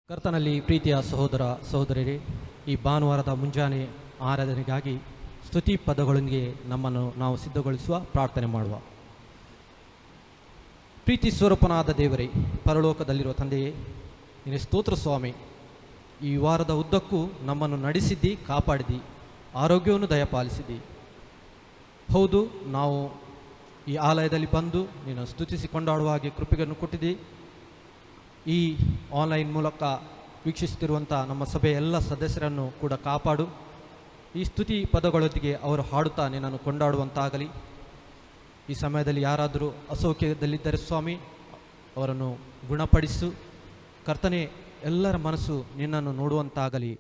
ಕರ್ತನಲ್ಲಿ ಪ್ರೀತಿಯ ಸಹೋದರ ಸಹೋದರರೇ, ಈ ಭಾನುವಾರದ ಮುಂಜಾನೆ ಆರಾಧನೆಗಾಗಿ ಸ್ತುತಿ ಪದಗಳೊಂದಿಗೆ ನಮ್ಮನ್ನು ನಾವು ಸಿದ್ಧಗೊಳಿಸುವ ಪ್ರಾರ್ಥನೆ ಮಾಡುವ. ಪ್ರೀತಿ ಸ್ವರೂಪನಾದ ದೇವರೇ, ಪರಲೋಕದಲ್ಲಿರುವ ತಂದೆಯೇ, ನಿನ್ನ ಸ್ತೋತ್ರ ಸ್ವಾಮಿ. ಈ ವಾರದ ಉದ್ದಕ್ಕೂ ನಮ್ಮನ್ನು ನಡೆಸಿದ್ದಿ, ಕಾಪಾಡಿದಿ, ಆರೋಗ್ಯವನ್ನು ದಯಪಾಲಿಸಿದ್ದಿ. ಹೌದು, ನಾವು ಈ ಆಲಯದಲ್ಲಿ ಬಂದು ನೀನು ಸ್ತುತಿಸಿ ಕೊಂಡಾಡುವ ಹಾಗೆ ಕೃಪೆಯನ್ನು ಕೊಟ್ಟಿದ್ದಿ. ಈ ಆನ್ಲೈನ್ ಮೂಲಕ ವೀಕ್ಷಿಸುತ್ತಿರುವಂಥ ನಮ್ಮ ಸಭೆಯ ಎಲ್ಲ ಸದಸ್ಯರನ್ನು ಕೂಡ ಕಾಪಾಡು. ಈ ಸ್ತುತಿ ಪದಗಳೊಂದಿಗೆ ಅವರು ಹಾಡುತ್ತಾ ನಿನ್ನನ್ನು ಕೊಂಡಾಡುವಂತಾಗಲಿ. ಈ ಸಮಯದಲ್ಲಿ ಯಾರಾದರೂ ಅಸೌಖ್ಯದಲ್ಲಿದ್ದರೆ ಸ್ವಾಮಿ, ಅವರನ್ನು ಗುಣಪಡಿಸು. ಕರ್ತನೆ, ಎಲ್ಲರ ಮನಸ್ಸು ನಿನ್ನನ್ನು ನೋಡುವಂತಾಗಲಿ.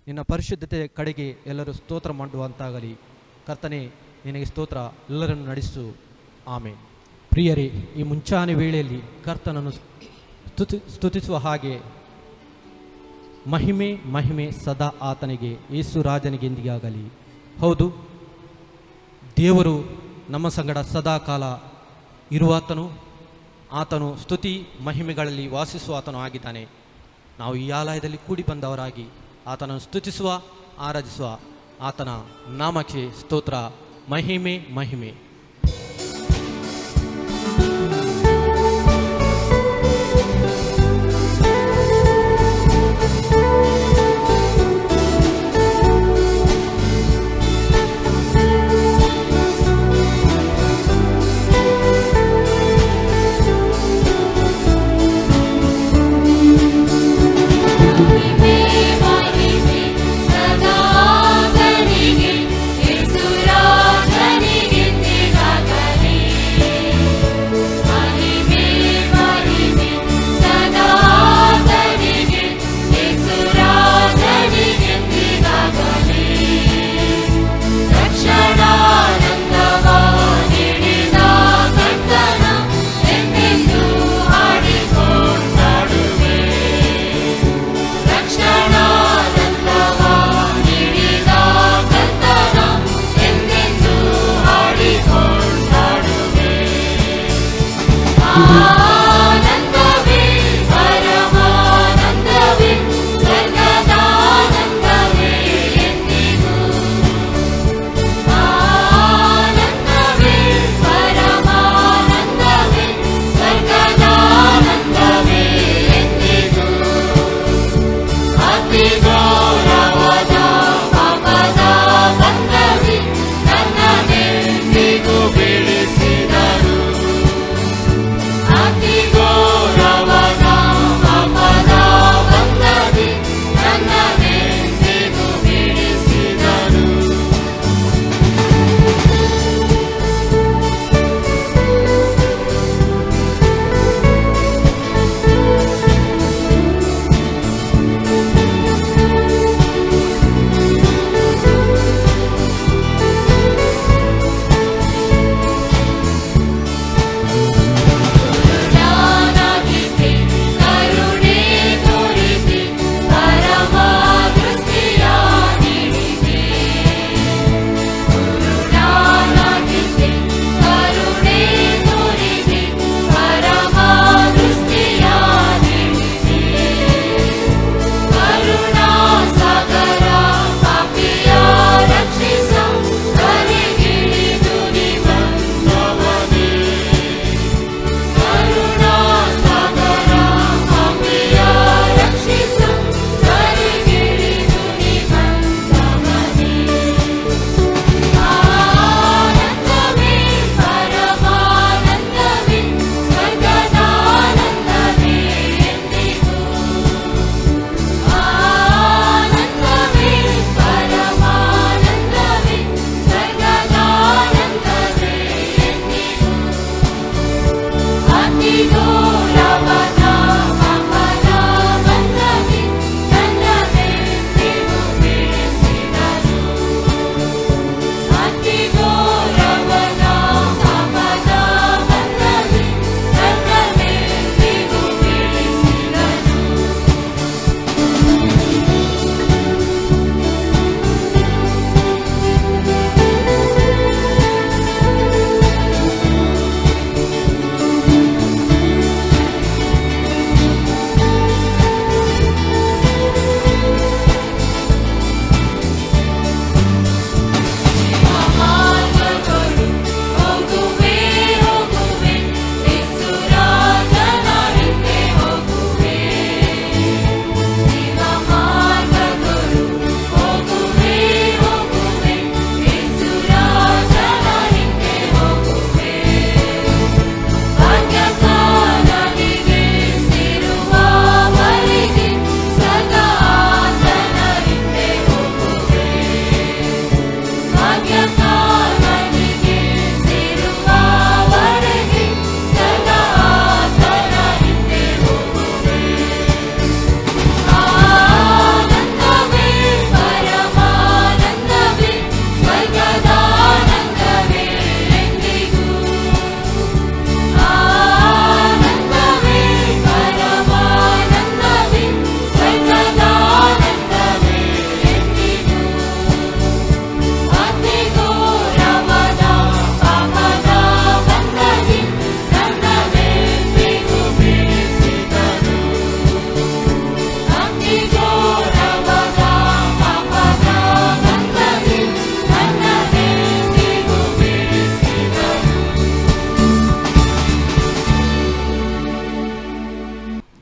ನಿನ್ನ ಪರಿಶುದ್ಧತೆ ಕಡೆಗೆ ಎಲ್ಲರೂ ಸ್ತೋತ್ರ ಮಾಡುವಂತಾಗಲಿ. ಕರ್ತನೆ, ನಿನಗೆ ಸ್ತೋತ್ರ, ಎಲ್ಲರನ್ನು ನಡೆಸು. ಆಮೇನ್. ಪ್ರಿಯರೇ, ಈ ಮುಂಚಾನೆ ವೇಳೆಯಲ್ಲಿ ಕರ್ತನನ್ನು ಸ್ತುತಿಸುವ ಹಾಗೆ ಮಹಿಮೆ ಮಹಿಮೆ ಸದಾ ಆತನಿಗೆ, ಯೇಸು ರಾಜನಿಗೆ ಎಂದಿಗಾಗಲಿ. ಹೌದು, ದೇವರು ನಮ್ಮ ಸಂಗಡ ಸದಾ ಕಾಲ ಇರುವಾತನು. ಆತನು ಸ್ತುತಿ ಮಹಿಮೆಗಳಲ್ಲಿ ವಾಸಿಸುವ ಆತನು ಆಗಿದ್ದಾನೆ. ನಾವು ಈ ಆಲಯದಲ್ಲಿ ಕೂಡಿ ಬಂದವರಾಗಿ ಆತನನ್ನು ಸ್ತುತಿಸುವ, ಆರಾಧಿಸುವ. ಆತನ ನಾಮಕ್ಕೆ ಸ್ತೋತ್ರ, ಮಹಿಮೆ ಮಹಿಮೆ. ಸದಾ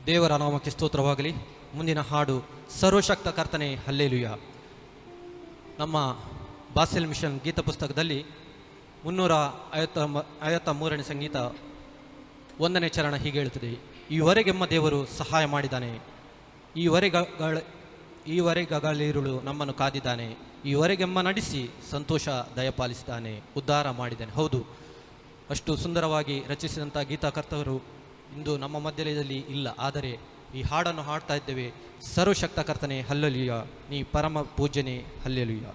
ದೇವರ ನಾಮಕ್ಕೆ ಸ್ತೋತ್ರವಾಗಲಿ. ಮುಂದಿನ ಹಾಡು ಸರ್ವಶಕ್ತ ಕರ್ತನೆ ಹಲ್ಲೆಲೂಯ. ನಮ್ಮ ಬಾಸೆಲ್ ಮಿಷನ್ ಗೀತ ಪುಸ್ತಕದಲ್ಲಿ 353ನೇ ಸಂಗೀತ 1ನೇ ಚರಣ ಹೀಗೆ ಹೇಳುತ್ತದೆ: ಈವರೆಗೆಮ್ಮ ದೇವರು ಸಹಾಯ ಮಾಡಿದ್ದಾನೆ, ಈವರೆಗಳಿರುಳು ನಮ್ಮನ್ನು ಕಾದಿದ್ದಾನೆ, ಈವರೆಗೆಮ್ಮ ನಡೆಸಿ ಸಂತೋಷ ದಯಪಾಲಿಸಿದ್ದಾನೆ, ಉದ್ಧಾರ ಮಾಡಿದ್ದಾನೆ. ಹೌದು, ಅಷ್ಟು ಸುಂದರವಾಗಿ ರಚಿಸಿದಂಥ ಗೀತಕರ್ತರು ಇಂದು ನಮ್ಮ ಮಧ್ಯದಲ್ಲಿ ಇಲ್ಲ. ಆದರೆ ಈ ಹಾಡನ್ನು ಹಾಡ್ತಾ ಇದ್ದೇವೆ: ಸರ್ವಶಕ್ತ ಕರ್ತನೆ ಹಲ್ಲೆಲೂಯ, ನೀ ಪರಮ ಪೂಜ್ಯನೇ ಹಲ್ಲೆಲೂಯ.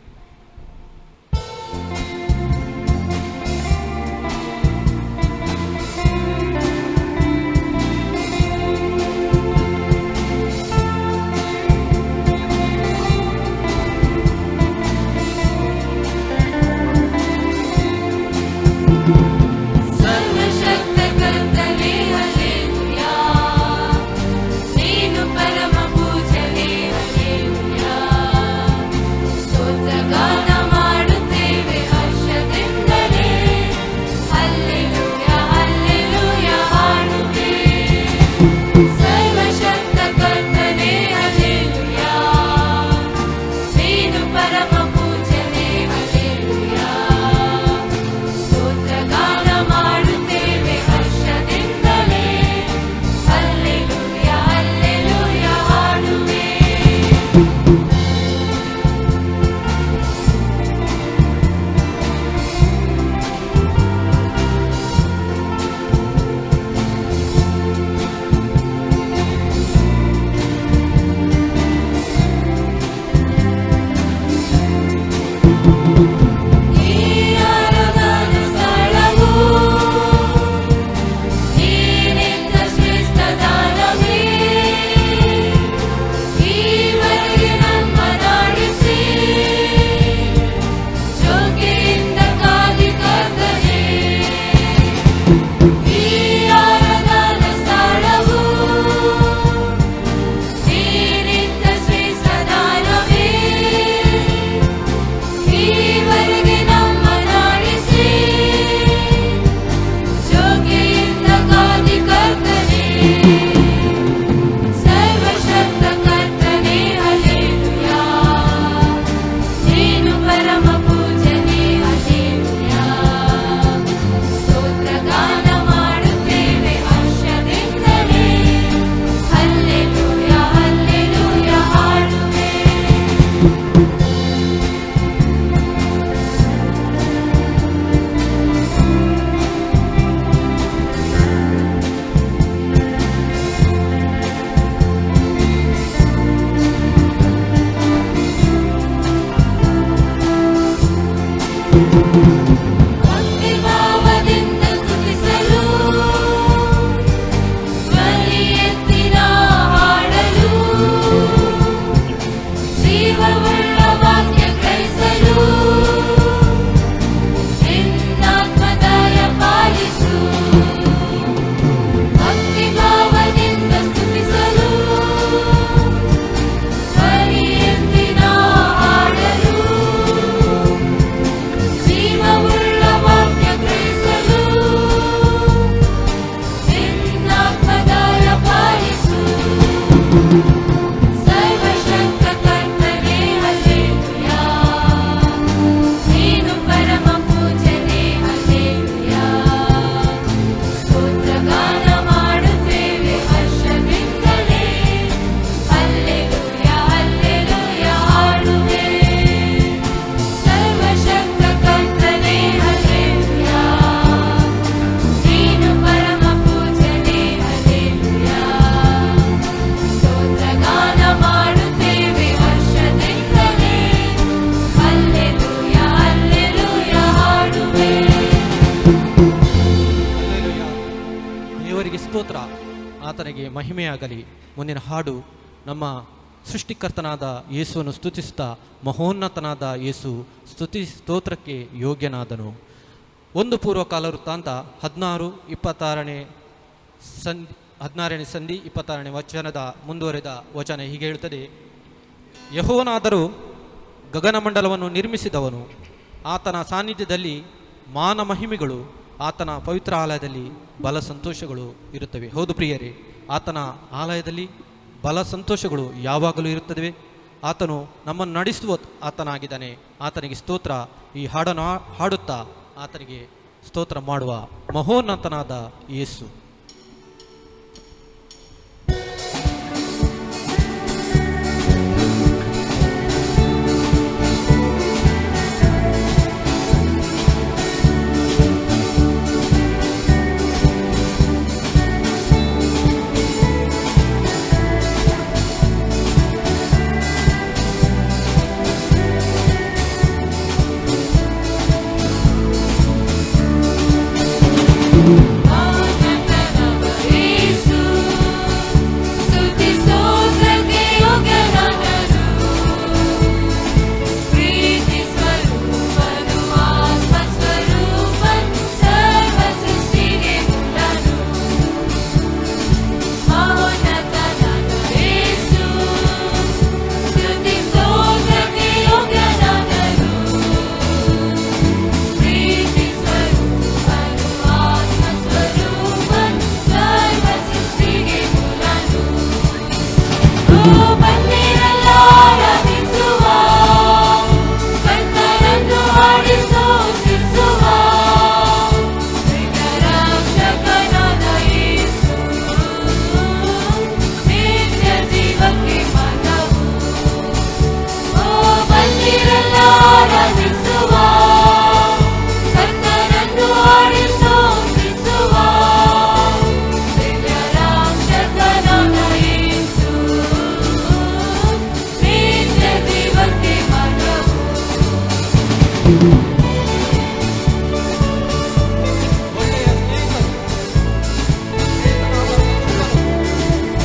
ಸ್ತೋತ್ರ, ಆತನಿಗೆ ಮಹಿಮೆಯಾಗಲಿ. ಮುಂದಿನ ಹಾಡು ನಮ್ಮ ಸೃಷ್ಟಿಕರ್ತನಾದ ಯೇಸುವನ್ನು ಸ್ತುತಿಸುತ್ತಾ, ಮಹೋನ್ನತನಾದ ಯೇಸು ಸ್ತೋತ್ರಕ್ಕೆ ಯೋಗ್ಯನಾದನು. 1 ಪೂರ್ವಕಾಲ ವೃತ್ತಾಂತ 16:26ನೇ ಸಂಧಿ 26ನೇ ವಚನದ ಮುಂದುವರೆದ ವಚನ ಹೀಗೆ ಹೇಳುತ್ತದೆ: ಯೆಹೋವನಾದರೂ ಗಗನಮಂಡಲವನ್ನು ನಿರ್ಮಿಸಿದವನು, ಆತನ ಸಾನ್ನಿಧ್ಯದಲ್ಲಿ ಮಾನ ಮಹಿಮೆಗಳು, ಆತನ ಪವಿತ್ರ ಆಲಯದಲ್ಲಿ ಬಲ ಸಂತೋಷಗಳು ಇರುತ್ತವೆ. ಹೌದು ಪ್ರಿಯರೇ, ಆತನ ಆಲಯದಲ್ಲಿ ಬಲ ಸಂತೋಷಗಳು ಯಾವಾಗಲೂ ಇರುತ್ತವೆ. ಆತನು ನಮ್ಮನ್ನು ನಡೆಸುವ ಆತನಾಗಿದ್ದಾನೆ. ಆತನಿಗೆ ಸ್ತೋತ್ರ. ಈ ಹಾಡನ್ನು ಹಾಡುತ್ತಾ ಆತನಿಗೆ ಸ್ತೋತ್ರ ಮಾಡುವ ಮಹೋನ್ನತನಾದ ಯೇಸು.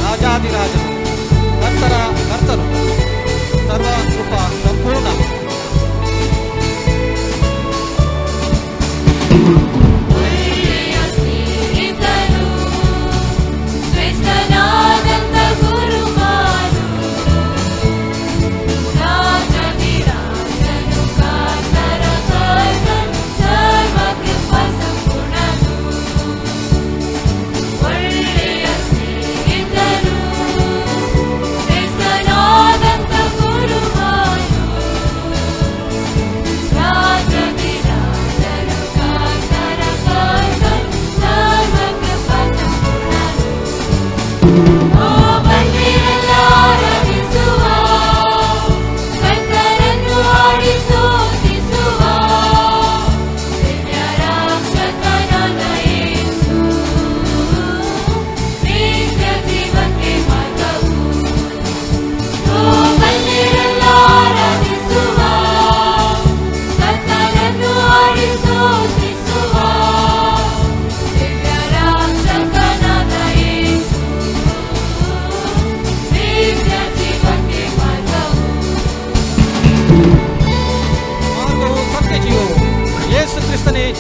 ರಾಜಾದಿರಾಜನು, ಕರ್ತರ ಕರ್ತನು, ಸರ್ವ ಕೃಪಾ ಸಂಪೂರ್ಣ.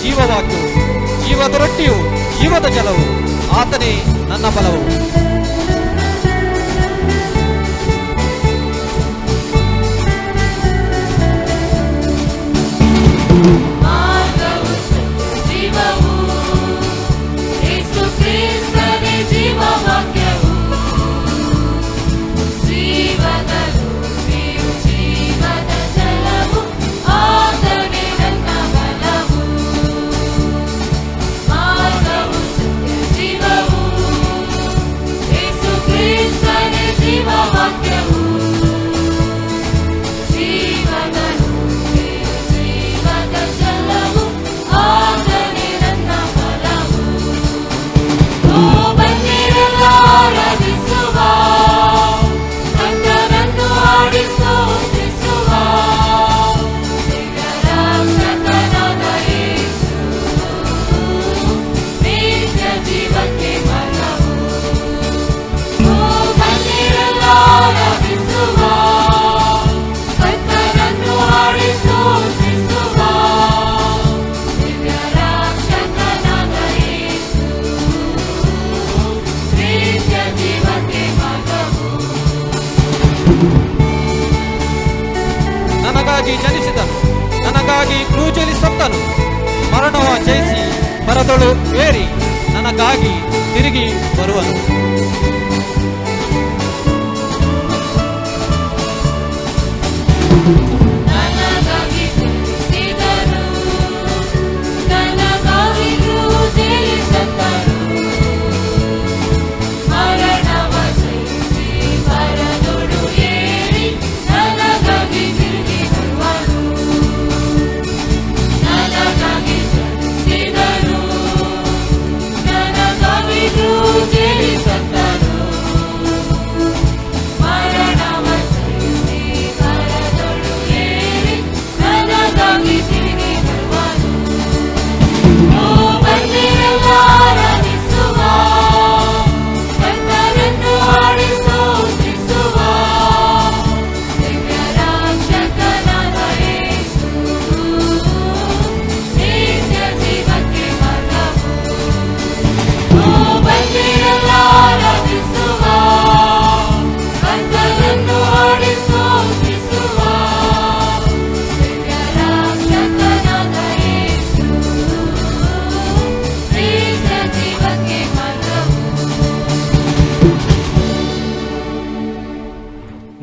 ಜೀವವಾಕ್ಯವು, ಜೀವದ ರೊಟ್ಟಿಯು, ಜೀವದ ಜಲವು, ಆತನೇ ನನ್ನ ಬಲವು. ನನಗಾಗಿ ಜನಿಸಿದನು, ನನಗಾಗಿ ಕ್ರೂಜಲಿ ಸತ್ತನು, ಮರಣವ ಜಯಿಸಿ ಮರದೊಳು ಏರಿ ನನಗಾಗಿ ತಿರುಗಿ ಬರುವನು.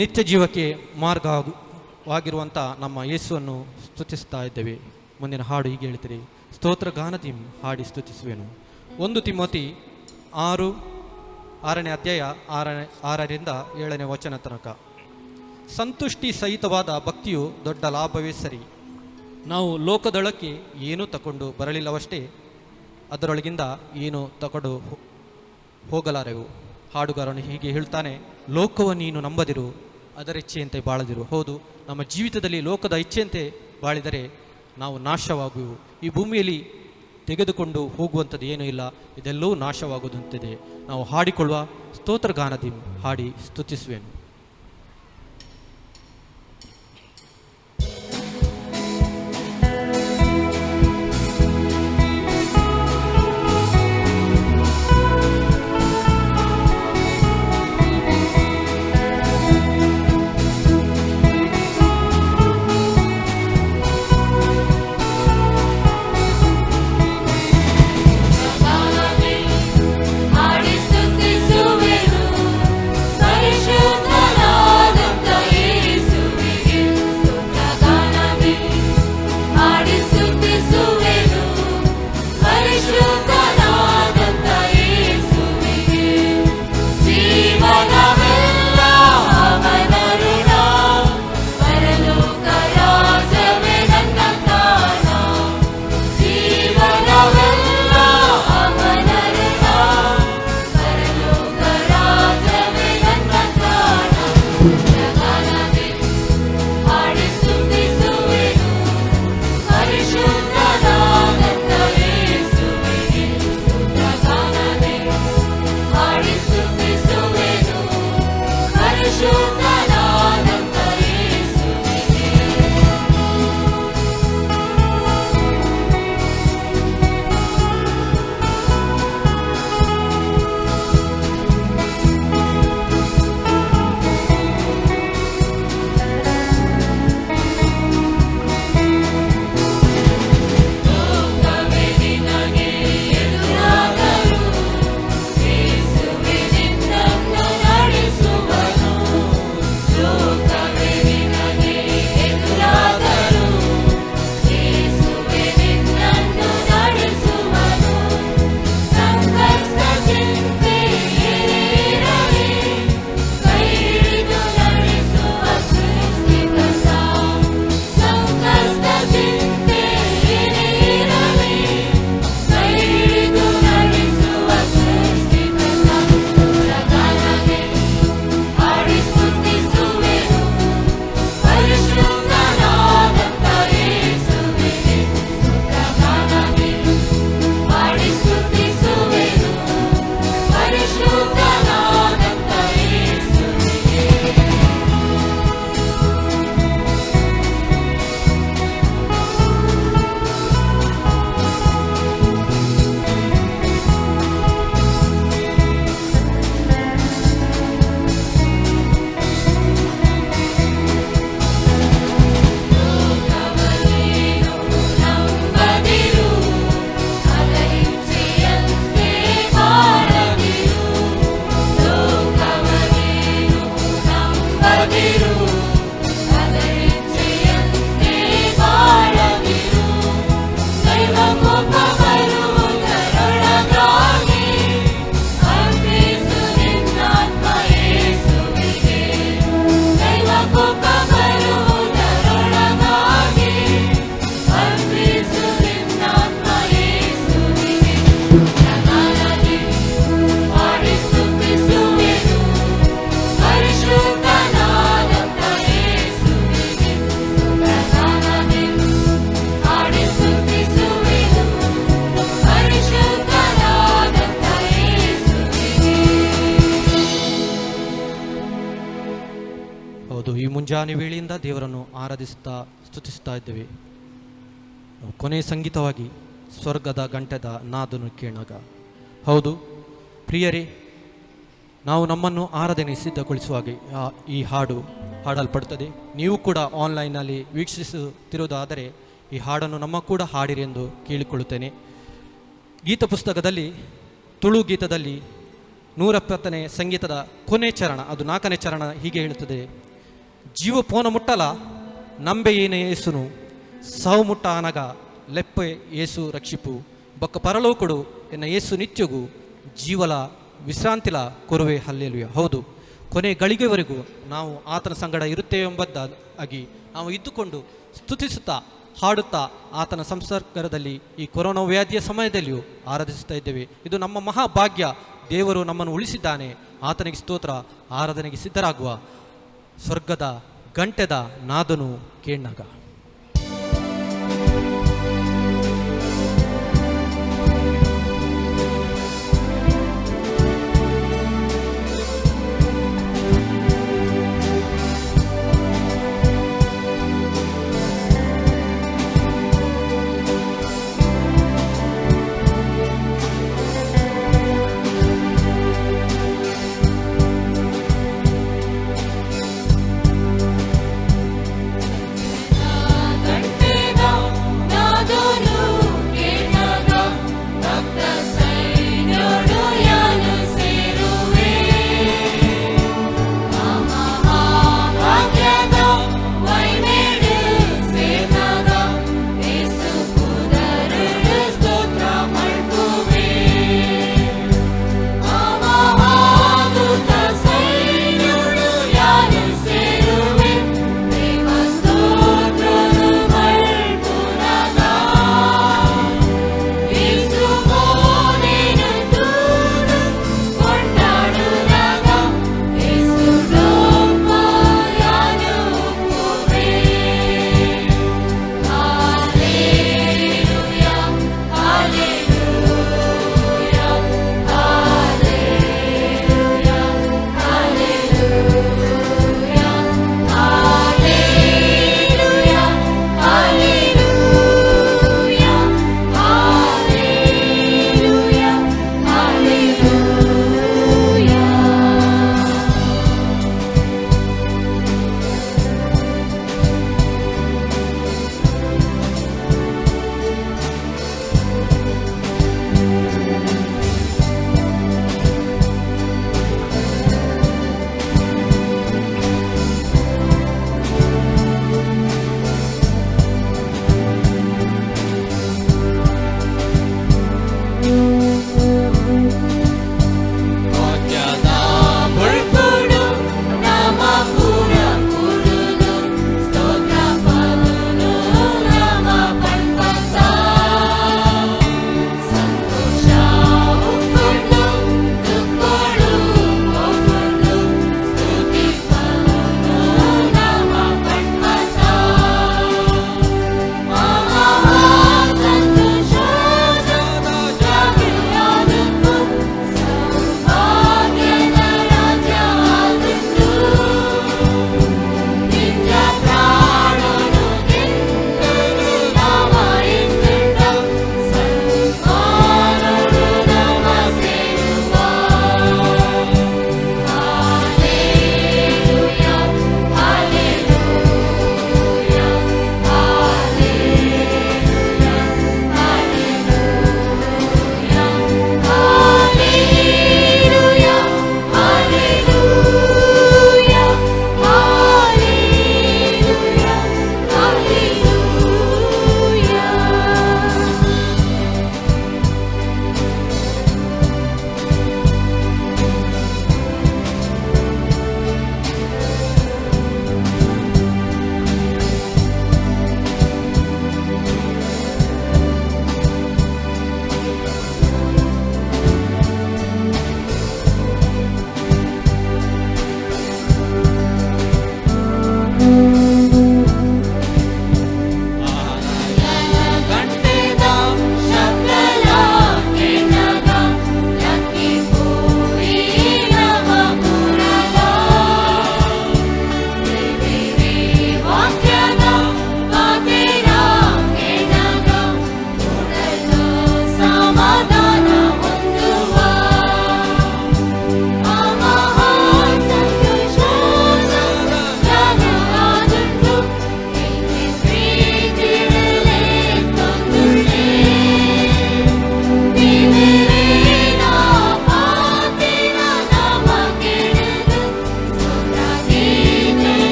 ನಿತ್ಯ ಜೀವಕ್ಕೆ ಮಾರ್ಗವಾಗಿರುವಂಥ ನಮ್ಮ ಯೇಸುವನ್ನು ಸ್ತುತಿಸ್ತಾ ಇದ್ದೇವೆ. ಮುಂದಿನ ಹಾಡು ಹೀಗೆ ಹೇಳ್ತೀರಿ: ಸ್ತೋತ್ರ ಗಾನದಿಂ ಹಾಡಿ ಸ್ತುತಿಸುವೆನು. 1 ತಿಮೋತಿ 6ನೇ ಅಧ್ಯಾಯ 6ರಿಂದ 7ನೇ ವಚನ ತನಕ. ಸಂತುಷ್ಟಿ ಸಹಿತವಾದ ಭಕ್ತಿಯು ದೊಡ್ಡ ಲಾಭವೇ ಸರಿ. ನಾವು ಲೋಕದೊಳಕ್ಕೆ ಏನೂ ತಗೊಂಡು ಬರಲಿಲ್ಲವಷ್ಟೇ, ಅದರೊಳಗಿಂದ ಏನೂ ತಗೊಂಡು ಹೋಗಲಾರೆವು. ಹಾಡುಗಾರನು ಹೀಗೆ ಹೇಳ್ತಾನೆ: ಲೋಕವನ್ನು ನೀನು ನಂಬದಿರು, ಅದರ ಇಚ್ಛೆಯಂತೆ ಬಾಳದಿರು. ಹೌದು, ನಮ್ಮ ಜೀವಿತದಲ್ಲಿ ಲೋಕದ ಇಚ್ಛೆಯಂತೆ ಬಾಳಿದರೆ ನಾವು ನಾಶವಾಗುವು. ಈ ಭೂಮಿಯಲ್ಲಿ ತೆಗೆದುಕೊಂಡು ಹೋಗುವಂಥದ್ದು ಏನೂ ಇಲ್ಲ, ಇದೆಲ್ಲವೂ ನಾಶವಾಗುವಂತಿದೆ. ನಾವು ಹಾಡಿಕೊಳ್ಳುವ ಸ್ತೋತ್ರಗಾನದಿ ಹಾಡಿ ಸ್ತುತಿಸುವೆನು. ಸ್ತುತಿಸುವೆನು ಪರಿಶುದ್ಧ ಹೌದು, ಈ ಮುಂಜಾನೆ ವೇಳೆಯಿಂದ ದೇವರನ್ನು ಆರಾಧಿಸುತ್ತಾ ಸ್ತುತಿಸ್ತಾ ಇದ್ದೇವೆ. ಕೊನೆಯ ಸಂಗೀತವಾಗಿ ಸ್ವರ್ಗದ ಗಂಟೆದ ನಾದನು ಕೇಳಾಗ. ಹೌದು ಪ್ರಿಯರೇ, ನಾವು ನಮ್ಮನ್ನು ಆರಾಧನೆ ಸಿದ್ಧಗೊಳಿಸುವಾಗ ಈ ಹಾಡು ಹಾಡಲ್ಪಡುತ್ತದೆ. ನೀವು ಕೂಡ ಆನ್ಲೈನಲ್ಲಿ ವೀಕ್ಷಿಸುತ್ತಿರುವುದಾದರೆ ಈ ಹಾಡನ್ನು ನಮ್ಮ ಕೂಡ ಹಾಡಿರಿ ಎಂದು ಕೇಳಿಕೊಳ್ಳುತ್ತೇನೆ. ಗೀತ ಪುಸ್ತಕದಲ್ಲಿ ತುಳು ಗೀತದಲ್ಲಿ 170ನೇ ಸಂಗೀತದ ಕೊನೆ ಚರಣ, ಅದು 4ನೇ ಚರಣ ಹೀಗೆ ಹೇಳುತ್ತದೆ: ಜೀವ ಪೋನ ಮುಟ್ಟಲ ನಂಬೆ ಏನೇ ಏಸುನು ಸಾವು ಮುಟ್ಟ ಅನಗ ಲೆಪ್ಪೆ ಏಸು ರಕ್ಷಿಪು ಬೊಕ್ಕ ಪರಲೋಕುಡು ಎನ್ನ ಏಸು ನಿತ್ಯಗೂ ಜೀವಲ ವಿಶ್ರಾಂತಿಲ ಕೊರುವೆ ಹಲ್ಲೆಲುಯ. ಹೌದು, ಕೊನೆ ಗಳಿಗೆವರೆಗೂ ನಾವು ಆತನ ಸಂಗಡ ಇರುತ್ತೇವೆ ಎಂಬುದಾಗಿ ನಾವು ಇದ್ದುಕೊಂಡು ಸ್ತುತಿಸುತ್ತಾ ಹಾಡುತ್ತಾ ಆತನ ಸಂಸರ್ಗದಲ್ಲಿ ಈ ಕೊರೋನಾ ವ್ಯಾಧಿಯ ಸಮಯದಲ್ಲಿಯೂ ಆರಾಧಿಸುತ್ತಾ ಇದ್ದೇವೆ. ಇದು ನಮ್ಮ ಮಹಾಭಾಗ್ಯ. ದೇವರು ನಮ್ಮನ್ನು ಉಳಿಸಿದ್ದಾನೆ. ಆತನಿಗೆ ಸ್ತೋತ್ರ. ಆರಾಧನೆಗೆ ಸಿದ್ಧರಾಗುವ. ಸ್ವರ್ಗದ ಗಂಟೆದ ನಾದನು ಕೇಳಾಗ.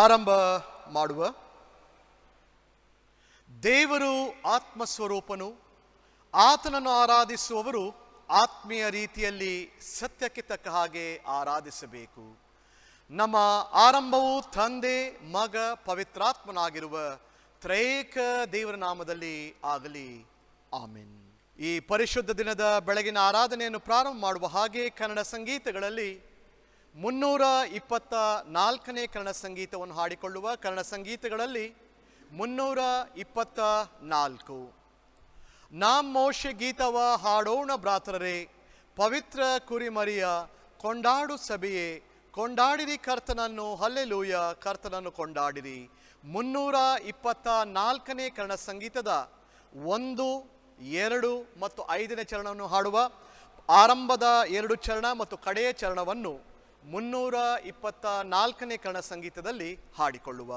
ಆರಂಭ ಮಾಡುವ. ದೇವರು ಆತ್ಮಸ್ವರೂಪನು, ಆತನನ್ನು ಆರಾಧಿಸುವವರು ಆತ್ಮೀಯ ರೀತಿಯಲ್ಲಿ ಸತ್ಯಕ್ಕೆ ತಕ್ಕ ಹಾಗೆ ಆರಾಧಿಸಬೇಕು. ನಮ್ಮ ಆರಂಭವು ತಂದೆ, ಮಗ, ಪವಿತ್ರಾತ್ಮನಾಗಿರುವ ತ್ರೈಕ ದೇವರ ನಾಮದಲ್ಲಿ ಆಗಲಿ. ಆಮೆನ್. ಈ ಪರಿಶುದ್ಧ ದಿನದ ಬೆಳಗಿನ ಆರಾಧನೆಯನ್ನು ಪ್ರಾರಂಭ ಮಾಡುವ ಹಾಗೆ ಕನ್ನಡ ಸಂಗೀತಗಳಲ್ಲಿ 324ನೇ ಕನ್ನಡ ಸಂಗೀತವನ್ನು ಹಾಡಿಕೊಳ್ಳುವ. ಕನ್ನಡ ಸಂಗೀತಗಳಲ್ಲಿ 324. ನಾಂ ಮೋಶೆ ಗೀತವ ಹಾಡೋಣ ಭ್ರಾತರರೇ, ಪವಿತ್ರ ಕುರಿಮರಿಯ ಕೊಂಡಾಡು ಸಭೆಯೇ, ಕೊಂಡಾಡಿರಿ ಕರ್ತನನ್ನು, ಹಲ್ಲೆಲೂಯ, ಕರ್ತನನ್ನು ಕೊಂಡಾಡಿರಿ. 324ನೇ ಕನ್ನಡ ಸಂಗೀತದ 1, 2 ಮತ್ತು 5ನೇ ಚರಣವನ್ನು ಹಾಡುವ. ಆರಂಭದ 2 ಚರಣ ಮತ್ತು ಕಡೆಯ ಚರಣವನ್ನು 324ನೇ ಕನ್ನಡ ಸಂಗೀತದಲ್ಲಿ ಹಾಡಿಕೊಳ್ಳುವ.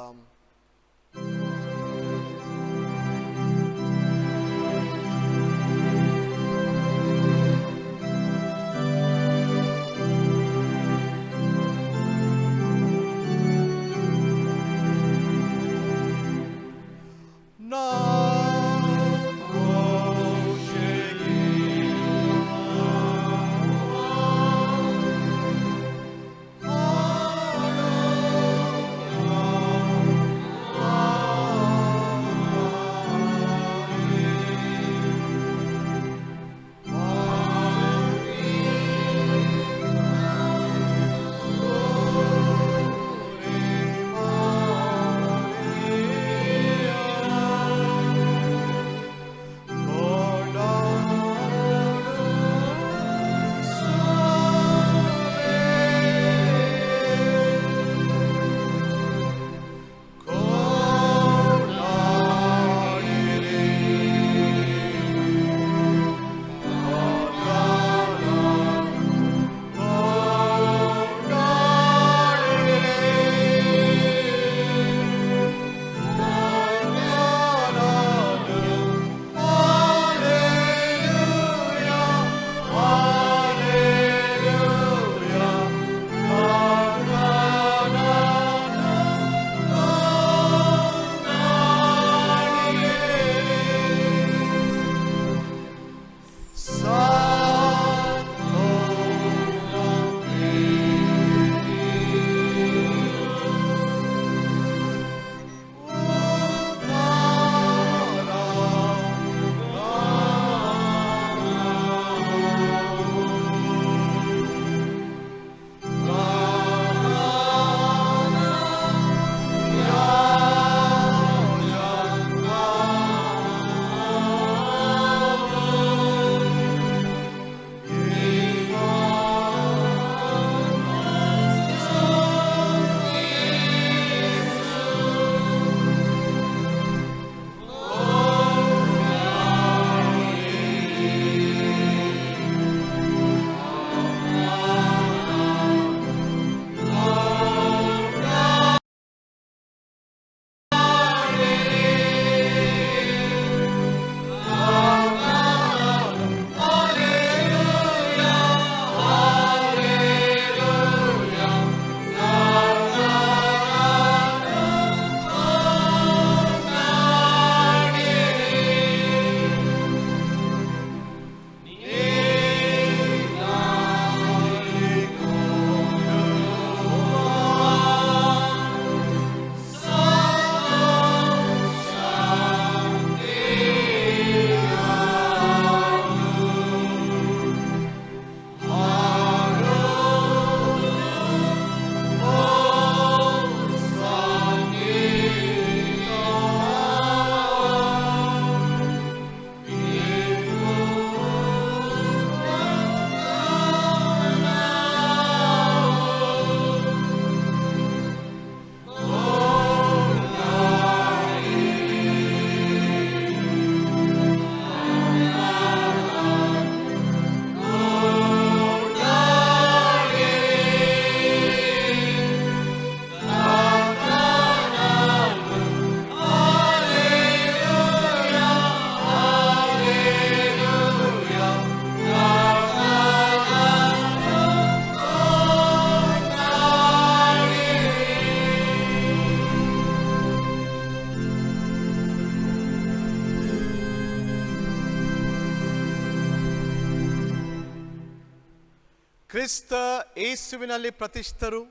ಕ್ರಿಸ್ತ ಯೇಸುವಿನಲ್ಲಿ ಪ್ರತಿಷ್ಠಿತರು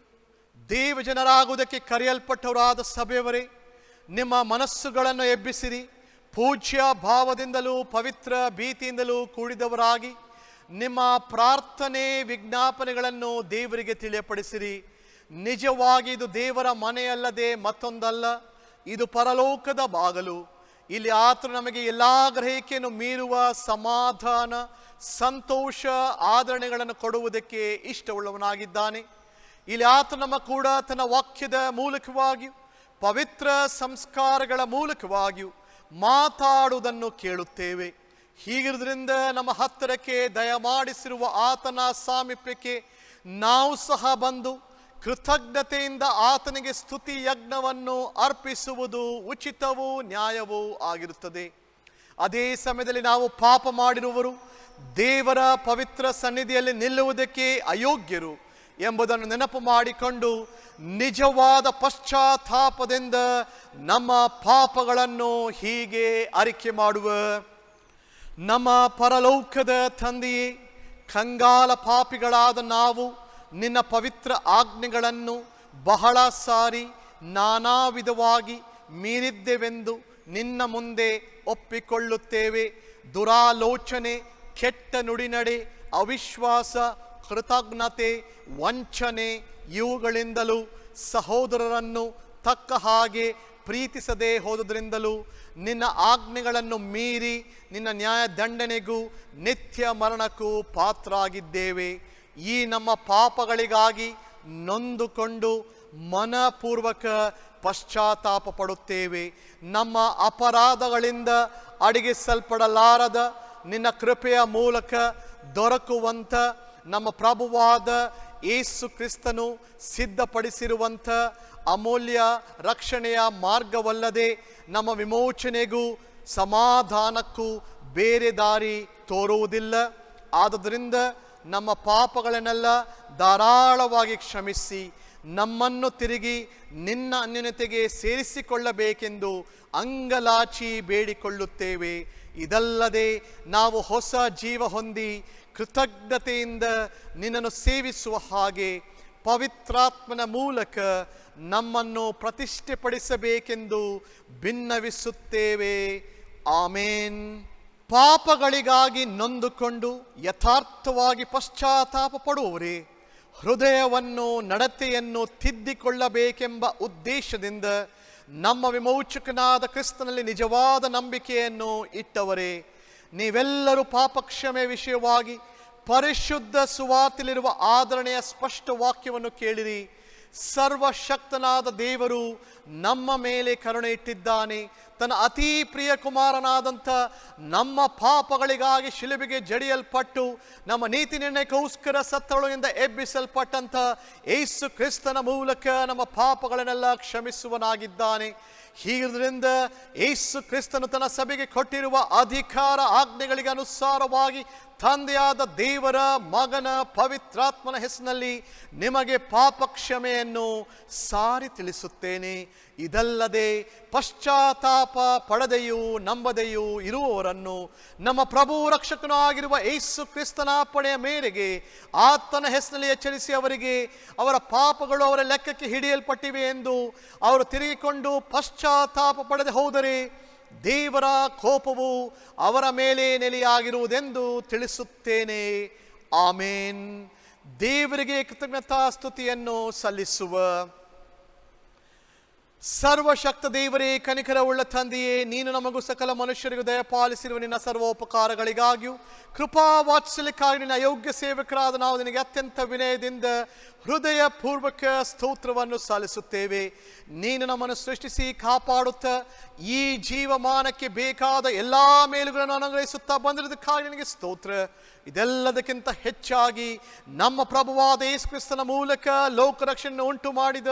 ದೇವಜನರಾಗುವುದಕ್ಕೆ ಕರೆಯಲ್ಪಟ್ಟವರಾದ ಸಭೆಯವರೇ, ನಿಮ್ಮ ಮನಸ್ಸುಗಳನ್ನು ಎಬ್ಬಿಸಿರಿ. ಪೂಜ್ಯ ಭಾವದಿಂದಲೂ ಪವಿತ್ರ ಭೀತಿಯಿಂದಲೂ ಕೂಡಿದವರಾಗಿ ನಿಮ್ಮ ಪ್ರಾರ್ಥನೆ ವಿಜ್ಞಾಪನೆಗಳನ್ನು ದೇವರಿಗೆ ತಿಳಿಯಪಡಿಸಿರಿ. ನಿಜವಾಗಿ ಇದು ದೇವರ ಮನೆಯಲ್ಲದೆ ಮತ್ತೊಂದಲ್ಲ, ಇದು ಪರಲೋಕದ ಬಾಗಲು. ಇಲ್ಲಿ ಆತನು ನಮಗೆ ಎಲ್ಲ ಗ್ರಹಿಕೆಯನ್ನು ಮೀರುವ ಸಮಾಧಾನ, ಸಂತೋಷ, ಆದರಣೆಗಳನ್ನು ಕೊಡುವುದಕ್ಕೆ ಇಷ್ಟವುಳ್ಳವನಾಗಿದ್ದಾನೆ. ಇಲ್ಲಿ ಆತನು ನಮ್ಮ ಕೂಡ ತನ್ನ ವಾಕ್ಯದ ಮೂಲಕವಾಗಿಯೂ ಪವಿತ್ರ ಸಂಸ್ಕಾರಗಳ ಮೂಲಕವಾಗಿಯೂ ಮಾತಾಡುವುದನ್ನು ಕೇಳುತ್ತೇವೆ. ಹೀಗಿರುವುದರಿಂದ ನಮ್ಮ ಹತ್ತಿರಕ್ಕೆ ದಯಮಾಡಿಸಿರುವ ಆತನ ಸಾಮೀಪ್ಯಕ್ಕೆ ನಾವು ಸಹ ಬಂದು ಕೃತಜ್ಞತೆಯಿಂದ ಆತನಿಗೆ ಸ್ತುತಿ ಯಜ್ಞವನ್ನು ಅರ್ಪಿಸುವುದು ಉಚಿತವೂ ನ್ಯಾಯವೂ ಆಗಿರುತ್ತದೆ. ಅದೇ ಸಮಯದಲ್ಲಿ ನಾವು ಪಾಪ ಮಾಡಿರುವವರು ದೇವರ ಪವಿತ್ರ ಸನ್ನಿಧಿಯಲ್ಲಿ ನಿಲ್ಲುವುದಕ್ಕೆ ಅಯೋಗ್ಯರು ಎಂಬುದನ್ನು ನೆನಪು ಮಾಡಿಕೊಂಡು ನಿಜವಾದ ಪಶ್ಚಾತ್ತಾಪದಿಂದ ನಮ್ಮ ಪಾಪಗಳನ್ನು ಹೀಗೆ ಅರಿಕೆ ಮಾಡುವ. ನಮ್ಮ ಪರಲೋಕದ ತಂದೆಯೇ, ಕಂಗಾಲ ಪಾಪಿಗಳಾದ ನಾವು ನಿನ್ನ ಪವಿತ್ರ ಆಜ್ಞೆಗಳನ್ನು ಬಹಳ ಸಾರಿ ನಾನಾ ವಿಧವಾಗಿ ಮೀರಿದ್ದೆವೆಂದು ನಿನ್ನ ಮುಂದೆ ಒಪ್ಪಿಕೊಳ್ಳುತ್ತೇವೆ. ದುರಾಲೋಚನೆ, ಕೆಟ್ಟ ನುಡಿನಡೆ, ಅವಿಶ್ವಾಸ, ಕೃತಜ್ಞತೆ, ವಂಚನೆ ಇವುಗಳಿಂದಲೂ ಸಹೋದರರನ್ನು ತಕ್ಕ ಹಾಗೆ ಪ್ರೀತಿಸದೆ ಹೋದುದರಿಂದಲೂ ನಿನ್ನ ಆಜ್ಞೆಗಳನ್ನು ಮೀರಿ ನಿನ್ನ ನ್ಯಾಯದಂಡನೆಗೂ ನಿತ್ಯ ಮರಣಕ್ಕೂ ಪಾತ್ರರಾಗಿದ್ದೇವೆ. ಈ ನಮ್ಮ ಪಾಪಗಳಿಗಾಗಿ ನೊಂದುಕೊಂಡು ಮನಪೂರ್ವಕ ಪಶ್ಚಾತ್ತಾಪ ಪಡುತ್ತೇವೆ. ನಮ್ಮ ಅಪರಾಧಗಳಿಂದ ಅಡಗಿಸಲ್ಪಡಲಾರದ ನಿನ್ನ ಕೃಪೆಯ ಮೂಲಕ ದೊರಕುವಂಥ ನಮ್ಮ ಪ್ರಭುವಾದ ಯೇಸು ಕ್ರಿಸ್ತನು ಸಿದ್ಧಪಡಿಸಿರುವಂಥ ಅಮೂಲ್ಯ ರಕ್ಷಣೆಯ ಮಾರ್ಗವಲ್ಲದೆ ನಮ್ಮ ವಿಮೋಚನೆಗೂ ಸಮಾಧಾನಕ್ಕೂ ಬೇರೆ ದಾರಿ ತೋರುವುದಿಲ್ಲ. ಆದುದರಿಂದ ನಮ್ಮ ಪಾಪಗಳನ್ನೆಲ್ಲ ಧಾರಾಳವಾಗಿ ಕ್ಷಮಿಸಿ ನಮ್ಮನ್ನು ತಿರುಗಿ ನಿನ್ನ ಅನ್ಯೋನ್ಯತೆಗೆ ಸೇರಿಸಿಕೊಳ್ಳಬೇಕೆಂದು ಅಂಗಲಾಚಿ ಬೇಡಿಕೊಳ್ಳುತ್ತೇವೆ. ಇದಲ್ಲದೆ ನಾವು ಹೊಸ ಜೀವ ಹೊಂದಿ ಕೃತಜ್ಞತೆಯಿಂದ ನಿನ್ನನ್ನು ಸೇವಿಸುವ ಹಾಗೆ ಪವಿತ್ರಾತ್ಮನ ಮೂಲಕ ನಮ್ಮನ್ನು ಪ್ರತಿಷ್ಠೆಪಡಿಸಬೇಕೆಂದು ಭಿನ್ನವಿಸುತ್ತೇವೆ. ಆಮೇನ್. ಪಾಪಗಳಿಗಾಗಿ ನೊಂದುಕೊಂಡು ಯಥಾರ್ಥವಾಗಿ ಪಶ್ಚಾತ್ತಾಪ ಪಡುವವರೇ, ಹೃದಯವನ್ನು ನಡತೆಯನ್ನು ತಿದ್ದಿಕೊಳ್ಳಬೇಕೆಂಬ ಉದ್ದೇಶದಿಂದ ನಮ್ಮ ವಿಮೋಚಕನಾದ ಕ್ರಿಸ್ತನಲ್ಲಿ ನಿಜವಾದ ನಂಬಿಕೆಯನ್ನು ಇಟ್ಟವರೇ, ನೀವೆಲ್ಲರೂ ಪಾಪಕ್ಷಮೆ ವಿಷಯವಾಗಿ ಪರಿಶುದ್ಧ ಸುವಾರ್ತೆಯಲ್ಲಿರುವ ಆದರಣೆಯ ಸ್ಪಷ್ಟ ವಾಕ್ಯವನ್ನು ಕೇಳಿರಿ. ಸರ್ವಶಕ್ತನಾದ ದೇವರು ನಮ್ಮ ಮೇಲೆ ಕರುಣೆ ಇಟ್ಟಿದ್ದಾನೆ. ತನ್ನ ಅತೀ ಪ್ರಿಯ ಕುಮಾರನಾದಂಥ ನಮ್ಮ ಪಾಪಗಳಿಗಾಗಿ ಶಿಲುಬೆಗೆ ಜಡಿಯಲ್ಪಟ್ಟು ನಮ್ಮ ನೀತಿ ನಿರ್ಣಯಕ್ಕೋಸ್ಕರ ಸತ್ತೊಳಗಿಂದ ಎಬ್ಬಿಸಲ್ಪಟ್ಟಂಥ ಯೇಸು ಕ್ರಿಸ್ತನ ಮೂಲಕ ನಮ್ಮ ಪಾಪಗಳನ್ನೆಲ್ಲ ಕ್ಷಮಿಸುವನಾಗಿದ್ದಾನೆ. ಹೀಗಿರುವುದರಿಂದ ಯೇಸು ಕ್ರಿಸ್ತನು ತನ್ನ ಸಭೆಗೆ ಕೊಟ್ಟಿರುವ ಅಧಿಕಾರ ಆಜ್ಞೆಗಳಿಗೆ ಅನುಸಾರವಾಗಿ ತಂದೆಯಾದ ದೇವರ ಮಗನ ಪವಿತ್ರಾತ್ಮನ ಹೆಸರಿನಲ್ಲಿ ನಿಮಗೆ ಪಾಪ ಕ್ಷಮೆಯನ್ನು ಸಾರಿ ತಿಳಿಸುತ್ತೇನೆ. ಇದಲ್ಲದೆ ಪಶ್ಚಾತ್ತಾಪ ಪಡೆದೆಯೂ ನಂಬದೆಯೂ ಇರುವವರನ್ನು ನಮ್ಮ ಪ್ರಭು ರಕ್ಷಕನೂ ಆಗಿರುವ ಯೇಸು ಕ್ರಿಸ್ತನ ಅಪ್ಪಣೆಯ ಮೇರೆಗೆ ಆತನ ಹೆಸರಿನಲ್ಲಿ ಎಚ್ಚರಿಸಿ ಅವರಿಗೆ ಅವರ ಪಾಪಗಳು ಅವರ ಲೆಕ್ಕಕ್ಕೆ ಹಿಡಿಯಲ್ಪಟ್ಟಿವೆ ಎಂದು ಅವರು ತಿರುಗಿಕೊಂಡು ಪಶ್ಚಾತ್ತಾಪ ಪಡೆದು ಹೋದರೆ ದೇವರ ಕೋಪವು ಅವರ ಮೇಲೆ ನೆಲೆಯಾಗಿರುವುದೆಂದು ತಿಳಿಸುತ್ತೇನೆ. ಆಮೇನ್. ದೇವರಿಗೆ ಕೃತಜ್ಞತಾ ಸ್ತುತಿಯನ್ನು ಸಲ್ಲಿಸುವ. ಸರ್ವಶಕ್ತ ದೇವರೇ, ಕನಿಕರವುಳ್ಳ ತಂದೆಯೇ, ನೀನು ನಮಗೂ ಸಕಲ ಮನುಷ್ಯರಿಗೂ ದಯಪಾಲಿಸಿರುವ ನಿನ್ನ ಸರ್ವೋಪಕಾರಗಳಿಗಾಗಿಯೂ ಕೃಪಾ ವಾತ್ಸಲ್ಯಕ್ಕಾಗಿ ನಿನ್ನ ಅಯೋಗ್ಯ ಸೇವಕರಾದ ನಾವು ನಿನಗೆ ಅತ್ಯಂತ ವಿನಯದಿಂದ ಹೃದಯ ಪೂರ್ವಕ ಸ್ತೋತ್ರವನ್ನು ಸಲ್ಲಿಸುತ್ತೇವೆ. ನೀನು ನಮ್ಮನ್ನು ಸೃಷ್ಟಿಸಿ ಕಾಪಾಡುತ್ತಾ ಈ ಜೀವಮಾನಕ್ಕೆ ಬೇಕಾದ ಎಲ್ಲ ಮೇಲುಗಳನ್ನು ಅನುಗ್ರಹಿಸುತ್ತಾ ಬಂದಿರುವುದಕ್ಕಾಗಿ ನಿನಗೆ ಸ್ತೋತ್ರ. ಇದೆಲ್ಲದಕ್ಕಿಂತ ಹೆಚ್ಚಾಗಿ ನಮ್ಮ ಪ್ರಭುವಾದ ಯೇಸು ಕ್ರಿಸ್ತನ ಮೂಲಕ ಲೋಕರಕ್ಷಣೆಯನ್ನು ಉಂಟು ಮಾಡಿದ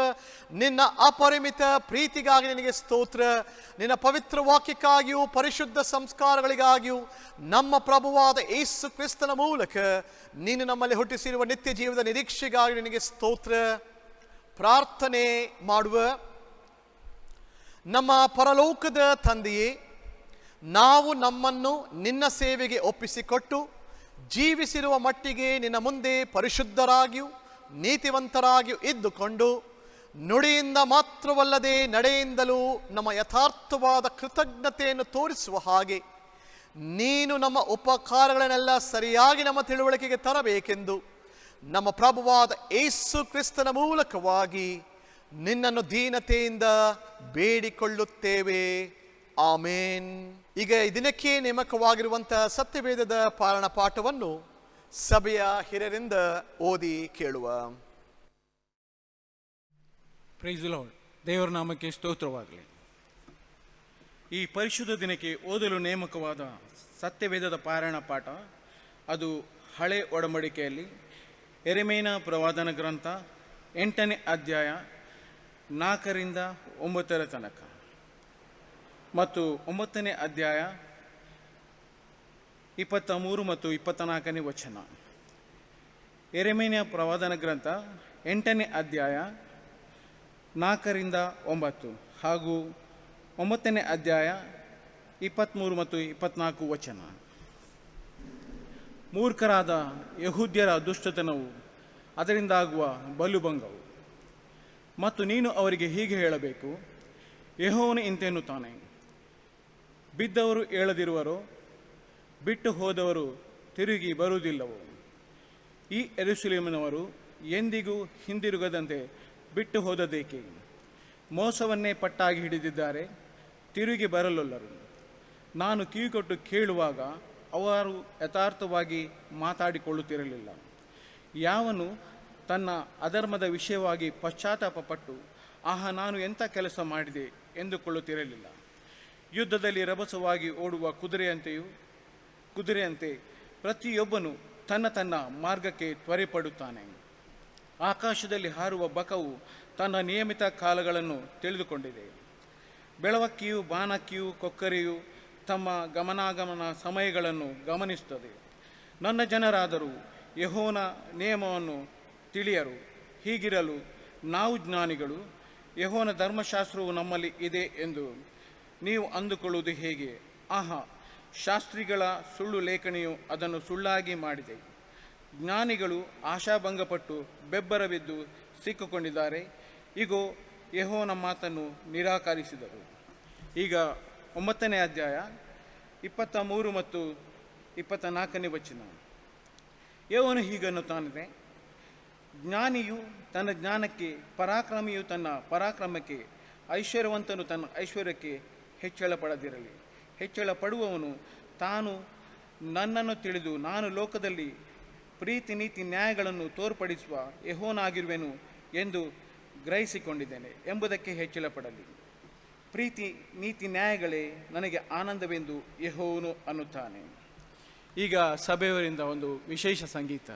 ನಿನ್ನ ಅಪರಿಮಿತ ಪ್ರೀತಿಗಾಗಿ ನಿನಗೆ ಸ್ತೋತ್ರ. ನಿನ್ನ ಪವಿತ್ರ ವಾಕ್ಯಕ್ಕಾಗಿಯೂ ಪರಿಶುದ್ಧ ಸಂಸ್ಕಾರಗಳಿಗಾಗಿಯೂ ನಮ್ಮ ಪ್ರಭುವಾದ ಯೇಸು ಕ್ರಿಸ್ತನ ಮೂಲಕ ನೀನು ನಮ್ಮಲ್ಲಿ ಹುಟ್ಟಿಸಿರುವ ನಿತ್ಯ ಜೀವದ ನಿರೀಕ್ಷೆಗಾಗಿ ನಿನಗೆ ಸ್ತೋತ್ರ. ಪ್ರಾರ್ಥನೆ ಮಾಡುವ. ನಮ್ಮ ಪರಲೋಕದ ತಂದೆಯೇ, ನಾವು ನಮ್ಮನ್ನು ನಿನ್ನ ಸೇವೆಗೆ ಒಪ್ಪಿಸಿಕೊಟ್ಟು ಜೀವಿಸಿರುವ ಮಟ್ಟಿಗೆ ನಿನ್ನ ಮುಂದೆ ಪರಿಶುದ್ಧರಾಗಿಯೂ ನೀತಿವಂತರಾಗಿಯೂ ಇದ್ದುಕೊಂಡು ನುಡಿಯಿಂದ ಮಾತ್ರವಲ್ಲದೆ ನಡೆಯಿಂದಲೂ ನಮ್ಮ ಯಥಾರ್ಥವಾದ ಕೃತಜ್ಞತೆಯನ್ನು ತೋರಿಸುವ ಹಾಗೆ ನೀನು ನಮ್ಮ ಉಪಕಾರಗಳನ್ನೆಲ್ಲ ಸರಿಯಾಗಿ ನಮ್ಮ ತಿಳುವಳಿಕೆಗೆ ತರಬೇಕೆಂದು ನಮ್ಮ ಪ್ರಭುವಾದ ಯೇಸು ಕ್ರಿಸ್ತನ ಮೂಲಕವಾಗಿ ನಿನ್ನನ್ನು ದೀನತೆಯಿಂದ ಬೇಡಿಕೊಳ್ಳುತ್ತೇವೆ. ಆಮೇನ್. ಈಗ ಈ ದಿನಕ್ಕೆ ನೇಮಕವಾಗಿರುವಂತಹ ಸತ್ಯವೇದದ ಪಾಲನ ಪಾಠವನ್ನು ಸಭೆಯ ಹಿರಿಯರಿಂದ ಓದಿ ಕೇಳುವ. Praise Lord. ದೇವರ ನಾಮಕ್ಕೆ ಸ್ತೋತ್ರವಾಗಲಿ. ಈ ಪರಿಶುದ್ಧ ದಿನಕ್ಕೆ ಓದಲು ನೇಮಕವಾದ ಸತ್ಯವೇದದ ಪಾರಾಯಣ ಪಾಠ ಅದು ಹಳೆ ಒಡಂಬಡಿಕೆಯಲ್ಲಿ ಯೆರೆಮೀಯನ ಪ್ರವಾದನ ಗ್ರಂಥ 8ನೇ ಅಧ್ಯಾಯ 4ರಿಂದ 9 ತನಕ ಮತ್ತು 9ನೇ ಅಧ್ಯಾಯ 23 ಮತ್ತು 24ನೇ ವಚನ. ಯೆರೆಮೀಯನ ಪ್ರವಾದನ ಗ್ರಂಥ 8ನೇ ಅಧ್ಯಾಯ 4ರಿಂದ 9 ಹಾಗೂ 9ನೇ ಅಧ್ಯಾಯ 23 ಮತ್ತು 24 ವಚನ. ಮೂರ್ಖರಾದ ಯಹೂದ್ಯರ ದುಷ್ಟತನವು, ಅದರಿಂದಾಗುವ ಬಲುಭಂಗವು. ಮತ್ತು ನೀನು ಅವರಿಗೆ ಹೀಗೆ ಹೇಳಬೇಕು, ಯೆಹೋವನು ಇಂತೆನ್ನುತ್ತಾನೆ, ಬಿದ್ದವರು ಏಳದಿರುವರೋ, ಬಿಟ್ಟು ಹೋದವರು ತಿರುಗಿ ಬರುವುದಿಲ್ಲವೋ. ಈ ಯೆರೂಸಲೇಮಿನವರು ಎಂದಿಗೂ ಹಿಂದಿರುಗದಂತೆ ಬಿಟ್ಟು ಹೋದದೇಕೆ? ಮೋಸವನ್ನೇ ಪಟ್ಟಾಗಿ ಹಿಡಿದಿದ್ದಾರೆ, ತಿರುಗಿ ಬರಲೊಲ್ಲರು. ನಾನು ಕಿವಿಗೊಟ್ಟು ಕೇಳುವಾಗ ಅವರು ಯಥಾರ್ಥವಾಗಿ ಮಾತಾಡಿಕೊಳ್ಳುತ್ತಿರಲಿಲ್ಲ. ಯಾವನು ತನ್ನ ಅಧರ್ಮದ ವಿಷಯವಾಗಿ ಪಶ್ಚಾತ್ತಾಪಪಟ್ಟು ಆಹಾ ನಾನು ಎಂಥ ಕೆಲಸ ಮಾಡಿದೆ ಎಂದುಕೊಳ್ಳುತ್ತಿರಲಿಲ್ಲ. ಯುದ್ಧದಲ್ಲಿ ರಭಸವಾಗಿ ಓಡುವ ಕುದುರೆಯಂತೆ ಪ್ರತಿಯೊಬ್ಬನು ತನ್ನ ತನ್ನ ಮಾರ್ಗಕ್ಕೆ ತ್ವರೆಪಡುತ್ತಾನೆ. ಆಕಾಶದಲ್ಲಿ ಹಾರುವ ಬಕವು ತನ್ನ ನಿಯಮಿತ ಕಾಲಗಳನ್ನು ತಿಳಿದುಕೊಂಡಿದೆ. ಬೆಳವಕ್ಕಿಯು ಬಾನಕ್ಕಿಯು ಕೊಕ್ಕರೆಯು ತಮ್ಮ ಗಮನಾಗಮನ ಸಮಯಗಳನ್ನು ಗಮನಿಸುತ್ತದೆ. ನನ್ನ ಜನರಾದರೂ ಯೆಹೋವನ ನಿಯಮವನ್ನು ತಿಳಿಯರು. ಹೀಗಿರಲು ನಾವು ಜ್ಞಾನಿಗಳು, ಯೆಹೋವನ ಧರ್ಮಶಾಸ್ತ್ರವು ನಮ್ಮಲ್ಲಿ ಇದೆ ಎಂದು ನೀವು ಅಂದುಕೊಳ್ಳುವುದು ಹೇಗೆ? ಆಹಾ, ಶಾಸ್ತ್ರಿಗಳ ಸುಳ್ಳು ಲೇಖನಿಯು ಅದನ್ನು ಸುಳ್ಳಾಗಿ ಮಾಡಿದೆ. ಜ್ಞಾನಿಗಳು ಆಶಾಭಂಗಪಟ್ಟು ಬೆಬ್ಬರಬಿದ್ದು ಸಿಕ್ಕಿಕೊಂಡಿದ್ದಾರೆ. ಇಗೋ, ಯೆಹೋವನ ಮಾತನ್ನು ನಿರಾಕರಿಸಿದರು. ಈಗ 9ನೇ ಅಧ್ಯಾಯ 23 ಮತ್ತು 24ನೇ ವಚನ. ಯೆಹೋವನು ಹೀಗನ್ನುತ್ತಾನೆ, ಜ್ಞಾನಿಯು ತನ್ನ ಜ್ಞಾನಕ್ಕೆ, ಪರಾಕ್ರಮಿಯು ತನ್ನ ಪರಾಕ್ರಮಕ್ಕೆ, ಐಶ್ವರ್ಯವಂತನು ತನ್ನ ಐಶ್ವರ್ಯಕ್ಕೆ ಹೆಚ್ಚಳ ಪಡದಿರಲಿ. ಹೆಚ್ಚಳ ಪಡುವವನು ತಾನು ನನ್ನನ್ನು ತಿಳಿದು ನಾನು ಲೋಕದಲ್ಲಿ ಪ್ರೀತಿ ನೀತಿ ನ್ಯಾಯಗಳನ್ನು ತೋರ್ಪಡಿಸುವ ಯೆಹೋವನಾಗಿರುವೆನು ಎಂದು ಗ್ರಹಿಸಿಕೊಂಡಿದ್ದೇನೆ ಎಂಬುದಕ್ಕೆ ಹೆಚ್ಚಳ ಪಡಲಿ. ಪ್ರೀತಿ ನೀತಿ ನ್ಯಾಯಗಳೇ ನನಗೆ ಆನಂದವೆಂದು ಯೆಹೋವನು ಅನ್ನುತ್ತಾನೆ. ಈಗ ಸಭೆಯವರಿಂದ ಒಂದು ವಿಶೇಷ ಸಂಗೀತ.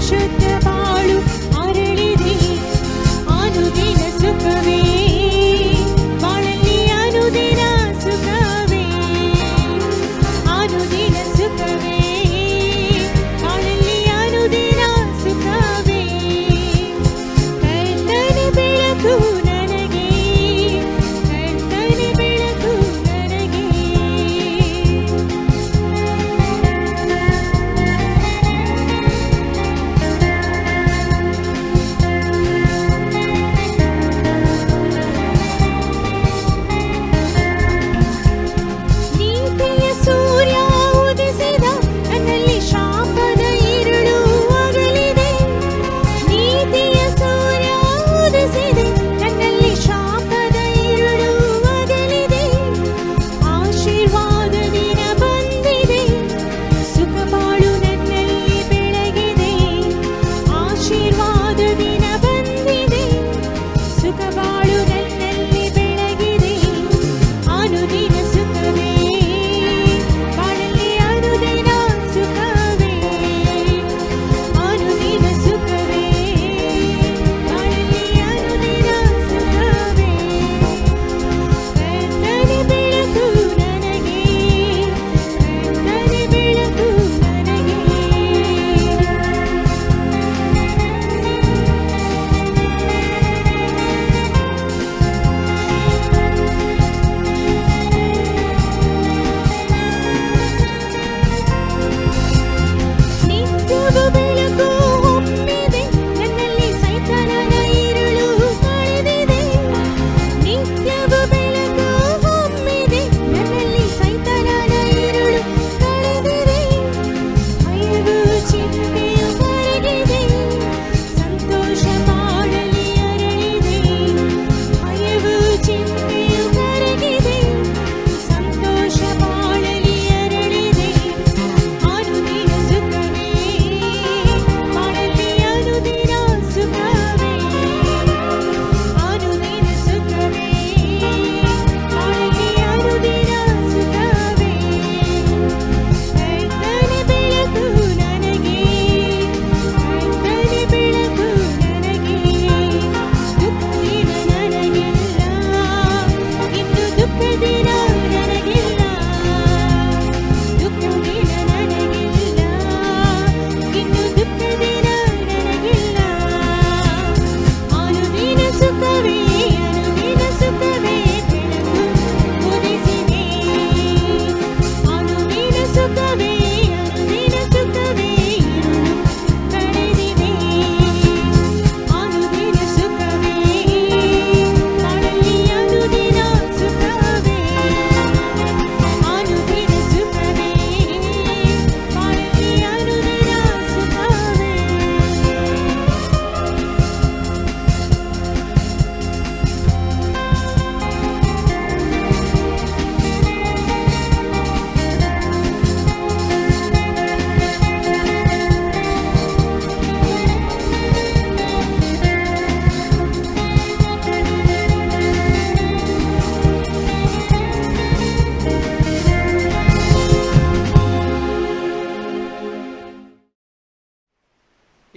ಶುದ್ಧ ಬಾಳು ಅರಳಿದೆ ಅನುದಿನ ಸುಖವೇ ಬಾಳಲ್ಲಿ ಅನುದಿನ ಸುಖವೇ ಅನುದಿನ ಸುಖವೇ ಬಾಳಲ್ಲಿ ಅನುದಿನ ಸುಖವೇ ಕರ್ತನ ಬೆಳಕು ನನಗೆ ಕರ್ತನ ಬೆಳಕು ನನಗೆ ನೀತಿಯ ಸೂರ್ಯ ಉದಿಸಿದ ನನ್ನಲ್ಲಿ ಶಾಪದ ഇരുಳು ಅಗಲಿದೆ ನೀತಿಯ ಸೂರ್ಯ ಉದಿಸಿದೆ ನನ್ನಲ್ಲಿ ಶಾಪದ ഇരുಳು ಅಗಲಿದೆ ಆಶೀರ್ವಾದ ದಿನ ಬಂದಿದೆ ಸುಖ ಬಾಳು ನನ್ನಲ್ಲಿ ಬೆಳಗಿದೆ ಆಶೀರ್ವಾದ ದಿನ ಬಂದಿದೆ ಸುಖ ಬಾಳು ನನ್ನಲ್ಲಿ ಬೆಳಗಿದೆ ಅನುದಿನ ಸುಖವೇ ಬಾಳಲ್ಲಿ ಅನುದಿನ ಸುಖವೇ ಅನುದಿನ ಸುಖವೇ ಬಾಳಲ್ಲಿ ಅನುದಿನ ಸುಖವೇ ಕರ್ತನ ಬೆಳಕು ನನಗೆ ಕರ್ತನ ಬೆಳಕು ನನಗೆ ನಿತ್ಯವೂ ಬೆಳಕು ಹೊಮ್ಮಿದೆ ನನ್ನಲ್ಲಿ ಸೈತಾನನ ഇരുಳು ಕಳೆದಿದೆ ನಿತ್ಯವೂ ಬೆಳಕು ಹೊಮ್ಮಿದೆ ನನ್ನಲ್ಲಿ ಸೈತಾನನ ഇരുಳು ಕಳೆದಿದೆ ಭಯವು ಚಿಂತೆಯು ಕರಗಿದೆ ಸಂತೋಷ ಬಾಳಲ್ಲಿ ಅರಳಿದೆ ಭಯವು ಚಿಂತೆಯು ಕರಗಿದೆ ಸಂತೋಷ ಬಾಳಲ್ಲಿ ಅರಳಿದೆ ಅನುದಿನ ಸುಖವೇ ಬಾಳಲ್ಲಿ ಅನುದಿನ ಸುಖವೇ ಅನುದಿನ ಸುಖವೇ ಬಾಳಲ್ಲಿ ಅನುದಿನ ಸುಖವೇ ಕರ್ತನ ಬೆಳಕು ನನಗೆ ಕರ್ತನ ಬೆಳಕು ನನಗೆ ದುಃಖ ದಿನ ನನಗಿಲ್ಲ ಇನ್ನು ದುಃಖ ದಿನ ನನಗಿಲ್ಲ ದುಃಖ ದಿನ ನನಗಿಲ್ಲ ಇನ್ನು ದುಃಖ ದಿನ ನನಗಿಲ್ಲ ಅನುದಿನ ಸುಖವೇ ಬೆಳಕು ಉದಿಸಿದೆ ಅನುದಿನ ಸುಖವೇ ഇരുಳು ಕಳೆದಿದೆ ಅನುದಿನ ಸುಖವೇ ಬಾಳಲ್ಲಿ ಅನುದಿನ ಸುಖವೇ ಅನುದಿನ ಸುಖವೇ ಬಾಳಲ್ಲಿ ಅನುದಿನ ಸುಖವೇ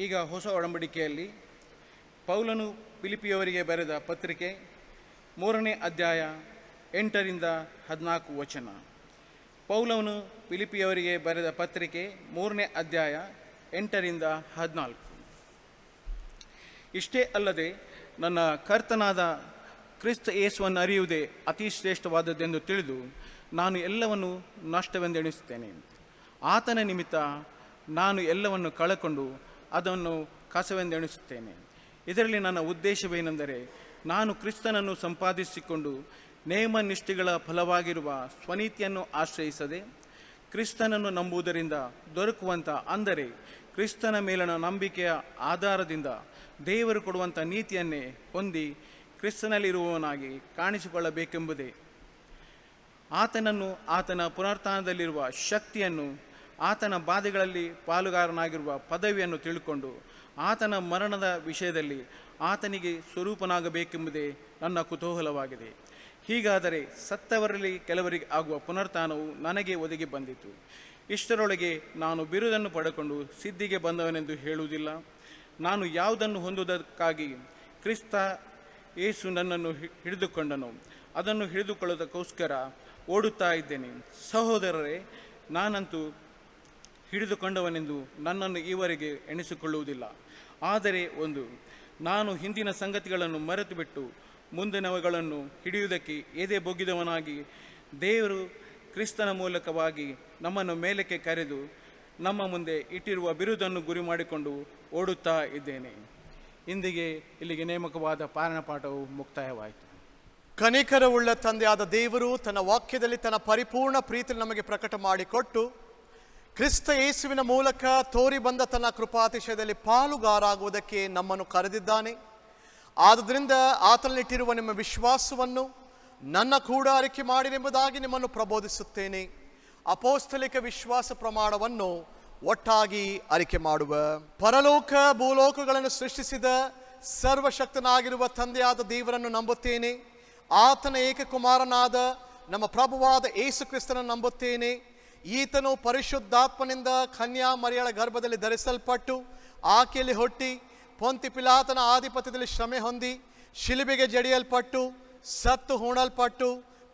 ಈಗ ಹೊಸ ಒಡಂಬಡಿಕೆಯಲ್ಲಿ ಪೌಲನು ಫಿಲಿಪಿಯವರಿಗೆ ಬರೆದ ಪತ್ರಿಕೆ 3ನೇ ಅಧ್ಯಾಯ 8ರಿಂದ 14 ವಚನ. ಪೌಲನು ಫಿಲಿಪಿಯವರಿಗೆ ಬರೆದ ಪತ್ರಿಕೆ 3ನೇ ಅಧ್ಯಾಯ 8ರಿಂದ 14. ಇಷ್ಟೇ ಅಲ್ಲದೆ ನನ್ನ ಕರ್ತನಾದ ಕ್ರಿಸ್ತ ಯೇಸುವನ್ನು ಅರಿಯುವುದೇ ಅತಿ ಶ್ರೇಷ್ಠವಾದದ್ದೆಂದು ತಿಳಿದು ನಾನು ಎಲ್ಲವನ್ನು ನಷ್ಟವೆಂದೆಣಿಸುತ್ತೇನೆ. ಆತನ ನಿಮಿತ್ತ ನಾನು ಎಲ್ಲವನ್ನು ಕಳಕೊಂಡು ಅದನ್ನು ಕಸವೆಂದೆಣಿಸುತ್ತೇನೆ. ಇದರಲ್ಲಿ ನನ್ನ ಉದ್ದೇಶವೇನೆಂದರೆ ನಾನು ಕ್ರಿಸ್ತನನ್ನು ಸಂಪಾದಿಸಿಕೊಂಡು ನೇಮನಿಷ್ಠೆಗಳ ಫಲವಾಗಿರುವ ಸ್ವನೀತಿಯನ್ನು ಆಶ್ರಯಿಸದೆ ಕ್ರಿಸ್ತನನ್ನು ನಂಬುವುದರಿಂದ ದೊರಕುವಂಥ, ಅಂದರೆ ಕ್ರಿಸ್ತನ ಮೇಲಣ ನಂಬಿಕೆಯ ಆಧಾರದಿಂದ ದೇವರು ಕೊಡುವಂಥ ನೀತಿಯನ್ನೇ ಹೊಂದಿ ಕ್ರಿಸ್ತನಲ್ಲಿರುವವನಾಗಿ ಕಾಣಿಸಿಕೊಳ್ಳಬೇಕೆಂಬುದೇ. ಆತನನ್ನು, ಆತನ ಪುನರುತ್ಥಾನದಲ್ಲಿರುವ ಶಕ್ತಿಯನ್ನು, ಆತನ ಬಾಧೆಗಳಲ್ಲಿ ಪಾಲುಗಾರನಾಗಿರುವ ಪದವಿಯನ್ನು ತಿಳ್ಕೊಂಡು ಆತನ ಮರಣದ ವಿಷಯದಲ್ಲಿ ಆತನಿಗೆ ಸ್ವರೂಪನಾಗಬೇಕೆಂಬುದೇ ನನ್ನ ಕುತೂಹಲವಾಗಿದೆ. ಹೀಗಾದರೆ ಸತ್ತವರಲ್ಲಿ ಕೆಲವರಿಗೆ ಆಗುವ ಪುನರುತ್ಥಾನವು ನನಗೆ ಒದಗಿ ಬಂದಿತು. ಇಷ್ಟರೊಳಗೆ ನಾನು ಬಿರುದನ್ನು ಪಡೆದುಕೊಂಡು ಸಿದ್ಧಿಗೆ ಬಂದವನೆಂದು ಹೇಳುವುದಿಲ್ಲ. ನಾನು ಯಾವುದನ್ನು ಹೊಂದುವುದಕ್ಕಾಗಿ ಕ್ರಿಸ್ತ ಯೇಸು ನನ್ನನ್ನು ಹಿಡಿದುಕೊಂಡನು, ಅದನ್ನು ಹಿಡಿದುಕೊಳ್ಳೋದಕ್ಕೋಸ್ಕರ ಓಡುತ್ತಾ ಇದ್ದೇನೆ. ಸಹೋದರರೇ, ನಾನಂತೂ ಹಿಡಿದುಕೊಂಡವನೆಂದು ನನ್ನನ್ನು ಈವರೆಗೆ ಎಣಿಸಿಕೊಳ್ಳುವುದಿಲ್ಲ. ಆದರೆ ನಾನು ಹಿಂದಿನ ಸಂಗತಿಗಳನ್ನು ಮರೆತು ಬಿಟ್ಟು ಮುಂದಿನವುಗಳನ್ನು ಹಿಡಿಯುವುದಕ್ಕೆ ಎದೆ ಬೊಗ್ಗಿದವನಾಗಿ, ದೇವರು ಕ್ರಿಸ್ತನ ಮೂಲಕವಾಗಿ ನಮ್ಮನ್ನು ಮೇಲಕ್ಕೆ ಕರೆದು ನಮ್ಮ ಮುಂದೆ ಇಟ್ಟಿರುವ ಬಿರುದನ್ನು ಗುರಿ ಮಾಡಿಕೊಂಡು ಓಡುತ್ತಾ ಇದ್ದೇನೆ. ಇಲ್ಲಿಗೆ ನೇಮಕವಾದ ಪಾಠವು ಮುಕ್ತಾಯವಾಯಿತು. ಕನಿಕರವುಳ್ಳ ತಂದೆಯಾದ ದೇವರು ತನ್ನ ವಾಕ್ಯದಲ್ಲಿ ತನ್ನ ಪರಿಪೂರ್ಣ ಪ್ರೀತಿ ನಮಗೆ ಪ್ರಕಟ ಮಾಡಿಕೊಟ್ಟು ಕ್ರಿಸ್ತ ಯೇಸುವಿನ ಮೂಲಕ ತೋರಿ ಬಂದ ತನ್ನ ಕೃಪಾತಿಶಯದಲ್ಲಿ ಪಾಲುಗಾರಾಗುವುದಕ್ಕೆ ನಮ್ಮನ್ನು ಕರೆದಿದ್ದಾನೆ. ಆದುದರಿಂದ ಆತನಲ್ಲಿಟ್ಟಿರುವ ನಿಮ್ಮ ವಿಶ್ವಾಸವನ್ನು ನನ್ನ ಕೂಡ ಅರಿಕೆ ಮಾಡಿರೆಂಬುದಾಗಿ ನಿಮ್ಮನ್ನು ಪ್ರಬೋಧಿಸುತ್ತೇನೆ. ಅಪೋಸ್ತಲಿಕ ವಿಶ್ವಾಸ ಪ್ರಮಾಣವನ್ನು ಒಟ್ಟಾಗಿ ಅರಿಕೆ ಮಾಡುವ. ಪರಲೋಕ ಭೂಲೋಕಗಳನ್ನು ಸೃಷ್ಟಿಸಿದ ಸರ್ವಶಕ್ತನಾಗಿರುವ ತಂದೆಯಾದ ದೇವರನ್ನು ನಂಬುತ್ತೇನೆ. ಆತನ ಏಕಕುಮಾರನಾದ ನಮ್ಮ ಪ್ರಭುವಾದ ಯೇಸು ಕ್ರಿಸ್ತನನ್ನು ನಂಬುತ್ತೇನೆ. ಈತನು ಪರಿಶುದ್ಧಾತ್ಮನಿಂದ ಕನ್ಯಾ ಮರಿಯಳ ಗರ್ಭದಲ್ಲಿ ಧರಿಸಲ್ಪಟ್ಟು ಆಕೆಯಲ್ಲಿ ಹುಟ್ಟಿ ಪೊಂತಿ ಪಿಲಾತನ ಆಧಿಪತ್ಯದಲ್ಲಿ ಶ್ರಮೆ ಹೊಂದಿ ಶಿಲುಬೆಗೆ ಜಡಿಯಲ್ಪಟ್ಟು ಸತ್ತು ಹೂಣಲ್ಪಟ್ಟು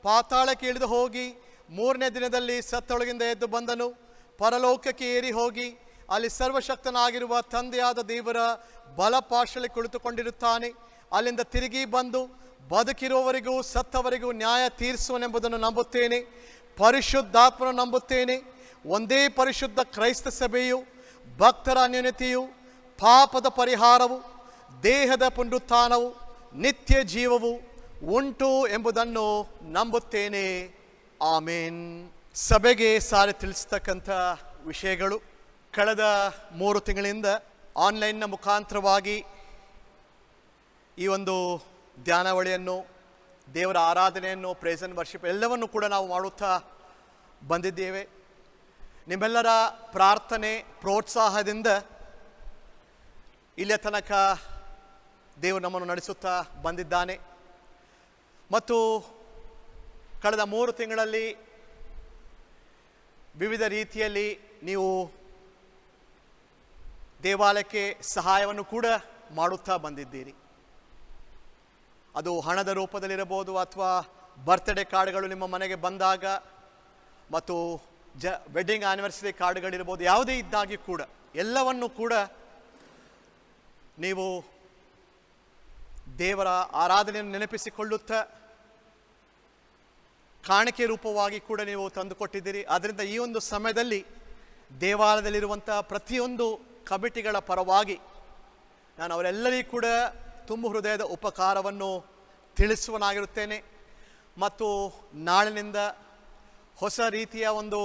ಪಾತಾಳಕ್ಕೆ ಇಳಿದು ಹೋಗಿ 3ನೇ ದಿನದಲ್ಲಿ ಸತ್ತೊಳಗಿಂದ ಎದ್ದು ಬಂದನು. ಪರಲೋಕಕ್ಕೆ ಏರಿ ಹೋಗಿ ಅಲ್ಲಿ ಸರ್ವಶಕ್ತನಾಗಿರುವ ತಂದೆಯಾದ ದೇವರ ಬಲಪಾರ್ಶ್ವದಲ್ಲಿ ಕುಳಿತುಕೊಂಡಿರುತ್ತಾನೆ. ಅಲ್ಲಿಂದ ತಿರುಗಿ ಬಂದು ಬದುಕಿರುವವರಿಗೂ ಸತ್ತವರಿಗೂ ನ್ಯಾಯ ತೀರಿಸುವನೆಂಬುದನ್ನು ನಂಬುತ್ತೇನೆ. ಪರಿಶುದ್ಧಾತ್ಮನ ನಂಬುತ್ತೇನೆ. ಒಂದೇ ಪರಿಶುದ್ಧ ಕ್ರೈಸ್ತ ಸಭೆಯು, ಭಕ್ತರ ಅನ್ಯೋನ್ಯತೆಯು, ಪಾಪದ ಪರಿಹಾರವು, ದೇಹದ ಪುನರುತ್ಥಾನವು, ನಿತ್ಯ ಜೀವವು ಉಂಟು ಎಂಬುದನ್ನು ನಂಬುತ್ತೇನೆ. ಆಮೇನ್. ಸಭೆಗೆ ಸಾರಿ ತಿಳಿಸ್ತಕ್ಕಂಥ ವಿಷಯಗಳು, ಕಳೆದ 3 ತಿಂಗಳಿಂದ ಆನ್ಲೈನ್ನ ಮುಖಾಂತರವಾಗಿ ಈ ಒಂದು ಧ್ಯಾನಾವಳಿಯನ್ನು, ದೇವರ ಆರಾಧನೆಯನ್ನು, ಪ್ರೇಸ್ ಅಂಡ್ ವರ್ಷಿಪ್ ಎಲ್ಲವನ್ನು ಕೂಡ ನಾವು ಮಾಡುತ್ತಾ ಬಂದಿದ್ದೇವೆ. ನಿಮ್ಮೆಲ್ಲರ ಪ್ರಾರ್ಥನೆ ಪ್ರೋತ್ಸಾಹದಿಂದ ಇಲ್ಲಿಯ ತನಕ ದೇವರು ನಮ್ಮನ್ನು ನಡೆಸುತ್ತಾ ಬಂದಿದ್ದಾನೆ. ಮತ್ತು ಕಳೆದ 3 ತಿಂಗಳಲ್ಲಿ ವಿವಿಧ ರೀತಿಯಲ್ಲಿ ನೀವು ದೇವಾಲಯಕ್ಕೆ ಸಹಾಯವನ್ನು ಕೂಡ ಮಾಡುತ್ತಾ ಬಂದಿದ್ದೀರಿ. ಅದು ಹಣದ ರೂಪದಲ್ಲಿರಬಹುದು, ಅಥವಾ ಬರ್ತ್ಡೇ ಕಾರ್ಡ್ಗಳು ನಿಮ್ಮ ಮನೆಗೆ ಬಂದಾಗ, ಮತ್ತು ವೆಡ್ಡಿಂಗ್ ಆ್ಯನಿವರ್ಸರಿ ಕಾರ್ಡ್ಗಳಿರ್ಬೋದು, ಯಾವುದೇ ಇದ್ದಾಗಿ ಕೂಡ ಎಲ್ಲವನ್ನು ಕೂಡ ನೀವು ದೇವರ ಆರಾಧನೆಯನ್ನು ನೆನಪಿಸಿಕೊಳ್ಳುತ್ತಾ ಕಾಣಿಕೆ ರೂಪವಾಗಿ ಕೂಡ ನೀವು ತಂದುಕೊಟ್ಟಿದ್ದೀರಿ. ಆದ್ದರಿಂದ ಈ ಒಂದು ಸಮಯದಲ್ಲಿ ದೇವಾಲಯದಲ್ಲಿರುವಂಥ ಪ್ರತಿಯೊಂದು ಕಮಿಟಿಗಳ ಪರವಾಗಿ ನಾನು ಅವರೆಲ್ಲರಿಗೂ ಕೂಡ ತುಂಬ ಹೃದಯದ ಉಪಕಾರವನ್ನು ತಿಳಿಸುವನಾಗಿರುತ್ತೇನೆ. ಮತ್ತು ನಾಳಿನಿಂದ ಹೊಸ ರೀತಿಯ ಒಂದು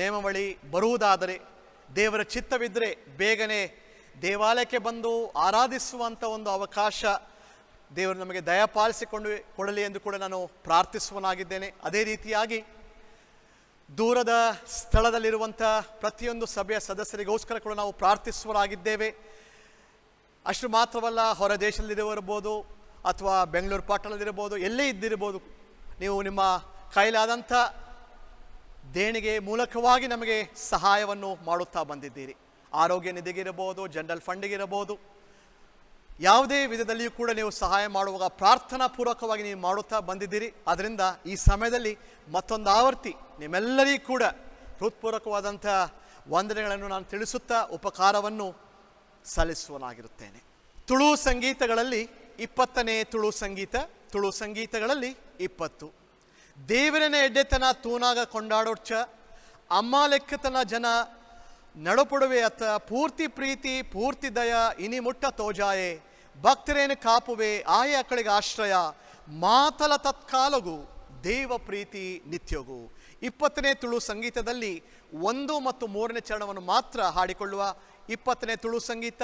ನೇಮಾವಳಿ ಬರುವುದಾದರೆ, ದೇವರ ಚಿತ್ತವಿದ್ದರೆ ಬೇಗನೆ ದೇವಾಲಯಕ್ಕೆ ಬಂದು ಆರಾಧಿಸುವಂಥ ಒಂದು ಅವಕಾಶ ದೇವರು ನಮಗೆ ಕೊಡಲಿ ಎಂದು ಕೂಡ ನಾನು ಪ್ರಾರ್ಥಿಸುವನಾಗಿದ್ದೇನೆ. ಅದೇ ರೀತಿಯಾಗಿ ದೂರದ ಸ್ಥಳದಲ್ಲಿರುವಂಥ ಪ್ರತಿಯೊಂದು ಸಭೆಯ ಸದಸ್ಯರಿಗೋಸ್ಕರ ಕೂಡ ನಾವು ಪ್ರಾರ್ಥಿಸುವರಾಗಿದ್ದೇವೆ. ಅಷ್ಟು ಮಾತ್ರವಲ್ಲ, ಹೊರ ದೇಶದಲ್ಲಿರುವರ್ಬೋದು ಅಥವಾ ಬೆಂಗಳೂರು ಪಟ್ಟಣದಲ್ಲಿರ್ಬೋದು, ಎಲ್ಲೇ ಇದ್ದಿರ್ಬೋದು, ನೀವು ನಿಮ್ಮ ಕೈಲಾದಂಥ ದೇಣಿಗೆ ಮೂಲಕವಾಗಿ ನಮಗೆ ಸಹಾಯವನ್ನು ಮಾಡುತ್ತಾ ಬಂದಿದ್ದೀರಿ. ಆರೋಗ್ಯ ನಿಧಿಗಿರಬಹುದು, ಜನರಲ್ ಫಂಡಿಗಿರಬಹುದು, ಯಾವುದೇ ವಿಧದಲ್ಲಿಯೂ ಕೂಡ ನೀವು ಸಹಾಯ ಮಾಡುವಾಗ ಪ್ರಾರ್ಥನಾ ಪೂರ್ವಕವಾಗಿ ನೀವು ಮಾಡುತ್ತಾ ಬಂದಿದ್ದೀರಿ. ಅದರಿಂದ ಈ ಸಮಯದಲ್ಲಿ ಮತ್ತೊಂದು ಆವರ್ತಿ ನಿಮ್ಮೆಲ್ಲರಿಗೂ ಕೂಡ ಹೃತ್ಪೂರ್ವಕವಾದಂಥ ವಂದನೆಗಳನ್ನು ನಾನು ತಿಳಿಸುತ್ತಾ ಉಪಕಾರವನ್ನು ಸಲ್ಲಿಸುವನಾಗಿರುತ್ತೇನೆ. ತುಳು ಸಂಗೀತಗಳಲ್ಲಿ 20ನೇ ತುಳು ಸಂಗೀತಗಳಲ್ಲಿ 20 ದೇವರನೇ ಎಡ್ಡೆತನ ತೂನಾಗ ಕೊಂಡಾಡೋಡ್ಚ ಅಮ್ಮ ಲೆಕ್ಕತನ ಜನ ನಡುಪುಡುವೆ ಅತ್ತ ಪೂರ್ತಿ ಪ್ರೀತಿ ಪೂರ್ತಿ ದಯ ಇನಿ ಮುಟ್ಟ ತೋಜಾಯೆ ಭಕ್ತರೇನು ಕಾಪುವೆ ಆಯ ಅಕ್ಕಳಿಗೆ ಆಶ್ರಯ ಮಾತಲ ತತ್ಕಾಲಗು ದೇವ ಪ್ರೀತಿ ನಿತ್ಯಗು. 20ನೇ ತುಳು ಸಂಗೀತದಲ್ಲಿ 1 ಮತ್ತು 3ನೇ ಚರಣವನ್ನು ಮಾತ್ರ ಹಾಡಿಕೊಳ್ಳುವ 20ನೇ ತುಳು ಸಂಗೀತ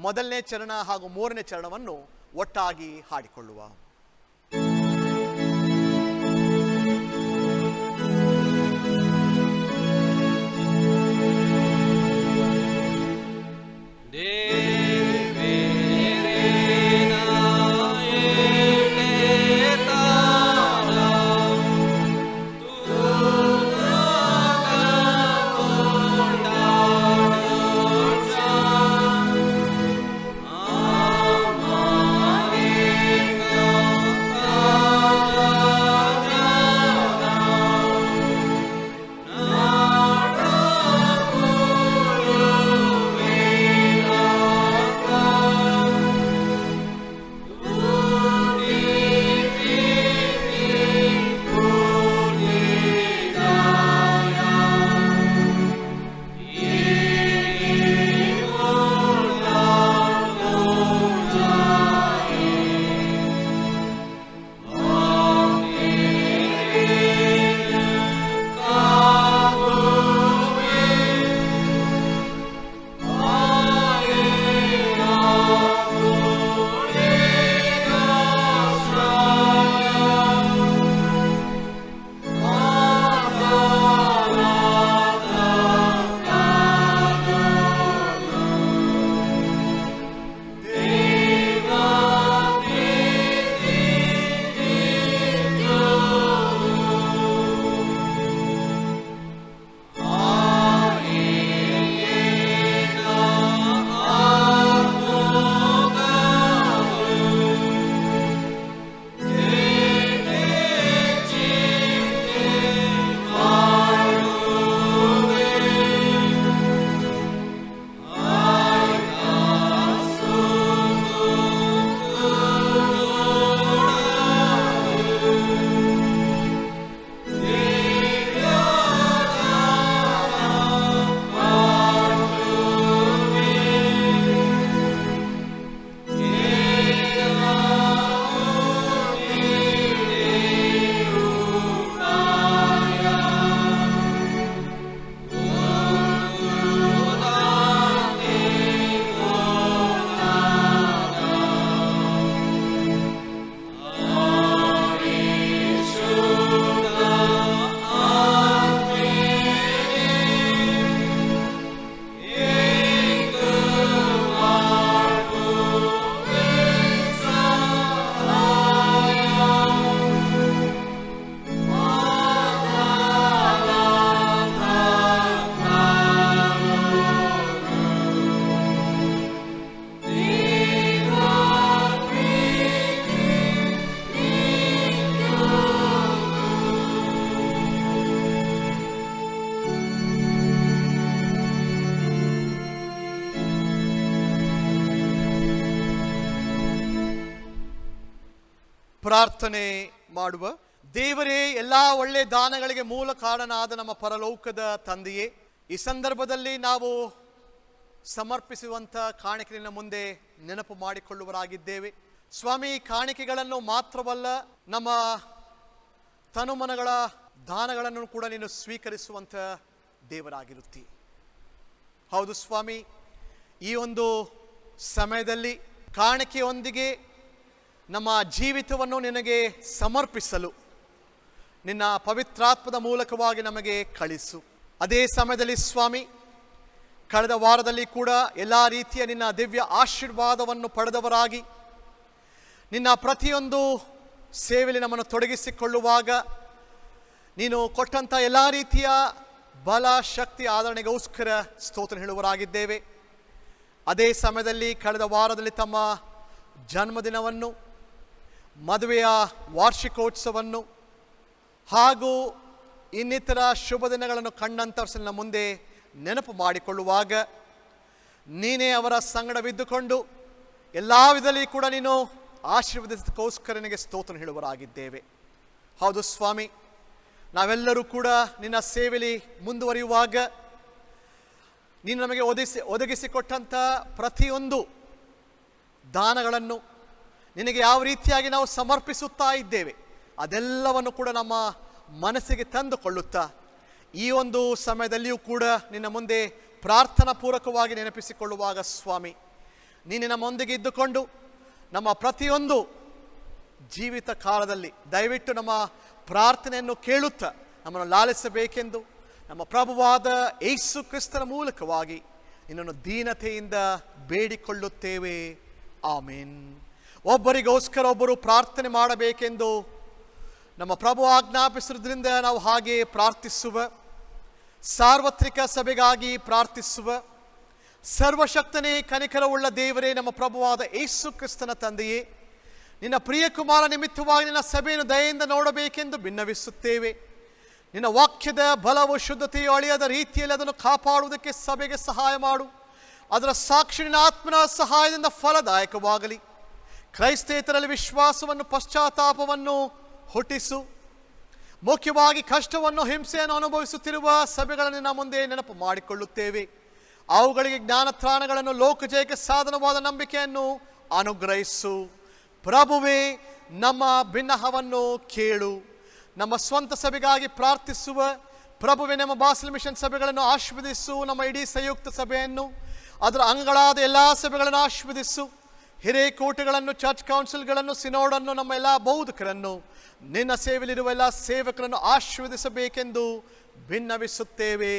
1ನೇ ಚರಣ ಹಾಗೂ 3ನೇ ಚರಣವನ್ನು ಒಟ್ಟಾಗಿ ಹಾಡಿಕೊಳ್ಳುವ. ಪ್ರಾರ್ಥನೆ ಮಾಡುವ. ದೇವರೇ, ಎಲ್ಲ ಒಳ್ಳೆಯ ದಾನಗಳಿಗೆ ಮೂಲ ಕಾರಣನಾದ ನಮ್ಮ ಪರಲೋಕದ ತಂದೆಯೇ, ಈ ಸಂದರ್ಭದಲ್ಲಿ ನಾವು ಸಮರ್ಪಿಸುವಂಥ ಕಾಣಿಕೆಯನ್ನು ಮುಂದೆ ನೆನಪು ಮಾಡಿಕೊಳ್ಳುವರಾಗಿದ್ದೇವೆ ಸ್ವಾಮಿ. ಕಾಣಿಕೆಗಳನ್ನು ಮಾತ್ರವಲ್ಲ, ನಮ್ಮ ತನುಮನಗಳ ದಾನಗಳನ್ನು ಕೂಡ ನೀನು ಸ್ವೀಕರಿಸುವಂಥ ದೇವರಾಗಿರುತ್ತಿ. ಹೌದು ಸ್ವಾಮಿ, ಈ ಒಂದು ಸಮಯದಲ್ಲಿ ಕಾಣಿಕೆಯೊಂದಿಗೆ ನಮ್ಮ ಜೀವಿತವನ್ನು ನಿನಗೆ ಸಮರ್ಪಿಸಲು ನಿನ್ನ ಪವಿತ್ರಾತ್ಮದ ಮೂಲಕವಾಗಿ ನಮಗೆ ಕಳಿಸು. ಅದೇ ಸಮಯದಲ್ಲಿ ಸ್ವಾಮಿ, ಕಳೆದ ವಾರದಲ್ಲಿ ಕೂಡ ಎಲ್ಲ ರೀತಿಯ ನಿನ್ನ ದಿವ್ಯ ಆಶೀರ್ವಾದವನ್ನು ಪಡೆದವರಾಗಿ ನಿನ್ನ ಪ್ರತಿಯೊಂದು ಸೇವೆಯಲ್ಲಿ ನಮ್ಮನ್ನು ತೊಡಗಿಸಿಕೊಳ್ಳುವಾಗ ನೀನು ಕೊಟ್ಟಂಥ ಎಲ್ಲ ರೀತಿಯ ಬಲ, ಶಕ್ತಿ, ಆದರಣೆಗೋಸ್ಕರ ಸ್ತೋತ್ರ ಹೇಳುವರಾಗಿದ್ದೇವೆ. ಅದೇ ಸಮಯದಲ್ಲಿ ಕಳೆದ ವಾರದಲ್ಲಿ ತಮ್ಮ ಜನ್ಮದಿನವನ್ನು, ಮದುವೆಯ ವಾರ್ಷಿಕೋತ್ಸವವನ್ನು ಹಾಗೂ ಇನ್ನಿತರ ಶುಭ ದಿನಗಳನ್ನು ಕಂಡಂಥವ್ರ ಮುಂದೆ ನೆನಪು ಮಾಡಿಕೊಳ್ಳುವಾಗ ನೀನೇ ಅವರ ಸಂಗಡವಿದ್ದುಕೊಂಡು ಎಲ್ಲ ವಿಧದಲ್ಲಿ ಕೂಡ ನೀನು ಆಶೀರ್ವದಿಸೋಸ್ಕರ ನಿನಗೆ ಸ್ತೋತ್ರ ಹೇಳುವರಾಗಿದ್ದೇವೆ. ಹೌದು ಸ್ವಾಮಿ, ನಾವೆಲ್ಲರೂ ಕೂಡ ನಿನ್ನ ಸೇವೆಯಲ್ಲಿ ಮುಂದುವರಿಯುವಾಗ ನೀನು ನಮಗೆ ಒದಗಿಸಿಕೊಟ್ಟಂಥ ಪ್ರತಿಯೊಂದು ದಾನಗಳನ್ನು ನಿನಗೆ ಯಾವ ರೀತಿಯಾಗಿ ನಾವು ಸಮರ್ಪಿಸುತ್ತಾ ಇದ್ದೇವೆ ಅದೆಲ್ಲವನ್ನು ಕೂಡ ನಮ್ಮ ಮನಸ್ಸಿಗೆ ತಂದುಕೊಳ್ಳುತ್ತಾ ಈ ಒಂದು ಸಮಯದಲ್ಲಿಯೂ ಕೂಡ ನಿನ್ನ ಮುಂದೆ ಪ್ರಾರ್ಥನಾ ಪೂರ್ವಕವಾಗಿ ನೆನಪಿಸಿಕೊಳ್ಳುವಾಗ ಸ್ವಾಮಿ, ನೀನು ನಮ್ಮೊಂದಿಗೆ ಇದ್ದುಕೊಂಡು ನಮ್ಮ ಪ್ರತಿಯೊಂದು ಜೀವಿತ ಕಾಲದಲ್ಲಿ ದಯವಿಟ್ಟು ನಮ್ಮ ಪ್ರಾರ್ಥನೆಯನ್ನು ಕೇಳುತ್ತಾ ನಮ್ಮನ್ನು ಲಾಲಿಸಬೇಕೆಂದು ನಮ್ಮ ಪ್ರಭುವಾದ ಯೇಸು ಕ್ರಿಸ್ತನ ಮೂಲಕವಾಗಿ ನಿನ್ನನ್ನು ದೀನತೆಯಿಂದ ಬೇಡಿಕೊಳ್ಳುತ್ತೇವೆ. ಆಮೇನ್. ಒಬ್ಬರಿಗೋಸ್ಕರ ಒಬ್ಬರು ಪ್ರಾರ್ಥನೆ ಮಾಡಬೇಕೆಂದು ನಮ್ಮ ಪ್ರಭು ಆಜ್ಞಾಪಿಸುವುದರಿಂದ ನಾವು ಹಾಗೆ ಪ್ರಾರ್ಥಿಸುವ. ಸಾರ್ವತ್ರಿಕ ಸಭೆಗಾಗಿ ಪ್ರಾರ್ಥಿಸುವ. ಸರ್ವಶಕ್ತನೇ, ಕನಿಕರವುಳ್ಳ ದೇವರೇ, ನಮ್ಮ ಪ್ರಭುವಾದ ಯೇಸು ಕ್ರಿಸ್ತನ ತಂದೆಯೇ, ನಿನ್ನ ಪ್ರಿಯ ಕುಮಾರ ನಿಮಿತ್ತವಾಗಿ ನಿನ್ನ ಸಭೆಯನ್ನು ದಯೆಯಿಂದ ನೋಡಬೇಕೆಂದು ಭಿನ್ನವಿಸುತ್ತೇವೆ. ನಿನ್ನ ವಾಕ್ಯದ ಬಲವು, ಶುದ್ಧತೆಯು ಅಳಿಯದ ರೀತಿಯಲ್ಲಿ ಅದನ್ನು ಕಾಪಾಡುವುದಕ್ಕೆ ಸಭೆಗೆ ಸಹಾಯ ಮಾಡು. ಅದರ ಸಾಕ್ಷಿ ನಿನ್ನ ಆತ್ಮನ ಸಹಾಯದಿಂದ ಫಲದಾಯಕವಾಗಲಿ. ಕ್ರೈಸ್ತೇತರಲ್ಲಿ ವಿಶ್ವಾಸವನ್ನು, ಪಶ್ಚಾತ್ತಾಪವನ್ನು ಹುಟ್ಟಿಸು. ಮುಖ್ಯವಾಗಿ ಕಷ್ಟವನ್ನು, ಹಿಂಸೆಯನ್ನು ಅನುಭವಿಸುತ್ತಿರುವ ಸಭೆಗಳನ್ನು ನಿನ್ನ ಮುಂದೆ ನೆನಪು ಮಾಡಿಕೊಳ್ಳುತ್ತೇವೆ. ಅವುಗಳಿಗೆ ಜ್ಞಾನತ್ರಾಣಗಳನ್ನು, ಲೋಕಜಯಕ್ಕೆ ಸಾಧನವಾದ ನಂಬಿಕೆಯನ್ನು ಅನುಗ್ರಹಿಸು. ಪ್ರಭುವೇ, ನಮ್ಮ ಬಿನ್ನಹವನ್ನು ಕೇಳು. ನಮ್ಮ ಸ್ವಂತ ಸಭೆಗಾಗಿ ಪ್ರಾರ್ಥಿಸುವ ಪ್ರಭುವೇ, ನಮ್ಮ ಬಾಸಲ್ ಮಿಷನ್ ಸಭೆಗಳನ್ನು ಆಶೀರ್ವದಿಸು. ನಮ್ಮ ಇಡೀ ಸಂಯುಕ್ತ ಸಭೆಯನ್ನು, ಅದರ ಅಂಗಗಳಾದ ಎಲ್ಲ ಸಭೆಗಳನ್ನು ಆಶೀರ್ವದಿಸು. ಹಿರೇಕೋಟೆಗಳನ್ನು, ಚರ್ಚ್ ಕೌನ್ಸಿಲ್ಗಳನ್ನು, ಸಿನೋಡನ್ನು, ನಮ್ಮ ಎಲ್ಲ ಬೋಧಕರನ್ನು, ನಿನ್ನ ಸೇವೆಯಲ್ಲಿರುವ ಎಲ್ಲ ಸೇವಕರನ್ನು ಆಶೀರ್ವದಿಸಬೇಕೆಂದು ಭಿನ್ನವಿಸುತ್ತೇವೆ.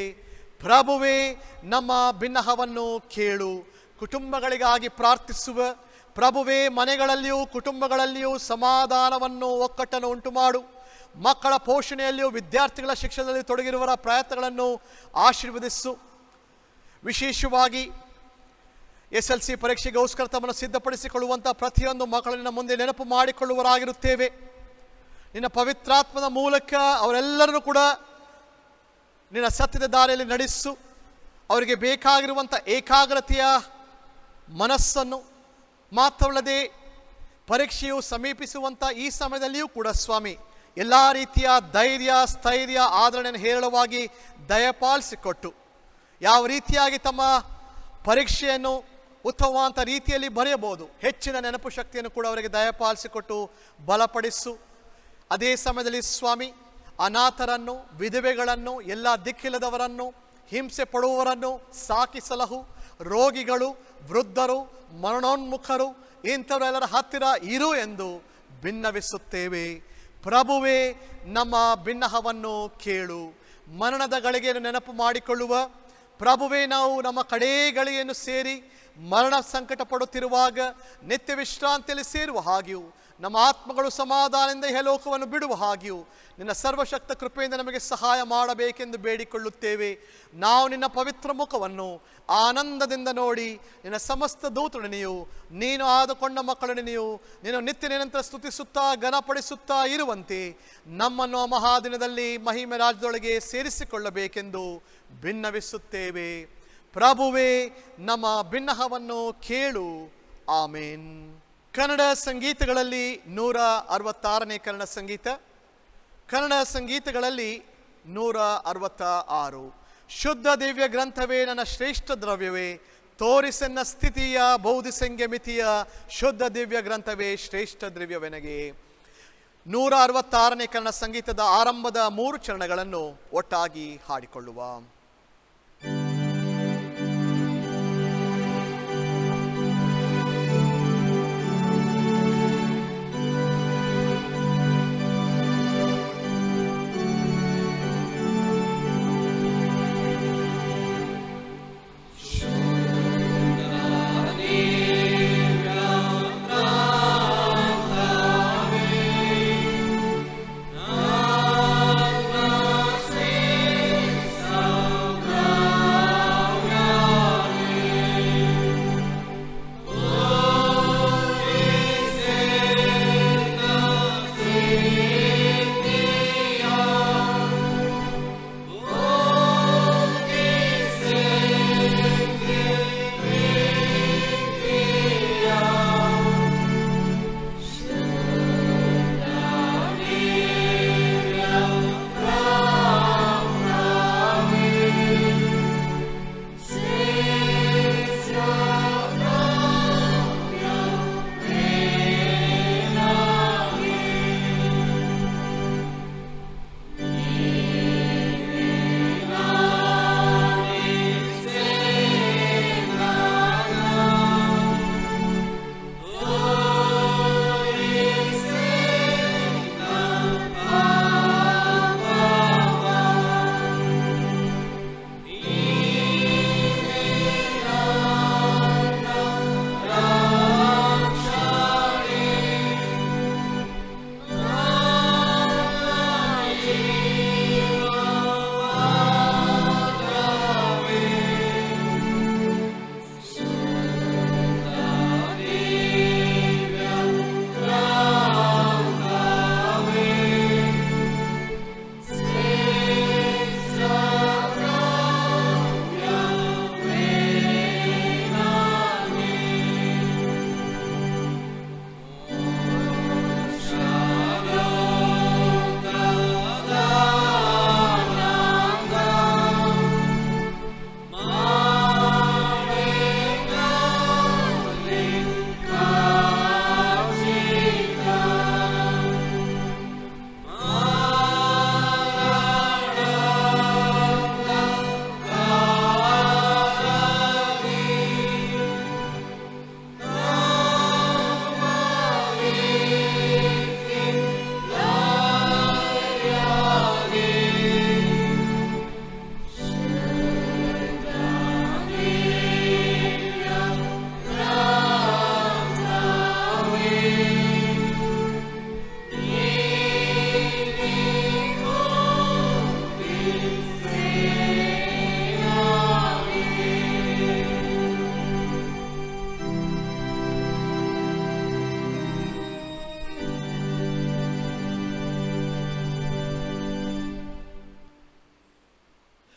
ಪ್ರಭುವೇ, ನಮ್ಮ ಬಿನ್ನಹವನ್ನು ಕೇಳು. ಕುಟುಂಬಗಳಿಗಾಗಿ ಪ್ರಾರ್ಥಿಸುವ ಪ್ರಭುವೇ, ಮನೆಗಳಲ್ಲಿಯೂ ಕುಟುಂಬಗಳಲ್ಲಿಯೂ ಸಮಾಧಾನವನ್ನು, ಒಕ್ಕಟ್ಟನ್ನು ಉಂಟು ಮಾಡು. ಮಕ್ಕಳ ಪೋಷಣೆಯಲ್ಲಿಯೂ ವಿದ್ಯಾರ್ಥಿಗಳ ಶಿಕ್ಷಣದಲ್ಲಿ ತೊಡಗಿರುವವರ ಪ್ರಯತ್ನಗಳನ್ನು ಆಶೀರ್ವದಿಸು. ವಿಶೇಷವಾಗಿ SLC ಪರೀಕ್ಷೆಗೋಸ್ಕರ ತಮ್ಮನ್ನು ಸಿದ್ಧಪಡಿಸಿಕೊಳ್ಳುವಂಥ ಪ್ರತಿಯೊಂದು ಮಕ್ಕಳನ್ನ ಮುಂದೆ ನೆನಪು ಮಾಡಿಕೊಳ್ಳುವರಾಗಿರುತ್ತೇವೆ. ನಿನ್ನ ಪವಿತ್ರಾತ್ಮದ ಮೂಲಕ ಅವರೆಲ್ಲರನ್ನು ಕೂಡ ನಿನ್ನ ಸತ್ಯದ ದಾರಿಯಲ್ಲಿ ನಡೆಸು. ಅವರಿಗೆ ಬೇಕಾಗಿರುವಂಥ ಏಕಾಗ್ರತೆಯ ಮನಸ್ಸನ್ನು, ಮಾತ್ರವಲ್ಲದೆ ಪರೀಕ್ಷೆಯು ಸಮೀಪಿಸುವಂಥ ಈ ಸಮಯದಲ್ಲಿಯೂ ಕೂಡ ಸ್ವಾಮಿ ಎಲ್ಲ ರೀತಿಯ ಧೈರ್ಯ, ಸ್ಥೈರ್ಯ, ಆದರಣೆಯನ್ನು ಹೇರಳವಾಗಿ ದಯಪಾಲಿಸಿಕೊಟ್ಟು ಯಾವ ರೀತಿಯಾಗಿ ತಮ್ಮ ಪರೀಕ್ಷೆಯನ್ನು ಉತ್ತಮವಾದ ರೀತಿಯಲ್ಲಿ ಬರೆಯಬಹುದು, ಹೆಚ್ಚಿನ ನೆನಪು ಶಕ್ತಿಯನ್ನು ಕೂಡ ಅವರಿಗೆ ದಯಪಾಲಿಸಿಕೊಟ್ಟು ಬಲಪಡಿಸು. ಅದೇ ಸಮಯದಲ್ಲಿ ಸ್ವಾಮಿ, ಅನಾಥರನ್ನು, ವಿಧವೆಗಳನ್ನು, ಎಲ್ಲ ದಿಕ್ಕಿಲ್ಲದವರನ್ನು, ಹಿಂಸೆ ಪಡುವವರನ್ನು ಸಾಕಿಸಲಹು. ರೋಗಿಗಳು, ವೃದ್ಧರು, ಮರಣೋನ್ಮುಖರು ಇಂಥವರೆಲ್ಲರ ಹತ್ತಿರ ಇರು ಎಂದು ಭಿನ್ನವಿಸುತ್ತೇವೆ. ಪ್ರಭುವೇ, ನಮ್ಮ ಬಿನ್ನಹವನ್ನು ಕೇಳು. ಮರಣದ ಗಳಿಗೆಯನ್ನು ನೆನಪು ಮಾಡಿಕೊಳ್ಳುವ ಪ್ರಭುವೇ, ನಾವು ನಮ್ಮ ಕಡೇ ಗಳಿಗೆಯನ್ನು ಸೇರಿ ಮರಣ ಸಂಕಟ ಪಡುತ್ತಿರುವಾಗ ನಿತ್ಯ ವಿಶ್ರಾಂತಿಯಲ್ಲಿ ಸೇರುವ ಹಾಗೆಯೂ ನಮ್ಮ ಆತ್ಮಗಳು ಸಮಾಧಾನದಿಂದ ಇಹಲೋಕವನ್ನು ಬಿಡುವ ಹಾಗೆಯೂ ನಿನ್ನ ಸರ್ವಶಕ್ತ ಕೃಪೆಯಿಂದ ನಮಗೆ ಸಹಾಯ ಮಾಡಬೇಕೆಂದು ಬೇಡಿಕೊಳ್ಳುತ್ತೇವೆ. ನಾವು ನಿನ್ನ ಪವಿತ್ರ ಮುಖವನ್ನು ಆನಂದದಿಂದ ನೋಡಿ ನಿನ್ನ ಸಮಸ್ತ ದೂತರನೆಯೂ ನೀನು ಆದುಕೊಂಡ ಮಕ್ಕಳನೆಯೂ ನೀನು ನಿತ್ಯ ನಿರಂತರ ಸ್ತುತಿಸುತ್ತಾ ಘನಪಡಿಸುತ್ತಾ ಇರುವಂತೆ ನಮ್ಮನ್ನು ಮಹಾದಿನದಲ್ಲಿ ಮಹಿಮೆ ರಾಜ್ಯದೊಳಗೆ ಸೇರಿಸಿಕೊಳ್ಳಬೇಕೆಂದು ಭಿನ್ನವಿಸುತ್ತೇವೆ. ಪ್ರಭುವೇ, ನಮ್ಮ ಬಿನ್ನಹವನ್ನು ಕೇಳು. ಆಮೇನ್. ಕನ್ನಡ ಸಂಗೀತಗಳಲ್ಲಿ 166ನೇ ಕನ್ನಡ ಸಂಗೀತ. ಕನ್ನಡ ಸಂಗೀತಗಳಲ್ಲಿ 166. ಶುದ್ಧ ದಿವ್ಯ ಗ್ರಂಥವೇ ನನ್ನ ಶ್ರೇಷ್ಠ ದ್ರವ್ಯವೇ, ತೋರಿಸೆನ್ನ ಸ್ಥಿತಿಯ ಬೋಧಿಸಂಗೆ ಮಿತಿಯ, ಶುದ್ಧ ದಿವ್ಯ ಗ್ರಂಥವೇ ಶ್ರೇಷ್ಠ ದ್ರವ್ಯವೆನಗೆ. 166ನೇ ಕನ್ನಡ ಸಂಗೀತದ ಆರಂಭದ 3 ಚರಣಗಳನ್ನು ಒಟ್ಟಾಗಿ ಹಾಡಿಕೊಳ್ಳುವ.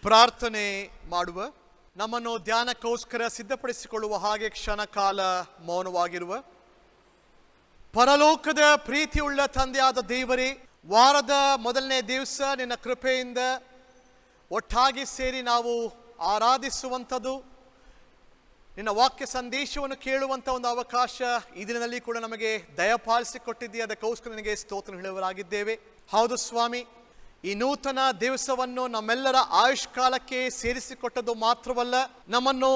ಪ್ರಾರ್ಥನೆ ಮಾಡುವ. ನಮ್ಮನ್ನು ಧ್ಯಾನಕ್ಕೋಸ್ಕರ ಸಿದ್ಧಪಡಿಸಿಕೊಳ್ಳುವ ಹಾಗೆ ಕ್ಷಣ ಕಾಲ ಮೌನವಾಗಿರುವ. ಪರಲೋಕದ ಪ್ರೀತಿಯುಳ್ಳ ತಂದೆಯಾದ ದೇವರೇ, ವಾರದ ಮೊದಲನೇ ದಿವಸ ನಿನ್ನ ಕೃಪೆಯಿಂದ ಒಟ್ಟಾಗಿ ಸೇರಿ ನಾವು ಆರಾಧಿಸುವಂಥದ್ದು, ನಿನ್ನ ವಾಕ್ಯ ಸಂದೇಶವನ್ನು ಕೇಳುವಂಥ ಒಂದು ಅವಕಾಶ ಈ ದಿನದಲ್ಲಿ ಕೂಡ ನಮಗೆ ದಯಪಾಲಿಸಿಕೊಟ್ಟಿದ್ದೀಯ. ಅದಕ್ಕೋಸ್ಕರ ನಿನಗೆ ಸ್ತೋತ್ರ ಹೇಳುವರಾಗಿದ್ದೇವೆ. ಹೌದು ಸ್ವಾಮಿ, ಈ ನೂತನ ದಿವಸವನ್ನು ನಮ್ಮೆಲ್ಲರ ಆಯುಷ್ಕಾಲಕ್ಕೆ ಸೇರಿಸಿಕೊಟ್ಟದ್ದು ಮಾತ್ರವಲ್ಲ, ನಮ್ಮನ್ನು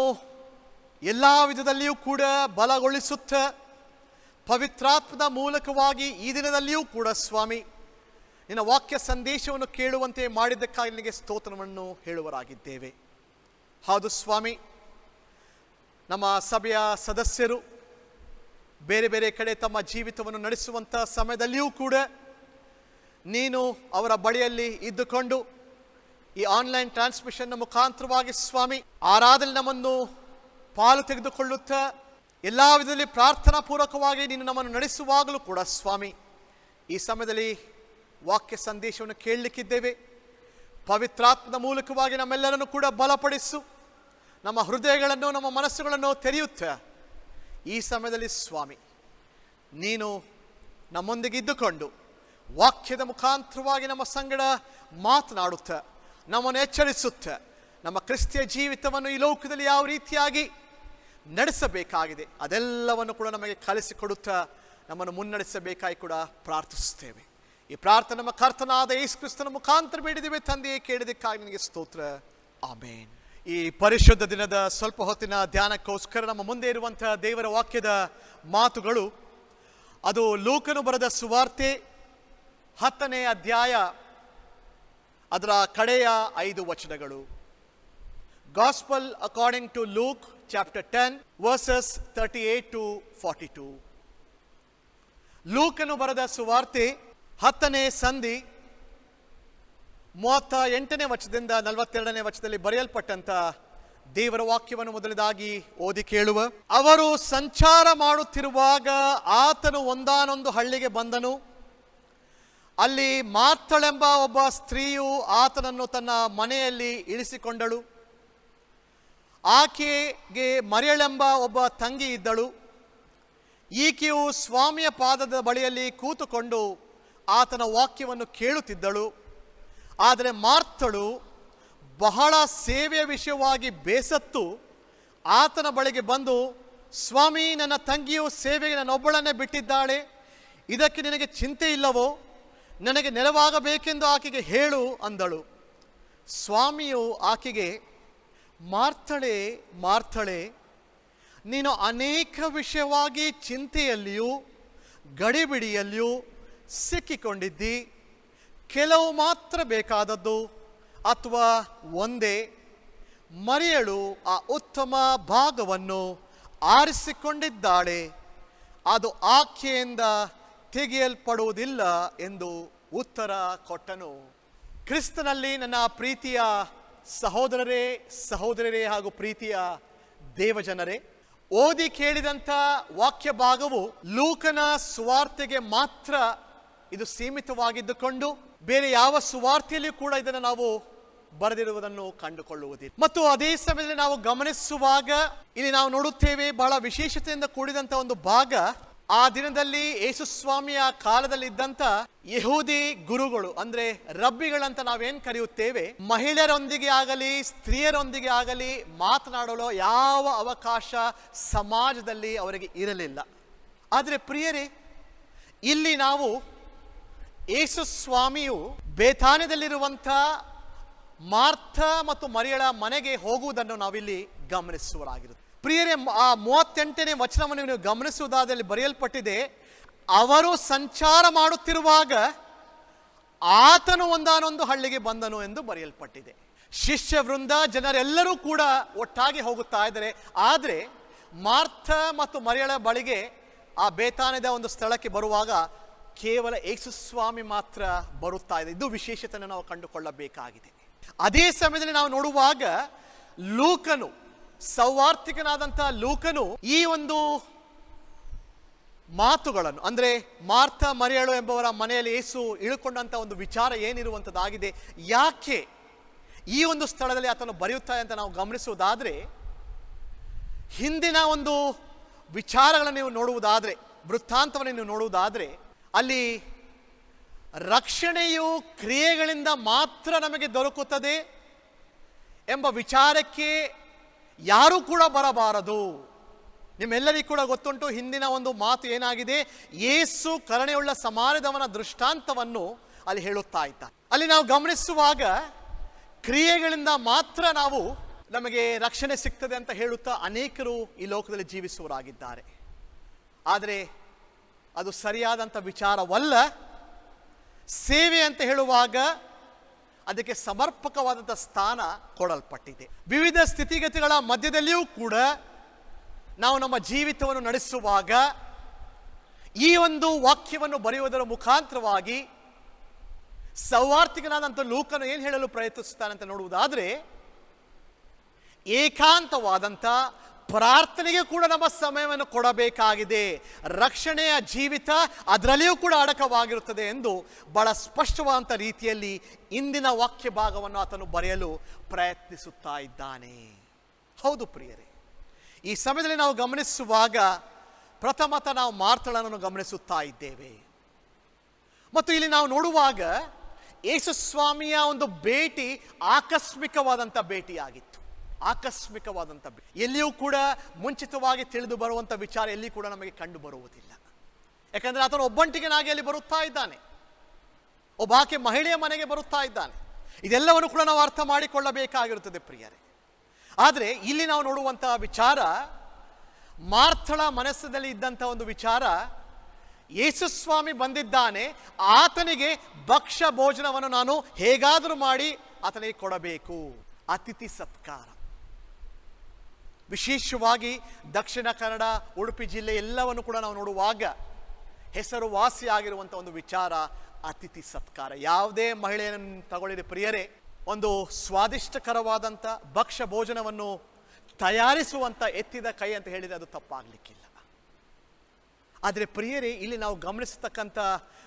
ಎಲ್ಲ ವಿಧದಲ್ಲಿಯೂ ಕೂಡ ಬಲಗೊಳಿಸುತ್ತ ಪವಿತ್ರಾತ್ಮದ ಮೂಲಕವಾಗಿ ಈ ದಿನದಲ್ಲಿಯೂ ಕೂಡ ಸ್ವಾಮಿ ನಿನ್ನ ವಾಕ್ಯ ಸಂದೇಶವನ್ನು ಕೇಳುವಂತೆ ಮಾಡಿದ್ದಕ್ಕಾಗಿ ನಿನಗೆ ಸ್ತೋತ್ರವನ್ನು ಹೇಳುವರಾಗಿದ್ದೇವೆ. ಹೌದು ಸ್ವಾಮಿ, ನಮ್ಮ ಸಭೆಯ ಸದಸ್ಯರು ಬೇರೆ ಬೇರೆ ಕಡೆ ತಮ್ಮ ಜೀವಿತವನ್ನು ನಡೆಸುವಂಥ ಸಮಯದಲ್ಲಿಯೂ ಕೂಡ ನೀನು ಅವರ ಬಳಿಯಲ್ಲಿ ಇದ್ದುಕೊಂಡು ಈ ಆನ್ಲೈನ್ ಟ್ರಾನ್ಸ್ಮಿಷನ್ನ ಮುಖಾಂತರವಾಗಿ ಸ್ವಾಮಿ ಆರಾಧನೆ ನಮ್ಮನ್ನು ಪಾಲು ತೆಗೆದುಕೊಳ್ಳುತ್ತಾ ಎಲ್ಲ ವಿಧದಲ್ಲಿ ಪ್ರಾರ್ಥನಾ ಪೂರ್ವಕವಾಗಿ ನೀನು ನಮ್ಮನ್ನು ನಡೆಸುವಾಗಲೂ ಕೂಡ ಸ್ವಾಮಿ ಈ ಸಮಯದಲ್ಲಿ ವಾಕ್ಯ ಸಂದೇಶವನ್ನು ಕೇಳಲಿಕ್ಕಿದ್ದೇವೆ. ಪವಿತ್ರಾತ್ಮದ ಮೂಲಕವಾಗಿ ನಮ್ಮೆಲ್ಲರನ್ನು ಕೂಡ ಬಲಪಡಿಸು, ನಮ್ಮ ಹೃದಯಗಳನ್ನು ನಮ್ಮ ಮನಸ್ಸುಗಳನ್ನು ತೆರೆಯುತ್ತಾ ಈ ಸಮಯದಲ್ಲಿ ಸ್ವಾಮಿ ನೀನು ನಮ್ಮೊಂದಿಗೆ ಇದ್ದುಕೊಂಡು ವಾಕ್ಯದ ಮುಖಾಂತರವಾಗಿ ನಮ್ಮ ಸಂಗಡ ಮಾತನಾಡುತ್ತ ನಮ್ಮನ್ನು ಎಚ್ಚರಿಸುತ್ತ ನಮ್ಮ ಕ್ರಿಸ್ತಿಯ ಜೀವಿತವನ್ನು ಈ ಲೋಕದಲ್ಲಿ ಯಾವ ರೀತಿಯಾಗಿ ನಡೆಸಬೇಕಾಗಿದೆ ಅದೆಲ್ಲವನ್ನು ಕೂಡ ನಮಗೆ ಕಲಿಸಿಕೊಡುತ್ತಾ ನಮ್ಮನ್ನು ಮುನ್ನಡೆಸಬೇಕಾಗಿ ಕೂಡ ಪ್ರಾರ್ಥಿಸುತ್ತೇವೆ. ಈ ಪ್ರಾರ್ಥನೆ ನಮ್ಮ ಕರ್ತನಾದ ಯೇಸು ಕ್ರಿಸ್ತನ ಮುಖಾಂತರ ಬೇಡಿದ್ದೇವೆ ತಂದೆಯೇ, ಕೇಳಿದಕ್ಕಾಗಿ ನಿನಗೆ ಸ್ತೋತ್ರ. ಆಮೇನ್. ಈ ಪರಿಶುದ್ಧ ದಿನದ ಸ್ವಲ್ಪ ಹೊತ್ತಿನ ಧ್ಯಾನಕ್ಕೋಸ್ಕರ ನಮ್ಮ ಮುಂದೆ ಇರುವಂತಹ ದೇವರ ವಾಕ್ಯದ ಮಾತುಗಳು ಅದು ಲೂಕನು ಬರೆದ ಸುವಾರ್ತೆ 10ನೇ ಅಧ್ಯಾಯ ಅದರ ಕಡೆಯ 5 ವಚನಗಳು. Gospel according to Luke chapter 10 verses 38 to 42. ಲೂಕನು ಬರೆದ ಸುವಾರ್ತೆ 10ನೇ ಸಂಧಿ 38ನೇ ವಚನದಿಂದ 42ನೇ ವಚನದಲ್ಲಿ ಬರೆಯಲ್ಪಟ್ಟಂತ ದೇವರ ವಾಕ್ಯವನ್ನು ಮೊದಲದಾಗಿ ಓದಿ ಕೇಳುವ. ಅವರು ಸಂಚಾರ ಮಾಡುತ್ತಿರುವಾಗ ಆತನು ಒಂದಾನೊಂದು ಹಳ್ಳಿಗೆ ಬಂದನು. ಅಲ್ಲಿ ಮಾರ್ತಳೆಂಬ ಒಬ್ಬ ಸ್ತ್ರೀಯು ಆತನನ್ನು ತನ್ನ ಮನೆಯಲ್ಲಿ ಇಳಿಸಿಕೊಂಡಳು. ಆಕೆಗೆ ಮರಿಯಳೆಂಬ ಒಬ್ಬ ತಂಗಿ ಇದ್ದಳು. ಈಕೆಯು ಸ್ವಾಮಿಯ ಪಾದದ ಬಳಿಯಲ್ಲಿ ಕೂತುಕೊಂಡು ಆತನ ವಾಕ್ಯವನ್ನು ಕೇಳುತ್ತಿದ್ದಳು. ಆದರೆ ಮಾರ್ತಳು ಬಹಳ ಸೇವೆಯ ವಿಷಯವಾಗಿ ಬೇಸತ್ತು ಆತನ ಬಳಿಗೆ ಬಂದು, ಸ್ವಾಮಿ, ನನ್ನ ತಂಗಿಯು ಸೇವೆಗೆ ನನ್ನೊಬ್ಬಳನ್ನೇ ಬಿಟ್ಟಿದ್ದಾಳೆ. ಇದಕ್ಕೆ ನಿನಗೆ ಚಿಂತೆ ಇಲ್ಲವೋ? ನನಗೆ ನೆರವಾಗಬೇಕೆಂದು ಆಕೆಗೆ ಹೇಳು ಅಂದಳು. ಸ್ವಾಮಿಯು ಆಕೆಗೆ, ಮಾರ್ತಳೆ ಮಾರ್ತಳೆ, ನೀನು ಅನೇಕ ವಿಷಯವಾಗಿ ಚಿಂತೆಯಲ್ಲಿಯೂ ಗಡಿಬಿಡಿಯಲ್ಲಿಯೂ ಸಿಕ್ಕಿಕೊಂಡಿದ್ದಿ. ಕೆಲವು ಮಾತ್ರ ಬೇಕಾದದ್ದು, ಅಥವಾ ಒಂದೇ. ಮರಿಯಳು ಆ ಉತ್ತಮ ಭಾಗವನ್ನು ಆರಿಸಿಕೊಂಡಿದ್ದಾಳೆ, ಅದು ಆಕೆಯಿಂದ ತೆಗೆಯಲ್ಪಡುವುದಿಲ್ಲ ಎಂದು ಉತ್ತರ ಕೊಟ್ಟನು. ಕ್ರಿಸ್ತನಲ್ಲಿ ನನ್ನ ಪ್ರೀತಿಯ ಸಹೋದರರೇ, ಸಹೋದರರೇ ಹಾಗೂ ಪ್ರೀತಿಯ ದೇವಜನರೇ, ಓದಿ ಕೇಳಿದಂಥ ವಾಕ್ಯ ಭಾಗವು ಲೂಕನ ಸುವಾರ್ತೆಗೆ ಮಾತ್ರ ಇದು ಸೀಮಿತವಾಗಿದ್ದುಕೊಂಡು ಬೇರೆ ಯಾವ ಸುವಾರ್ತೆಯಲ್ಲಿಯೂ ಕೂಡ ಇದನ್ನು ನಾವು ಬರೆದಿರುವುದನ್ನು ಕಂಡುಕೊಳ್ಳುವುದಿಲ್ಲ. ಮತ್ತು ಅದೇ ಸಮಯದಲ್ಲಿ ನಾವು ಗಮನಿಸುವಾಗ ಇಲ್ಲಿ ನಾವು ನೋಡುತ್ತೇವೆ, ಬಹಳ ವಿಶೇಷತೆಯಿಂದ ಕೂಡಿದಂಥ ಒಂದು ಭಾಗ. ಆ ದಿನದಲ್ಲಿ ಯೇಸುಸ್ವಾಮಿಯ ಕಾಲದಲ್ಲಿ ಇದ್ದಂಥ ಯಹೂದಿ ಗುರುಗಳು, ಅಂದ್ರೆ ರಬ್ಬಿಗಳಂತ ನಾವೇನ್ ಕರೆಯುತ್ತೇವೆ, ಮಹಿಳೆಯರೊಂದಿಗೆ ಆಗಲಿ ಸ್ತ್ರೀಯರೊಂದಿಗೆ ಆಗಲಿ ಮಾತನಾಡಲು ಯಾವ ಅವಕಾಶ ಸಮಾಜದಲ್ಲಿ ಅವರಿಗೆ ಇರಲಿಲ್ಲ. ಆದರೆ ಪ್ರಿಯರೇ, ಇಲ್ಲಿ ನಾವು ಯೇಸುಸ್ವಾಮಿಯು ಬೇಥಾನ್ಯದಲ್ಲಿರುವಂಥ ಮಾರ್ಥ ಮತ್ತು ಮರಿಯಳ ಮನೆಗೆ ಹೋಗುವುದನ್ನು ನಾವಿಲ್ಲಿ ಗಮನಿಸುವರಾಗಿರುತ್ತೆ. ಪ್ರಿಯರೇ, ಆ 38ನೇ ವಚನವನ್ನು ನೀವು ಗಮನಿಸುವುದಾದಲ್ಲಿ ಬರೆಯಲ್ಪಟ್ಟಿದೆ, ಅವರು ಸಂಚಾರ ಮಾಡುತ್ತಿರುವಾಗ ಆತನು ಒಂದಾನೊಂದು ಹಳ್ಳಿಗೆ ಬಂದನು ಎಂದು ಬರೆಯಲ್ಪಟ್ಟಿದೆ. ಶಿಷ್ಯ ವೃಂದ ಜನರೆಲ್ಲರೂ ಕೂಡ ಒಟ್ಟಾಗಿ ಹೋಗುತ್ತಾ ಇದ್ದಾರೆ. ಆದರೆ ಮಾರ್ಥ ಮತ್ತು ಮರಿಯಳ ಬಳಿಗೆ ಆ ಬೇತಾನ್ಯದ ಒಂದು ಸ್ಥಳಕ್ಕೆ ಬರುವಾಗ ಕೇವಲ ಯೇಸುಸ್ವಾಮಿ ಮಾತ್ರ ಬರುತ್ತಾ ಇದೆ. ಇದು ವಿಶೇಷತೆಯನ್ನು ನಾವು ಕಂಡುಕೊಳ್ಳಬೇಕಾಗಿದೆ. ಅದೇ ಸಮಯದಲ್ಲಿ ನಾವು ನೋಡುವಾಗ ಲೂಕನು, ಸೌವಾರ್ತಿಕನಾದಂಥ ಲೂಕನು ಈ ಒಂದು ಮಾತುಗಳನ್ನು, ಅಂದ್ರೆ ಮಾರ್ಥ ಮರಿಯಳು ಎಂಬವರ ಮನೆಯಲ್ಲಿ ಯೇಸು ಇಳುಕೊಂಡಂತ ಒಂದು ವಿಚಾರ ಏನಿರುವಂಥದ್ದಾಗಿದೆ, ಯಾಕೆ ಈ ಒಂದು ಸ್ಥಳದಲ್ಲಿ ಆತನು ಬರೆಯುತ್ತಾರೆ ಅಂತ ನಾವು ಗಮನಿಸುವುದಾದ್ರೆ, ಹಿಂದಿನ ಒಂದು ವಿಚಾರಗಳನ್ನು ನೀವು ನೋಡುವುದಾದ್ರೆ, ವೃತ್ತಾಂತವನ್ನು ನೀವು ನೋಡುವುದಾದ್ರೆ, ಅಲ್ಲಿ ರಕ್ಷಣೆಯು ಕ್ರಿಯೆಗಳಿಂದ ಮಾತ್ರ ನಮಗೆ ದೊರಕುತ್ತದೆ ಎಂಬ ವಿಚಾರಕ್ಕೆ ಯಾರೂ ಕೂಡ ಬರಬಾರದು. ನಿಮ್ಮೆಲ್ಲರಿಗೂ ಕೂಡ ಗೊತ್ತುಂಟು, ಹಿಂದಿನ ಒಂದು ಮಾತು ಏನಾಗಿದೆ, ಯೇಸು ಕರುಣೆಯುಳ್ಳ ಸಮಾನದವನ ದೃಷ್ಟಾಂತವನ್ನು ಅಲ್ಲಿ ಹೇಳುತ್ತಾ ಇದ್ದ. ಅಲ್ಲಿ ನಾವು ಗಮನಿಸುವಾಗ ಕ್ರಿಯೆಗಳಿಂದ ಮಾತ್ರ ನಮಗೆ ರಕ್ಷಣೆ ಸಿಗ್ತದೆ ಅಂತ ಹೇಳುತ್ತಾ ಅನೇಕರು ಈ ಲೋಕದಲ್ಲಿ ಜೀವಿಸುವರಾಗಿದ್ದಾರೆ. ಆದರೆ ಅದು ಸರಿಯಾದಂಥ ವಿಚಾರವಲ್ಲ. ಸೇವೆ ಅಂತ ಹೇಳುವಾಗ ಅದಕ್ಕೆ ಸಮರ್ಪಕವಾದಂಥ ಸ್ಥಾನ ಕೊಡಲ್ಪಟ್ಟಿದೆ. ವಿವಿಧ ಸ್ಥಿತಿಗತಿಗಳ ಮಧ್ಯದಲ್ಲಿಯೂ ಕೂಡ ನಾವು ನಮ್ಮ ಜೀವಿತವನ್ನು ನಡೆಸುವಾಗ ಈ ಒಂದು ವಾಕ್ಯವನ್ನು ಬರೆಯುವುದರ ಮುಖಾಂತರವಾಗಿ ಸೌವಾರ್ತಿಕನಾದಂಥ ಲೂಕನು ಏನು ಹೇಳಲು ಪ್ರಯತ್ನಿಸುತ್ತಾನೆ ಅಂತ ನೋಡುವುದಾದರೆ, ಏಕಾಂತವಾದಂಥ ಪ್ರಾರ್ಥನೆಗೆ ಕೂಡ ನಮ್ಮ ಸಮಯವನ್ನು ಕೊಡಬೇಕಾಗಿದೆ. ರಕ್ಷಣೆಯ ಜೀವಿತ ಅದರಲ್ಲಿಯೂ ಕೂಡ ಅಡಕವಾಗಿರುತ್ತದೆ ಎಂದು ಬಹಳ ಸ್ಪಷ್ಟವಾದಂಥ ರೀತಿಯಲ್ಲಿ ಇಂದಿನ ವಾಕ್ಯ ಭಾಗವನ್ನು ಆತನು ಬರೆಯಲು ಪ್ರಯತ್ನಿಸುತ್ತಾ ಇದ್ದಾನೆ. ಹೌದು ಪ್ರಿಯರೇ, ಈ ಸಮಯದಲ್ಲಿ ನಾವು ಗಮನಿಸುವಾಗ ಪ್ರಥಮತಃ ನಾವು ಮಾರ್ತಳನ್ನು ಗಮನಿಸುತ್ತಾ ಇದ್ದೇವೆ. ಮತ್ತು ಇಲ್ಲಿ ನಾವು ನೋಡುವಾಗ ಯೇಸು ಸ್ವಾಮಿಯ ಒಂದು ಭೇಟಿ ಆಕಸ್ಮಿಕವಾದಂಥ ಭೇಟಿಯಾಗಿತ್ತು. ಆಕಸ್ಮಿಕವಾದಂಥ ಎಲ್ಲಿಯೂ ಕೂಡ ಮುಂಚಿತವಾಗಿ ತಿಳಿದು ಬರುವಂಥ ವಿಚಾರ ಎಲ್ಲಿ ಕೂಡ ನಮಗೆ ಕಂಡು ಬರುವುದಿಲ್ಲ. ಯಾಕಂದರೆ ಆತನು ಒಬ್ಬಂಟಿಗನಾಗಿ ಅಲ್ಲಿ ಬರುತ್ತಾ ಇದ್ದಾನೆ, ಒಬ್ಬ ಆಕೆ ಮಹಿಳೆಯ ಮನೆಗೆ ಬರುತ್ತಾ ಇದ್ದಾನೆ. ಇದೆಲ್ಲವನ್ನು ಕೂಡ ನಾವು ಅರ್ಥ ಮಾಡಿಕೊಳ್ಳಬೇಕಾಗಿರುತ್ತದೆ ಪ್ರಿಯರೇ. ಆದರೆ ಇಲ್ಲಿ ನಾವು ನೋಡುವಂತಹ ವಿಚಾರ, ಮಾರ್ಥಳ ಮನಸ್ಸಿನಲ್ಲಿ ಇದ್ದಂಥ ಒಂದು ವಿಚಾರ, ಯೇಸುಸ್ವಾಮಿ ಬಂದಿದ್ದಾನೆ, ಆತನಿಗೆ ಭಕ್ಷ್ಯ ಭೋಜನವನ್ನು ನಾನು ಹೇಗಾದರೂ ಮಾಡಿ ಆತನಿಗೆ ಕೊಡಬೇಕು. ಅತಿಥಿ ಸತ್ಕಾರ. ವಿಶೇಷವಾಗಿ ದಕ್ಷಿಣ ಕನ್ನಡ, ಉಡುಪಿ ಜಿಲ್ಲೆ ಎಲ್ಲವನ್ನು ಕೂಡ ನಾವು ನೋಡುವಾಗ ಹೆಸರುವಾಸಿಯಾಗಿರುವಂಥ ಒಂದು ವಿಚಾರ ಅತಿಥಿ ಸತ್ಕಾರ. ಯಾವುದೇ ಮಹಿಳೆಯನ್ನು ತಗೊಳ್ಳಿರಿ ಪ್ರಿಯರೇ, ಒಂದು ಸ್ವಾದಿಷ್ಟಕರವಾದಂಥ ಭಕ್ಷ್ಯ ಭೋಜನವನ್ನು ತಯಾರಿಸುವಂಥ ಎತ್ತಿದ ಕೈ ಅಂತ ಹೇಳಿದರೆ ಅದು ತಪ್ಪಾಗಲಿಕ್ಕಿಲ್ಲ. ಆದರೆ ಪ್ರಿಯರೇ, ಇಲ್ಲಿ ನಾವು ಗಮನಿಸತಕ್ಕಂಥ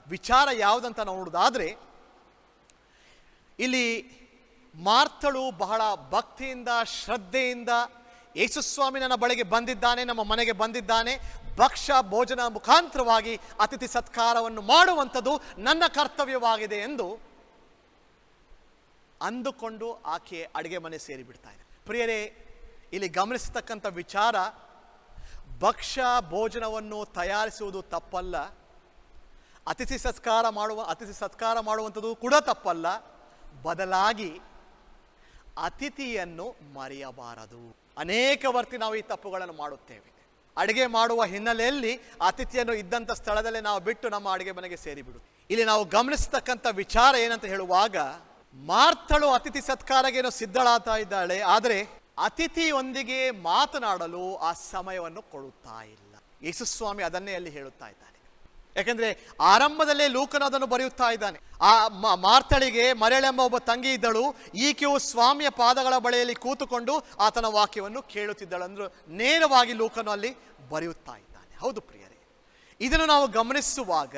ವಿಚಾರ ಯಾವುದಂತ ನಾವು ನೋಡೋದಾದರೆ, ಇಲ್ಲಿ ಮಾರ್ಥಳು ಬಹಳ ಭಕ್ತಿಯಿಂದ ಶ್ರದ್ಧೆಯಿಂದ ಯೇಸುಸ್ವಾಮಿ ನನ್ನ ಬಳಿಗೆ ಬಂದಿದ್ದಾನೆ, ನಮ್ಮ ಮನೆಗೆ ಬಂದಿದ್ದಾನೆ, ಭಕ್ಷ್ಯ ಭೋಜನ ಮುಖಾಂತರವಾಗಿ ಅತಿಥಿ ಸತ್ಕಾರವನ್ನು ಮಾಡುವಂಥದ್ದು ನನ್ನ ಕರ್ತವ್ಯವಾಗಿದೆ ಎಂದು ಅಂದುಕೊಂಡು ಆಕೆ ಅಡುಗೆ ಮನೆ ಸೇರಿಬಿಡ್ತಾ ಇದೆ. ಪ್ರಿಯರೇ, ಇಲ್ಲಿ ಗಮನಿಸತಕ್ಕಂಥ ವಿಚಾರ, ಭಕ್ಷ್ಯ ಭೋಜನವನ್ನು ತಯಾರಿಸುವುದು ತಪ್ಪಲ್ಲ, ಅತಿಥಿ ಸತ್ಕಾರ ಮಾಡುವಂಥದ್ದು ಕೂಡ ತಪ್ಪಲ್ಲ. ಬದಲಾಗಿ ಅತಿಥಿಯನ್ನು ಮರೆಯಬಾರದು. ಅನೇಕ ವರ್ತಿ ನಾವು ಈ ತಪ್ಪುಗಳನ್ನು ಮಾಡುತ್ತೇವೆ. ಅಡುಗೆ ಮಾಡುವ ಹಿನ್ನೆಲೆಯಲ್ಲಿ ಅತಿಥಿಯನ್ನು ಇದ್ದಂಥ ಸ್ಥಳದಲ್ಲೇ ನಾವು ಬಿಟ್ಟು ನಮ್ಮ ಅಡುಗೆ ಮನೆಗೆ ಸೇರಿಬಿಡು. ಇಲ್ಲಿ ನಾವು ಗಮನಿಸತಕ್ಕಂಥ ವಿಚಾರ ಏನಂತ ಹೇಳುವಾಗ, ಮಾರ್ಥಳು ಅತಿಥಿ ಸತ್ಕಾರಗೇನೋ ಸಿದ್ಧಳಾಗ್ತಾ ಇದ್ದಾಳೆ, ಆದರೆ ಅತಿಥಿಯೊಂದಿಗೆ ಮಾತನಾಡಲು ಆ ಸಮಯವನ್ನು ಕೊಡುತ್ತಾ ಇಲ್ಲ. ಯೇಸುಸ್ವಾಮಿ ಅದನ್ನೇ ಅಲ್ಲಿ ಹೇಳುತ್ತಾ ಇದ್ದಾನೆ. ಯಾಕೆಂದ್ರೆ ಆರಂಭದಲ್ಲೇ ಲೂಕನು ಅದನ್ನು ಬರೆಯುತ್ತಾ ಇದ್ದಾನೆ. ಆ ಮಾರ್ಥಳಿಗೆ ಮರೆಳೆಂಬ ಒಬ್ಬ ತಂಗಿ ಇದ್ದಳು, ಈಕೆಯು ಸ್ವಾಮಿಯ ಪಾದಗಳ ಬಳಿಯಲ್ಲಿ ಕೂತುಕೊಂಡು ಆತನ ವಾಕ್ಯವನ್ನು ಕೇಳುತ್ತಿದ್ದಳು ಅಂದ್ರು ನೇರವಾಗಿ ಲೂಕನು ಅಲ್ಲಿ ಬರೆಯುತ್ತಾ ಇದ್ದಾನೆ. ಹೌದು ಪ್ರಿಯರೇ, ಇದನ್ನು ನಾವು ಗಮನಿಸುವಾಗ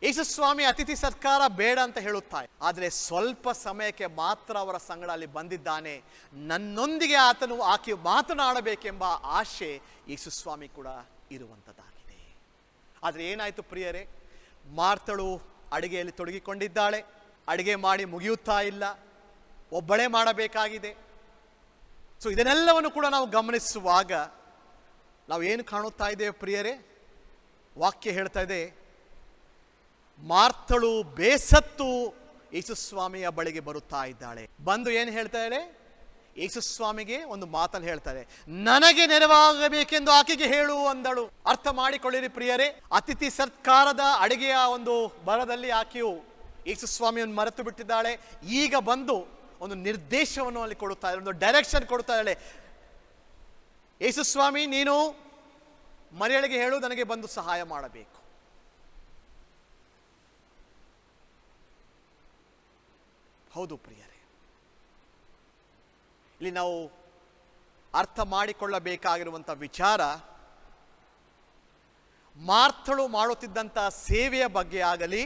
ಯೇಸುಸ್ವಾಮಿ ಅತಿಥಿ ಸತ್ಕಾರ ಬೇಡ ಅಂತ ಹೇಳುತ್ತಾರೆ, ಆದರೆ ಸ್ವಲ್ಪ ಸಮಯಕ್ಕೆ ಮಾತ್ರ ಅವರ ಸಂಗಡ ಅಲ್ಲಿ ಬಂದಿದ್ದಾನೆ. ನನ್ನೊಂದಿಗೆ ಆಕೆಯು ಮಾತನಾಡಬೇಕೆಂಬ ಆಶೆ ಯೇಸುಸ್ವಾಮಿ ಕೂಡ ಇರುವಂಥದ್ದಾಗಿದೆ. ಆದರೆ ಏನಾಯಿತು ಪ್ರಿಯರೇ, ಮಾರ್ಥಳು ಅಡುಗೆಯಲ್ಲಿ ತೊಡಗಿಕೊಂಡಿದ್ದಾಳೆ, ಅಡುಗೆ ಮಾಡಿ ಮುಗಿಯುತ್ತಾ ಇಲ್ಲ, ಒಬ್ಬಳೇ ಮಾಡಬೇಕಾಗಿದೆ. ಸೊ ಇದನ್ನೆಲ್ಲವನ್ನು ಕೂಡ ನಾವು ಗಮನಿಸುವಾಗ ನಾವು ಏನು ಕಾಣುತ್ತಾ ಇದ್ದೇವೆ ಪ್ರಿಯರೇ? ವಾಕ್ಯ ಹೇಳ್ತಾ ಇದೆ, ಮಾರ್ಥಳು ಬೇಸತ್ತು ಯೇಸುಸ್ವಾಮಿಯ ಬಳಿಗೆ ಬರುತ್ತಾ ಇದ್ದಾಳೆ. ಬಂದು ಏನು ಹೇಳ್ತಾ ಇದ್ದಾಳೆ? ಯೇಸುಸ್ವಾಮಿಗೆ ಒಂದು ಮಾತನ್ನು ಹೇಳ್ತಾರೆ, ನನಗೆ ನೆರವಾಗಬೇಕೆಂದು ಆಕೆಗೆ ಹೇಳು ಅಂದಳು. ಅರ್ಥ ಮಾಡಿಕೊಳ್ಳಿರಿ ಪ್ರಿಯರೇ, ಅತಿಥಿ ಸತ್ಕಾರದ ಅಡುಗೆಯ ಒಂದು ಬರದಲ್ಲಿ ಆಕೆಯು ಯೇಸುಸ್ವಾಮಿಯನ್ನು ಮರೆತು ಬಿಟ್ಟಿದ್ದಾಳೆ. ಈಗ ಬಂದು ಒಂದು ನಿರ್ದೇಶವನ್ನು ಅಲ್ಲಿ ಕೊಡುತ್ತಾ ಇದ್ದಾಳೆ, ಒಂದು ಡೈರೆಕ್ಷನ್ ಕೊಡ್ತಾ ಇದ್ದಾಳೆ. ಯೇಸುಸ್ವಾಮಿ, ನೀನು ಮರಿಯಳಿಗೆ ಹೇಳು, ನನಗೆ ಬಂದು ಸಹಾಯ ಮಾಡಬೇಕು. ಹೌದು ಪ್ರಿಯರೇ, ಇಲ್ಲಿ ನಾವು ಅರ್ಥ ಮಾಡಿಕೊಳ್ಳಬೇಕಾಗಿರುವಂಥ ವಿಚಾರ, ಮಾರ್ಥಳು ಮಾಡುತ್ತಿದ್ದಂಥ ಸೇವೆಯ ಬಗ್ಗೆ ಆಗಲಿ,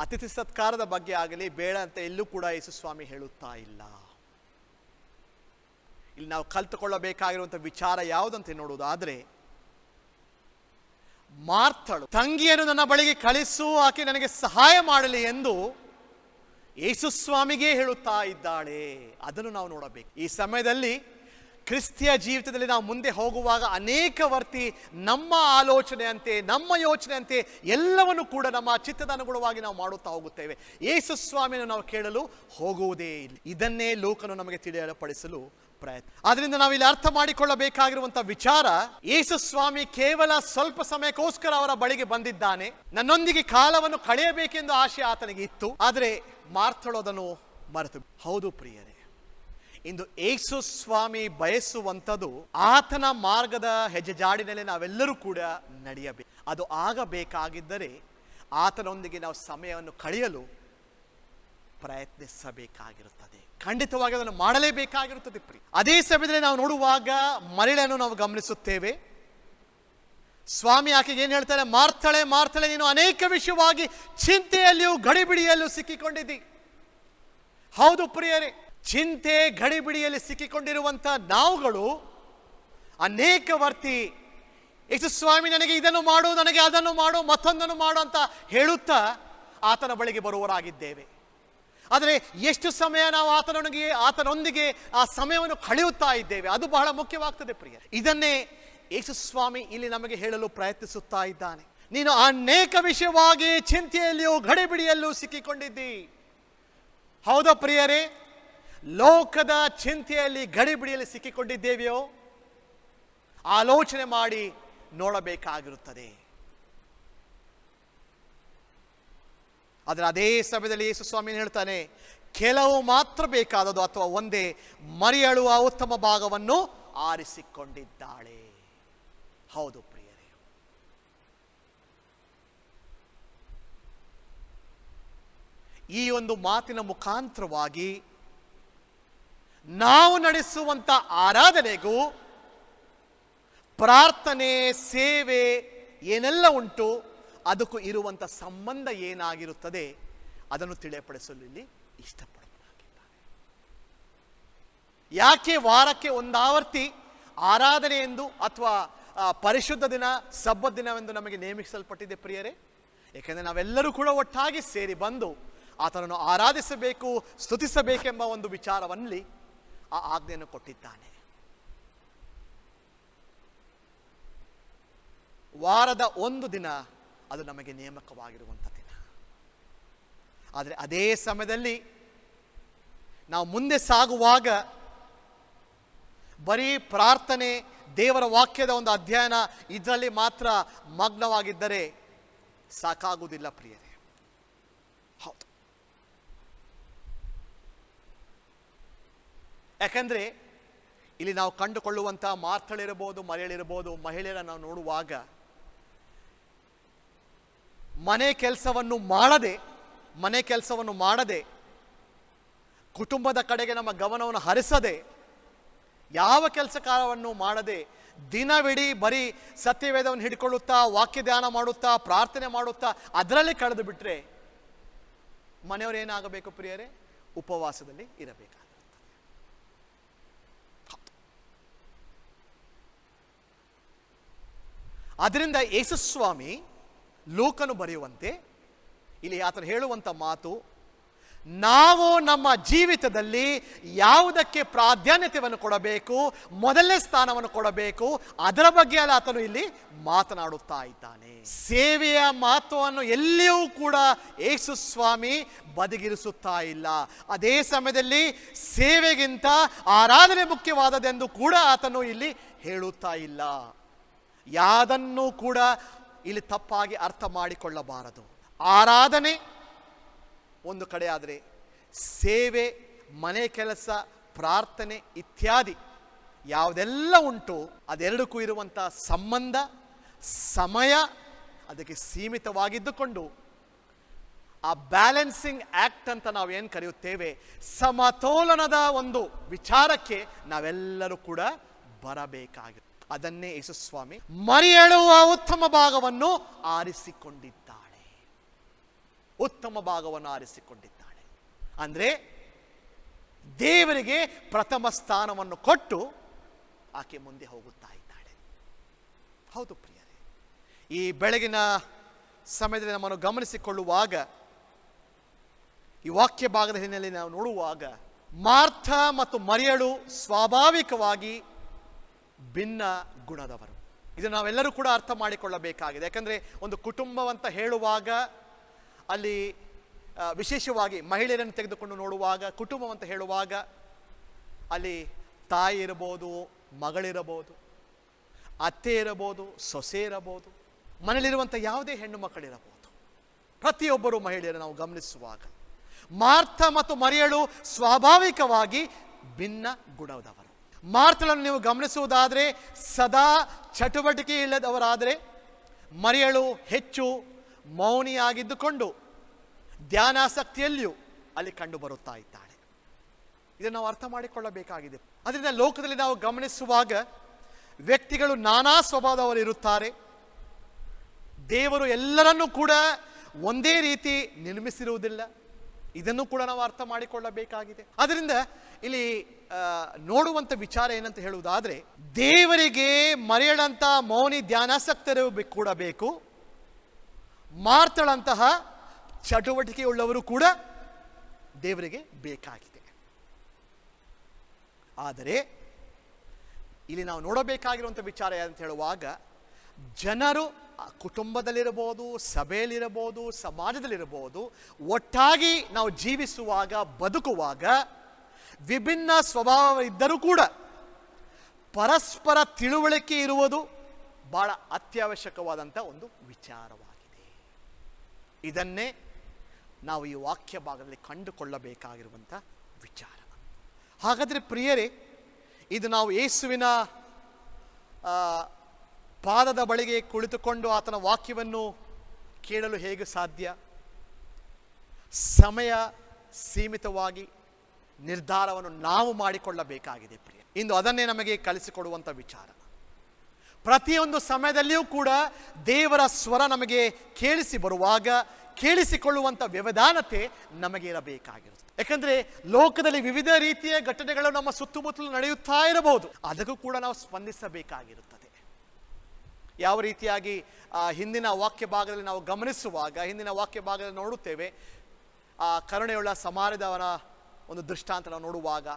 ಅತಿಥಿ ಸತ್ಕಾರದ ಬಗ್ಗೆ ಆಗಲಿ ಬೇಡ ಅಂತ ಎಲ್ಲೂ ಕೂಡ ಯೇಸುಸ್ವಾಮಿ ಹೇಳುತ್ತಾ ಇಲ್ಲ. ಇಲ್ಲಿ ನಾವು ಕಲ್ತುಕೊಳ್ಳಬೇಕಾಗಿರುವಂಥ ವಿಚಾರ ಯಾವುದಂತ ನೋಡುವುದಾದ್ರೆ, ಮಾರ್ಥಳು ತಂಗಿಯನ್ನು ನನ್ನ ಬಳಿಗೆ ಕಳಿಸು, ಆಕೆ ನನಗೆ ಸಹಾಯ ಮಾಡಲಿ ಎಂದು ಯೇಸುಸ್ವಾಮಿಗೆ ಹೇಳುತ್ತಾ ಇದ್ದಾಳೆ. ಅದನ್ನು ನಾವು ನೋಡಬೇಕು. ಈ ಸಮಯದಲ್ಲಿ ಕ್ರಿಸ್ತಿಯ ಜೀವಿತದಲ್ಲಿ ನಾವು ಮುಂದೆ ಹೋಗುವಾಗ ಅನೇಕ ವರ್ತಿ ನಮ್ಮ ಆಲೋಚನೆಯಂತೆ, ನಮ್ಮ ಯೋಚನೆಯಂತೆ ಎಲ್ಲವನ್ನು ಕೂಡ ನಮ್ಮ ಚಿತ್ತದ ಅನುಗುಣವಾಗಿ ನಾವು ಮಾಡುತ್ತಾ ಹೋಗುತ್ತೇವೆ. ಯೇಸುಸ್ವಾಮಿಯನ್ನು ನಾವು ಕೇಳಲು ಹೋಗುವುದೇ ಇಲ್ಲ. ಇದನ್ನೇ ಲೋಕನು ನಮಗೆ ತಿಳಿಯಪಡಿಸಲು ಪ್ರಯತ್ನ. ಆದ್ರಿಂದ ನಾವು ಇಲ್ಲಿ ಅರ್ಥ ಮಾಡಿಕೊಳ್ಳಬೇಕಾಗಿರುವಂಥ ವಿಚಾರ, ಯೇಸುಸ್ವಾಮಿ ಕೇವಲ ಸ್ವಲ್ಪ ಸಮಯಕ್ಕೋಸ್ಕರ ಅವರ ಬಳಿಗೆ ಬಂದಿದ್ದಾನೆ, ನನ್ನೊಂದಿಗೆ ಕಾಲವನ್ನು ಕಳೆಯಬೇಕೆಂದು ಆಶೆ ಆತನಿಗೆ ಇತ್ತು. ಆದರೆ ಮಾರ್ಥಳು ಅದನ್ನು ಮರೆತು. ಹೌದು ಪ್ರಿಯರೇ, ಇಂದು ಯೇಸುಸ್ವಾಮಿ ಬಯಸುವಂಥದ್ದು ಆತನ ಮಾರ್ಗದ ಹೆಜ್ಜೆಜಾಡಿನಲ್ಲಿ ನಾವೆಲ್ಲರೂ ಕೂಡ ನಡೆಯಬೇಕು. ಅದು ಆಗಬೇಕಾಗಿದ್ದರೆ ಆತನೊಂದಿಗೆ ನಾವು ಸಮಯವನ್ನು ಕಳೆಯಲು ಪ್ರಯತ್ನಿಸಬೇಕಾಗಿರುತ್ತದೆ. ಖಂಡಿತವಾಗಿ ಅದನ್ನು ಮಾಡಲೇಬೇಕಾಗಿರುತ್ತದೆ ಪ್ರಿಯ. ಅದೇ ಸಮಯದಲ್ಲಿ ನಾವು ನೋಡುವಾಗ ಮರಿಳೆಯನ್ನು ನಾವು ಗಮನಿಸುತ್ತೇವೆ. ಸ್ವಾಮಿ ಆಕೆಗೆ ಏನು ಹೇಳ್ತಾರೆ? ಮಾರ್ಥಳೆ ಮಾರ್ಥಳೆ, ನೀನು ಅನೇಕ ವಿಷಯವಾಗಿ ಚಿಂತೆಯಲ್ಲಿಯೂ ಗಡಿಬಿಡಿಯಲ್ಲೂ ಸಿಕ್ಕಿಕೊಂಡಿದ್ದಿ. ಹೌದು ಪ್ರಿಯರೇ, ಚಿಂತೆ ಗಡಿಬಿಡಿಯಲ್ಲಿ ಸಿಕ್ಕಿಕೊಂಡಿರುವಂಥ ನಾವುಗಳು ಅನೇಕ ವರ್ತಿ ಯೇಸು ಸ್ವಾಮಿ ನನಗೆ ಇದನ್ನು ಮಾಡು, ನನಗೆ ಅದನ್ನು ಮಾಡು, ಮತ್ತೊಂದನ್ನು ಮಾಡು ಅಂತ ಹೇಳುತ್ತಾ ಆತನ ಬಳಿಗೆ ಬರುವವರಾಗಿದ್ದೇವೆ. ಆದರೆ ಎಷ್ಟು ಸಮಯ ನಾವು ಆತನೊಂದಿಗೆ ಆ ಸಮಯವನ್ನು ಕಳೆಯುತ್ತಾ ಇದ್ದೇವೆ, ಅದು ಬಹಳ ಮುಖ್ಯವಾಗ್ತದೆ ಪ್ರಿಯ. ಇದನ್ನೇ ಯೇಸು ಸ್ವಾಮಿ ಇಲ್ಲಿ ನಮಗೆ ಹೇಳಲು ಪ್ರಯತ್ನಿಸುತ್ತಾ ಇದ್ದಾನೆ. ನೀನು ಅನೇಕ ವಿಷಯವಾಗಿ ಚಿಂತೆಯಲ್ಲಿಯೂ ಗಡಿಬಿಡಿಯಲ್ಲೂ ಸಿಕ್ಕಿಕೊಂಡಿದ್ದಿ. ಹೌದಾ ಪ್ರಿಯರೇ? ಲೋಕದ ಚಿಂತೆಯಲ್ಲಿ ಗಡಿಬಿಡಿಯಲ್ಲಿ ಸಿಕ್ಕಿಕೊಂಡಿದ್ದೇವೆಯೋ? ಆಲೋಚನೆ ಮಾಡಿ ನೋಡಬೇಕಾಗಿರುತ್ತದೆ. ಆದರೆ ಅದೇ ಸಮಯದಲ್ಲಿ ಯೇಸು ಸ್ವಾಮಿ ಹೇಳ್ತಾನೆ, ಕೆಲವು ಮಾತ್ರ ಬೇಕಾದದು ಅಥವಾ ಒಂದೇ, ಮರಿಯಳು ಆ ಉತ್ತಮ ಭಾಗವನ್ನು ಆರಿಸಿಕೊಂಡಿದ್ದಾಳೆ. ಹೌದು ಪ್ರಿಯರೇ, ಈ ಒಂದು ಮಾತಿನ ಮುಖಾಂತರವಾಗಿ ನಾವು ನಡೆಸುವಂತ ಆರಾಧನೆಗೂ ಪ್ರಾರ್ಥನೆ, ಸೇವೆ ಏನೆಲ್ಲ ಉಂಟು ಅದಕ್ಕೂ ಇರುವಂಥ ಸಂಬಂಧ ಏನಾಗಿರುತ್ತದೆ ಅದನ್ನು ತಿಳಿಯಪಡಿಸಲು ಇಲ್ಲಿ ಇಷ್ಟಪಡುವನಾಗಿದ್ದಾನೆ. ಯಾಕೆ ವಾರಕ್ಕೆ ಒಂದಾವರ್ತಿ ಆರಾಧನೆ ಎಂದು ಅಥವಾ ಪರಿಶುದ್ಧ ದಿನ, ಸಬ್ಬತ್ ದಿನವೆಂದು ನಮಗೆ ನೇಮಿಸಲ್ಪಟ್ಟಿದೆ ಪ್ರಿಯರೇ? ಏಕೆಂದರೆ ನಾವೆಲ್ಲರೂ ಕೂಡ ಒಟ್ಟಾಗಿ ಸೇರಿ ಬಂದು ಆತನನ್ನು ಆರಾಧಿಸಬೇಕು, ಸ್ತುತಿಸಬೇಕೆಂಬ ಒಂದು ವಿಚಾರವನ್ನಲ್ಲಿ ಆ ಆಜ್ಞೆಯನ್ನು ಕೊಟ್ಟಿದ್ದಾನೆ. ವಾರದ ಒಂದು ದಿನ ಅದು ನಮಗೆ ನೇಮಕವಾಗಿರುವಂಥ ದಿನ. ಆದರೆ ಅದೇ ಸಮಯದಲ್ಲಿ ನಾವು ಮುಂದೆ ಸಾಗುವಾಗ ಬರೀ ಪ್ರಾರ್ಥನೆ, ದೇವರ ವಾಕ್ಯದ ಒಂದು ಅಧ್ಯಯನ ಇದರಲ್ಲಿ ಮಾತ್ರ ಮಗ್ನವಾಗಿದ್ದರೆ ಸಾಕಾಗುವುದಿಲ್ಲ ಪ್ರಿಯರೇ. ಹೌದು, ಯಾಕಂದರೆ ಇಲ್ಲಿ ನಾವು ಕಂಡುಕೊಳ್ಳುವಂಥ ಮಾರ್ಥಳಿರಬಹುದು, ಮರಿಯಳಿರಬಹುದು, ಮಹಿಳೆಯರ ನಾವು ನೋಡುವಾಗ ಮನೆ ಕೆಲಸವನ್ನು ಮಾಡದೆ ಕುಟುಂಬದ ಕಡೆಗೆ ನಮ್ಮ ಗಮನವನ್ನು ಹರಿಸದೆ, ಯಾವ ಕೆಲಸ ಕಾರ್ಯವನ್ನು ಮಾಡದೆ ದಿನವಿಡೀ ಬರೀ ಸತ್ಯವೇದವನ್ನು ಹಿಡ್ಕೊಳ್ಳುತ್ತಾ, ವಾಕ್ಯ ಧ್ಯಾನ ಮಾಡುತ್ತಾ, ಪ್ರಾರ್ಥನೆ ಮಾಡುತ್ತಾ ಅದರಲ್ಲಿ ಕಳೆದು ಬಿಟ್ರೆ ಮನೆಯವರು ಏನಾಗಬೇಕು ಪ್ರಿಯರೇ? ಉಪವಾಸದಲ್ಲಿ ಇರಬೇಕಾಗಿರುತ್ತದೆ. ಅದರಿಂದ ಯೇಸುಸ್ವಾಮಿ ಲೂಕನು ಬರೆಯುವಂತೆ ಇಲ್ಲಿ ಆತನು ಹೇಳುವಂಥ ಮಾತು, ನಾವು ನಮ್ಮ ಜೀವಿತದಲ್ಲಿ ಯಾವುದಕ್ಕೆ ಪ್ರಾಧಾನ್ಯತೆಯನ್ನು ಕೊಡಬೇಕು, ಮೊದಲನೇ ಸ್ಥಾನವನ್ನು ಕೊಡಬೇಕು, ಅದರ ಬಗ್ಗೆ ಆತನು ಇಲ್ಲಿ ಮಾತನಾಡುತ್ತಾ ಇದ್ದಾನೆ. ಸೇವೆಯ ಮಹತ್ವವನ್ನು ಎಲ್ಲಿಯೂ ಕೂಡ ಯೇಸು ಸ್ವಾಮಿ ಬದಿಗಿರಿಸುತ್ತಾ ಇಲ್ಲ. ಅದೇ ಸಮಯದಲ್ಲಿ ಸೇವೆಗಿಂತ ಆರಾಧನೆ ಮುಖ್ಯವಾದದೆಂದು ಕೂಡ ಆತನು ಇಲ್ಲಿ ಹೇಳುತ್ತಾ ಇಲ್ಲ. ಯಾವುದನ್ನು ಕೂಡ ಇಲ್ಲಿ ತಪ್ಪಾಗಿ ಅರ್ಥ ಮಾಡಿಕೊಳ್ಳಬಾರದು. ಆರಾಧನೆ ಒಂದು ಕಡೆ ಆದರೆ ಸೇವೆ, ಮನೆ ಕೆಲಸ, ಪ್ರಾರ್ಥನೆ ಇತ್ಯಾದಿ ಯಾವುದೆಲ್ಲ ಉಂಟು ಅದೆರಡಕ್ಕೂ ಇರುವಂಥ ಸಂಬಂಧ, ಸಮಯ ಅದಕ್ಕೆ ಸೀಮಿತವಾಗಿದ್ದುಕೊಂಡು ಆ ಬ್ಯಾಲೆನ್ಸಿಂಗ್ ಆಕ್ಟ್ ಅಂತ ನಾವೇನು ಕರೆಯುತ್ತೇವೆ, ಸಮತೋಲನದ ಒಂದು ವಿಚಾರಕ್ಕೆ ನಾವೆಲ್ಲರೂ ಕೂಡ ಬರಬೇಕಾಗಿದೆ. ಅದನ್ನೇ ಯೇಸುಸ್ವಾಮಿ ಮರಿಯಳುವ ಉತ್ತಮ ಭಾಗವನ್ನು ಆರಿಸಿಕೊಂಡಿದ್ದಾಳೆ. ಉತ್ತಮ ಭಾಗವನ್ನು ಆರಿಸಿಕೊಂಡಿದ್ದಾಳೆ ಅಂದರೆ ದೇವರಿಗೆ ಪ್ರಥಮ ಸ್ಥಾನವನ್ನು ಕೊಟ್ಟು ಆಕೆ ಮುಂದೆ ಹೋಗುತ್ತಾ ಇದ್ದಾಳೆ. ಹೌದು ಪ್ರಿಯರೇ, ಈ ಬೆಳಗಿನ ಸಮಯದಲ್ಲಿ ನಮ್ಮನ್ನು ಗಮನಿಸಿಕೊಳ್ಳುವಾಗ, ಈ ವಾಕ್ಯ ಭಾಗದ ಹಿನ್ನೆಲೆಯಲ್ಲಿ ನಾವು ನೋಡುವಾಗ, ಮಾರ್ಥ ಮತ್ತು ಮರಿಯಳು ಸ್ವಾಭಾವಿಕವಾಗಿ ಭಿನ್ನ ಗುಣದವರು. ಇದನ್ನು ನಾವೆಲ್ಲರೂ ಕೂಡ ಅರ್ಥ ಮಾಡಿಕೊಳ್ಳಬೇಕಾಗಿದೆ. ಯಾಕಂದರೆ ಒಂದು ಕುಟುಂಬವಂತ ಹೇಳುವಾಗ ಅಲ್ಲಿ ವಿಶೇಷವಾಗಿ ಮಹಿಳೆಯರನ್ನು ತೆಗೆದುಕೊಂಡು ನೋಡುವಾಗ, ಕುಟುಂಬವಂತ ಹೇಳುವಾಗ ಅಲ್ಲಿ ತಾಯಿ ಇರಬಹುದು, ಮಗಳಿರಬಹುದು, ಅತ್ತೆ ಇರಬಹುದು, ಸೊಸೆ ಇರಬಹುದು, ಮನೆಯಲ್ಲಿರುವಂಥ ಯಾವುದೇ ಹೆಣ್ಣು ಮಕ್ಕಳಿರಬಹುದು. ಪ್ರತಿಯೊಬ್ಬರು ಮಹಿಳೆಯರು ನಾವು ಗಮನಿಸುವಾಗ ಮಾರ್ಥ ಮತ್ತು ಮರಿಯಳು ಸ್ವಾಭಾವಿಕವಾಗಿ ಭಿನ್ನ ಗುಣದವರು. ಮಾರ್ಥಳನ್ನು ನೀವು ಗಮನಿಸುವುದಾದರೆ ಸದಾ ಚಟುವಟಿಕೆ ಇಲ್ಲದವರಾದರೆ, ಮರಿಯಳು ಹೆಚ್ಚು ಮೌನಿಯಾಗಿದ್ದುಕೊಂಡು ಧ್ಯಾನಾಸಕ್ತಿಯಲ್ಲಿಯೂ ಅಲ್ಲಿ ಕಂಡು ಬರುತ್ತಾ ಇದ್ದಾಳೆ. ಇದನ್ನು ನಾವು ಅರ್ಥ ಮಾಡಿಕೊಳ್ಳಬೇಕಾಗಿದೆ. ಅದರಿಂದ ಲೋಕದಲ್ಲಿ ನಾವು ಗಮನಿಸುವಾಗ ವ್ಯಕ್ತಿಗಳು ನಾನಾ ಸ್ವಭಾವದವರು ಇರುತ್ತಾರೆ. ದೇವರು ಎಲ್ಲರನ್ನೂ ಕೂಡ ಒಂದೇ ರೀತಿ ನಿರ್ಮಿಸಿರುವುದಿಲ್ಲ. ಇದನ್ನು ಕೂಡ ನಾವು ಅರ್ಥ ಮಾಡಿಕೊಳ್ಳಬೇಕಾಗಿದೆ. ಅದರಿಂದ ಇಲ್ಲಿ ನೋಡುವಂಥ ವಿಚಾರ ಏನಂತ ಹೇಳುವುದಾದರೆ, ದೇವರಿಗೆ ಮರೆಯಳಂಥ ಮೌನಿ ಧ್ಯಾನಾಸಕ್ತರು ಕೂಡ ಬೇಕು, ಮಾರ್ತಳಂತಹ ಚಟುವಟಿಕೆಯುಳ್ಳವರು ಕೂಡ ದೇವರಿಗೆ ಬೇಕಾಗಿದೆ. ಆದರೆ ಇಲ್ಲಿ ನಾವು ನೋಡಬೇಕಾಗಿರುವಂಥ ವಿಚಾರ ಅಂತ ಹೇಳುವಾಗ, ಜನರು ಕುಟುಂಬದಲ್ಲಿರಬಹುದು, ಸಭೆಯಲ್ಲಿರಬಹುದು, ಸಮಾಜದಲ್ಲಿರಬಹುದು, ಒಟ್ಟಾಗಿ ನಾವು ಜೀವಿಸುವಾಗ, ಬದುಕುವಾಗ ವಿಭಿನ್ನ ಸ್ವಭಾವ ಇದ್ದರೂ ಕೂಡ ಪರಸ್ಪರ ತಿಳುವಳಿಕೆ ಇರುವುದು ಬಹಳ ಅತ್ಯವಶ್ಯಕವಾದಂಥ ಒಂದು ವಿಚಾರವಾಗಿದೆ. ಇದನ್ನೇ ನಾವು ಈ ವಾಕ್ಯ ಭಾಗದಲ್ಲಿ ಕಂಡುಕೊಳ್ಳಬೇಕಾಗಿರುವಂಥ ವಿಚಾರ. ಹಾಗಾದರೆ ಪ್ರಿಯರೇ, ಇದು ನಾವು ಯೇಸುವಿನ ಪಾದದ ಬಳಿಗೆ ಕುಳಿತುಕೊಂಡು ಆತನ ವಾಕ್ಯವನ್ನು ಕೇಳಲು ಹೇಗೆ ಸಾಧ್ಯ? ಸಮಯ ಸೀಮಿತವಾಗಿ ನಿರ್ಧಾರವನ್ನು ನಾವು ಮಾಡಿಕೊಳ್ಳಬೇಕಾಗಿದೆ ಪ್ರಿಯ. ಇಂದು ಅದನ್ನೇ ನಮಗೆ ಕಲಿಸಿಕೊಡುವಂಥ ವಿಚಾರ. ಪ್ರತಿಯೊಂದು ಸಮಯದಲ್ಲಿಯೂ ಕೂಡ ದೇವರ ಸ್ವರ ನಮಗೆ ಕೇಳಿಸಿ ಬರುವಾಗ ಕೇಳಿಸಿಕೊಳ್ಳುವಂಥ ವ್ಯವಧಾನತೆ ನಮಗೆ ಇರಬೇಕಾಗಿರುತ್ತೆ. ಯಾಕಂದರೆ ಲೋಕದಲ್ಲಿ ವಿವಿಧ ರೀತಿಯ ಘಟನೆಗಳು ನಮ್ಮ ಸುತ್ತಮುತ್ತಲು ನಡೆಯುತ್ತಾ ಇರಬಹುದು, ಅದಕ್ಕೂ ಕೂಡ ನಾವು ಸ್ಪಂದಿಸಬೇಕಾಗಿರುತ್ತದೆ. ಯಾವ ರೀತಿಯಾಗಿ ಹಿಂದಿನ ವಾಕ್ಯ ಭಾಗದಲ್ಲಿ ನಾವು ಗಮನಿಸುವಾಗ, ಹಿಂದಿನ ವಾಕ್ಯ ಭಾಗದಲ್ಲಿ ನೋಡುತ್ತೇವೆ, ಕರುಣೆಯುಳ್ಳ ಸಮಾರ್ಯದವನ ಒಂದು ದೃಷ್ಟಾಂತ ನಾವು ನೋಡುವಾಗ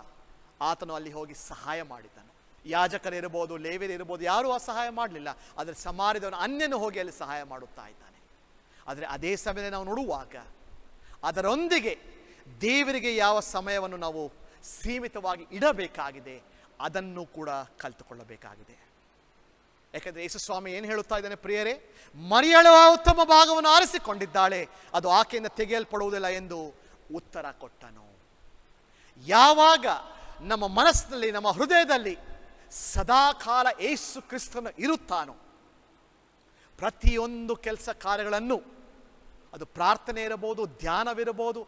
ಆತನು ಅಲ್ಲಿ ಹೋಗಿ ಸಹಾಯ ಮಾಡಿದ್ದನು. ಯಾಜಕರಿರ್ಬೋದು, ಲೇವಿಯರಿರ್ಬೋದು, ಯಾರೂ ಆ ಸಹಾಯ ಮಾಡಲಿಲ್ಲ. ಆದರೆ ಸಮಾರ್ಯದವನ ಅನ್ಯನು ಹೋಗಿ ಅಲ್ಲಿ ಸಹಾಯ ಮಾಡುತ್ತಾ ಇದ್ದಾನೆ. ಆದರೆ ಅದೇ ಸಮಯದಲ್ಲಿ ನಾವು ನೋಡುವಾಗ ಅದರೊಂದಿಗೆ ದೇವರಿಗೆ ಯಾವ ಸಮಯವನ್ನು ನಾವು ಸೀಮಿತವಾಗಿ ಇಡಬೇಕಾಗಿದೆ ಅದನ್ನು ಕೂಡ ಕಲಿತುಕೊಳ್ಳಬೇಕಾಗಿದೆ. ಯಾಕಂದರೆ ಯೇಸು ಸ್ವಾಮಿ ಏನು ಹೇಳುತ್ತಾ ಇದ್ದಾನೆ ಪ್ರಿಯರೇ, ಮರಿಯಳು ಉತ್ತಮ ಭಾಗವನ್ನು ಆರಿಸಿಕೊಂಡಿದ್ದಾಳೆ, ಅದು ಆಕೆಯಿಂದ ತೆಗೆಯಲ್ಪಡುವುದಿಲ್ಲ ಎಂದು ಉತ್ತರ ಕೊಟ್ಟನು. ಯಾವಾಗ ನಮ್ಮ ಮನಸ್ಸಿನಲ್ಲಿ, ನಮ್ಮ ಹೃದಯದಲ್ಲಿ ಸದಾಕಾಲ ಯೇಸು ಕ್ರಿಸ್ತನು ಇರುತ್ತಾನೋ, ಪ್ರತಿಯೊಂದು ಕೆಲಸ ಕಾರ್ಯಗಳನ್ನು, ಅದು ಪ್ರಾರ್ಥನೆ ಇರಬಹುದು, ಧ್ಯಾನವಿರಬಹುದು,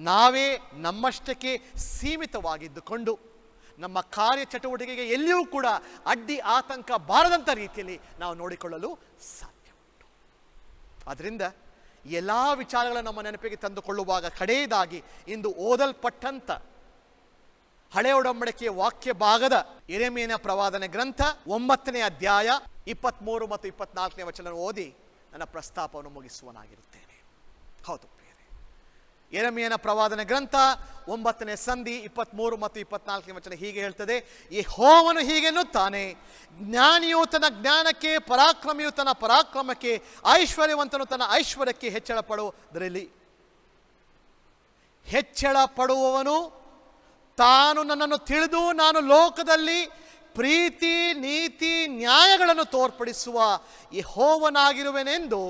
ನಾವೇ ನಮ್ಮಷ್ಟಕ್ಕೆ ಸೀಮಿತವಾಗಿದ್ದುಕೊಂಡು ನಮ್ಮ ಕಾರ್ಯ ಚಟುವಟಿಕೆಗೆ ಎಲ್ಲಿಯೂ ಕೂಡ ಅಡ್ಡಿ ಆತಂಕ ಬಾರದಂಥ ರೀತಿಯಲ್ಲಿ ನಾವು ನೋಡಿಕೊಳ್ಳಲು ಸಾಧ್ಯ ಉಂಟು. ಆದ್ದರಿಂದ ಎಲ್ಲ ವಿಚಾರಗಳನ್ನು ನಮ್ಮ ನೆನಪಿಗೆ ತಂದುಕೊಳ್ಳುವಾಗ ಕಡೆಯದಾಗಿ ಇಂದು ಓದಲ್ಪಟ್ಟಂಥ ಹಳೆಯ ಒಡಂಬಡಿಕೆಯ ವಾಕ್ಯ ಭಾಗದ ಯೆರೆಮೀಯನ ಪ್ರವಾದನೆ ಗ್ರಂಥ 9ನೇ ಅಧ್ಯಾಯ 23 ಮತ್ತು 24ನೇ ವಚನ ಓದಿ ನನ್ನ ಪ್ರಸ್ತಾಪವನ್ನು ಮುಗಿಸುವನಾಗಿರುತ್ತೇನೆ. ಹೌದು ಪ್ರಿಯರೇ, ಯೆರೆಮೀಯನ ಪ್ರವಾದನೆ ಗ್ರಂಥ 9ನೇ ಸಂಧಿ 23 ಮತ್ತು 24ನೇ ವಚನ ಹೀಗೆ ಹೇಳ್ತದೆ, ಯೆಹೋವನು ಹೀಗೆನ್ನುತ್ತಾನೆ, ಜ್ಞಾನಿಯು ತನ್ನ ಜ್ಞಾನಕ್ಕೆ, ಪರಾಕ್ರಮಿಯು ತನ್ನ ಪರಾಕ್ರಮಕ್ಕೆ, ಐಶ್ವರ್ಯವಂತನು ತನ್ನ ಐಶ್ವರ್ಯಕ್ಕೆ ಹೆಚ್ಚಳ ಪಡುವುದರಲ್ಲಿ ಹೆಚ್ಚಳ ಪಡುವವನು ತಾನು ನನ್ನನ್ನು ತಿಳಿದು ನಾನು ಲೋಕದಲ್ಲಿ ಪ್ರೀತಿ, ನೀತಿ, ನ್ಯಾಯಗಳನ್ನು ತೋರ್ಪಡಿಸುವ ಯೆಹೋವನಾಗಿರುವೆನೆಂದು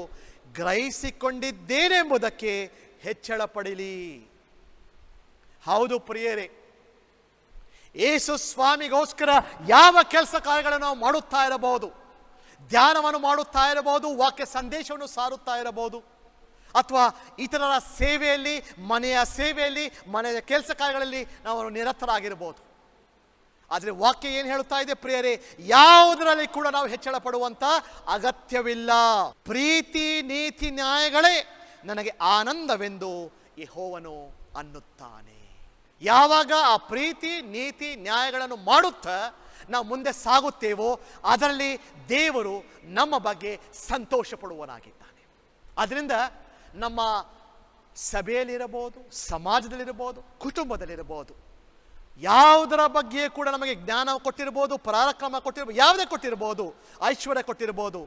ಗ್ರಹಿಸಿಕೊಂಡಿದ್ದೇನೆಂಬುದಕ್ಕೆ ಹೆಚ್ಚಳ ಪಡಿಲಿ. ಹೌದು ಪ್ರಿಯರೇ, ಯೇಸು ಸ್ವಾಮಿಗೋಸ್ಕರ ಯಾವ ಕೆಲಸ ಕಾರ್ಯಗಳನ್ನು ನಾವು ಮಾಡುತ್ತಾ ಇರಬಹುದು, ಧ್ಯಾನವನ್ನು ಮಾಡುತ್ತಾ ಇರಬಹುದು, ವಾಕ್ಯ ಸಂದೇಶವನ್ನು ಸಾರುತ್ತಾ ಇರಬಹುದು, ಅಥವಾ ಇತರರ ಸೇವೆಯಲ್ಲಿ, ಮನೆಯ ಸೇವೆಯಲ್ಲಿ, ಮನೆಯ ಕೆಲಸ ಕಾರ್ಯಗಳಲ್ಲಿ ನಾವು ನಿರತರಾಗಿರ್ಬೋದು. ಆದರೆ ವಾಕ್ಯ ಏನು ಹೇಳುತ್ತಾ ಇದೆ ಪ್ರಿಯರೇ, ಯಾವುದರಲ್ಲಿ ಕೂಡ ನಾವು ಹೆಚ್ಚಳ ಪಡುವಂಥ ಅಗತ್ಯವಿಲ್ಲ. ಪ್ರೀತಿ, ನೀತಿ, ನ್ಯಾಯಗಳೇ ನನಗೆ ಆನಂದವೆಂದು ಯೆಹೋವನು ಅನ್ನುತ್ತಾನೆ. ಯಾವಾಗ ಆ ಪ್ರೀತಿ, ನೀತಿ, ನ್ಯಾಯಗಳನ್ನು ಮಾಡುತ್ತಾ ನಾವು ಮುಂದೆ ಸಾಗುತ್ತೇವೋ ಅದರಲ್ಲಿ ದೇವರು ನಮ್ಮ ಬಗ್ಗೆ ಸಂತೋಷ ಪಡುವನಾಗಿದ್ದಾನೆ. ಅದರಿಂದ ನಮ್ಮ ಸಭೆಯಲ್ಲಿರಬಹುದು, ಸಮಾಜದಲ್ಲಿರಬಹುದು, ಕುಟುಂಬದಲ್ಲಿರಬಹುದು, ಯಾವುದರ ಬಗ್ಗೆ ಕೂಡ ನಮಗೆ ಜ್ಞಾನ ಕೊಟ್ಟಿರ್ಬೋದು, ಪರಾಕ್ರಮ ಕೊಟ್ಟಿರ್ಬೋದು, ಯಾವುದೇ ಕೊಟ್ಟಿರ್ಬೋದು, ಐಶ್ವರ್ಯ ಕೊಟ್ಟಿರ್ಬೋದು,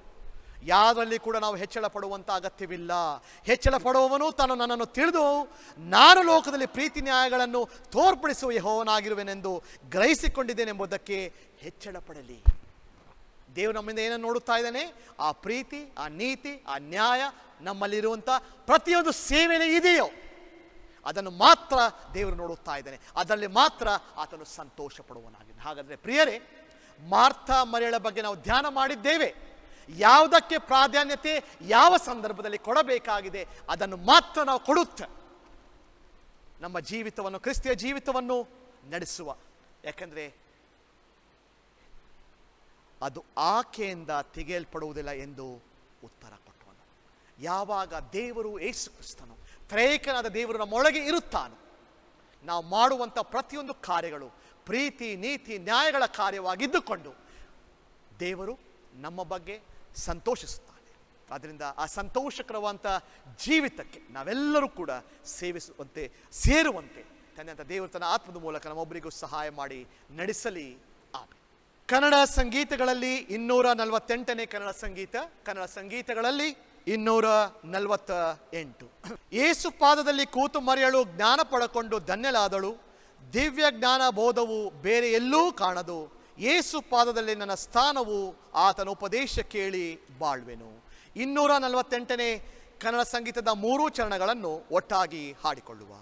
ಯಾವುದರಲ್ಲಿ ಕೂಡ ನಾವು ಹೆಚ್ಚಳ ಪಡುವಂಥ ಅಗತ್ಯವಿಲ್ಲ. ಹೆಚ್ಚಳ ಪಡುವವನು ತಾನು ನನ್ನನ್ನು ತಿಳಿದು ನಾನು ಲೋಕದಲ್ಲಿ ಪ್ರೀತಿ ನ್ಯಾಯಗಳನ್ನು ತೋರ್ಪಡಿಸುವ ಯೆಹೋವನಾಗಿರುವೆನೆಂದು ಗ್ರಹಿಸಿಕೊಂಡಿದ್ದೇನೆಂಬುದಕ್ಕೆ ಹೆಚ್ಚಳ ಪಡಲಿ. ದೇವರು ನಮ್ಮಿಂದ ಏನನ್ನು ನೋಡುತ್ತಾ ಇದ್ದಾನೆ? ಆ ಪ್ರೀತಿ, ಆ ನೀತಿ, ಆ ನ್ಯಾಯ ನಮ್ಮಲ್ಲಿರುವಂಥ ಪ್ರತಿಯೊಂದು ಸೇವೆಯಲ್ಲಿ ಇದೆಯೋ ಅದನ್ನು ಮಾತ್ರ ದೇವರು ನೋಡುತ್ತಾ ಇದ್ದಾನೆ, ಅದರಲ್ಲಿ ಮಾತ್ರ ಆತನು ಸಂತೋಷ ಪಡುವನಾಗಿದ್ದಾನೆ. ಹಾಗಾದರೆ ಪ್ರಿಯರೇ, ಮಾರ್ಥ ಮರಿಯಳ ಬಗ್ಗೆ ನಾವು ಧ್ಯಾನ ಮಾಡಿದ್ದೇವೆ. ಯಾವುದಕ್ಕೆ ಪ್ರಾಧಾನ್ಯತೆ ಯಾವ ಸಂದರ್ಭದಲ್ಲಿ ಕೊಡಬೇಕಾಗಿದೆ ಅದನ್ನು ಮಾತ್ರ ನಾವು ಕೊಡುತ್ತ ನಮ್ಮ ಜೀವಿತವನ್ನು, ಕ್ರಿಸ್ತಿಯ ಜೀವಿತವನ್ನು ನಡೆಸುವ. ಯಾಕೆಂದರೆ ಅದು ಆಕೆಯಿಂದ ತೆಗೆಯಲ್ಪಡುವುದಿಲ್ಲ ಎಂದು ಉತ್ತರ ಕೊಟ್ಟವನು. ಯಾವಾಗ ದೇವರು ಯೇಸು ಕ್ರಿಸ್ತನು ತ್ರೇಕನಾದ ದೇವರು ನಮ್ಮೊಳಗೆ ಇರುತ್ತಾನೆ. ನಾವು ಮಾಡುವಂಥ ಪ್ರತಿಯೊಂದು ಕಾರ್ಯಗಳು ಪ್ರೀತಿ, ನೀತಿ, ನ್ಯಾಯಗಳ ಕಾರ್ಯವಾಗಿದ್ದುಕೊಂಡು ದೇವರು ನಮ್ಮ ಬಗ್ಗೆ ಸಂತೋಷಿಸುತ್ತಾನೆ. ಆದ್ದರಿಂದ ಆ ಸಂತೋಷಕರವಾದಂಥ ಜೀವಿತಕ್ಕೆ ನಾವೆಲ್ಲರೂ ಕೂಡ ಸೇರುವಂತೆ ತಂದೆಯಂಥ ದೇವರು ತನ್ನ ಆತ್ಮದ ಮೂಲಕ ನಮ್ಮೊಬ್ಬರಿಗೂ ಸಹಾಯ ಮಾಡಿ ನಡೆಸಲಿ. ಆಮೇಲೆ ಕನ್ನಡ ಸಂಗೀತಗಳಲ್ಲಿ 248ನೇ ಕನ್ನಡ ಸಂಗೀತಗಳಲ್ಲಿ 248. ಯೇಸು ಪಾದದಲ್ಲಿ ಕೂತು ಮರಿಯಳು ಜ್ಞಾನ ಪಡಕೊಂಡು ಧನ್ಯಲಾದಳು, ದಿವ್ಯ ಜ್ಞಾನ ಬೋಧವು ಬೇರೆ ಎಲ್ಲೂ ಕಾಣದು, ಯೇಸು ಪಾದದಲ್ಲಿ ನನ್ನ ಸ್ಥಾನವು, ಆತನ ಉಪದೇಶ ಕೇಳಿ ಬಾಳ್ವೆನು. 248ನೇ ಕನ್ನಡ ಸಂಗೀತದ 3 ಚರಣಗಳನ್ನು ಒಟ್ಟಾಗಿ ಹಾಡಿಕೊಳ್ಳುವ.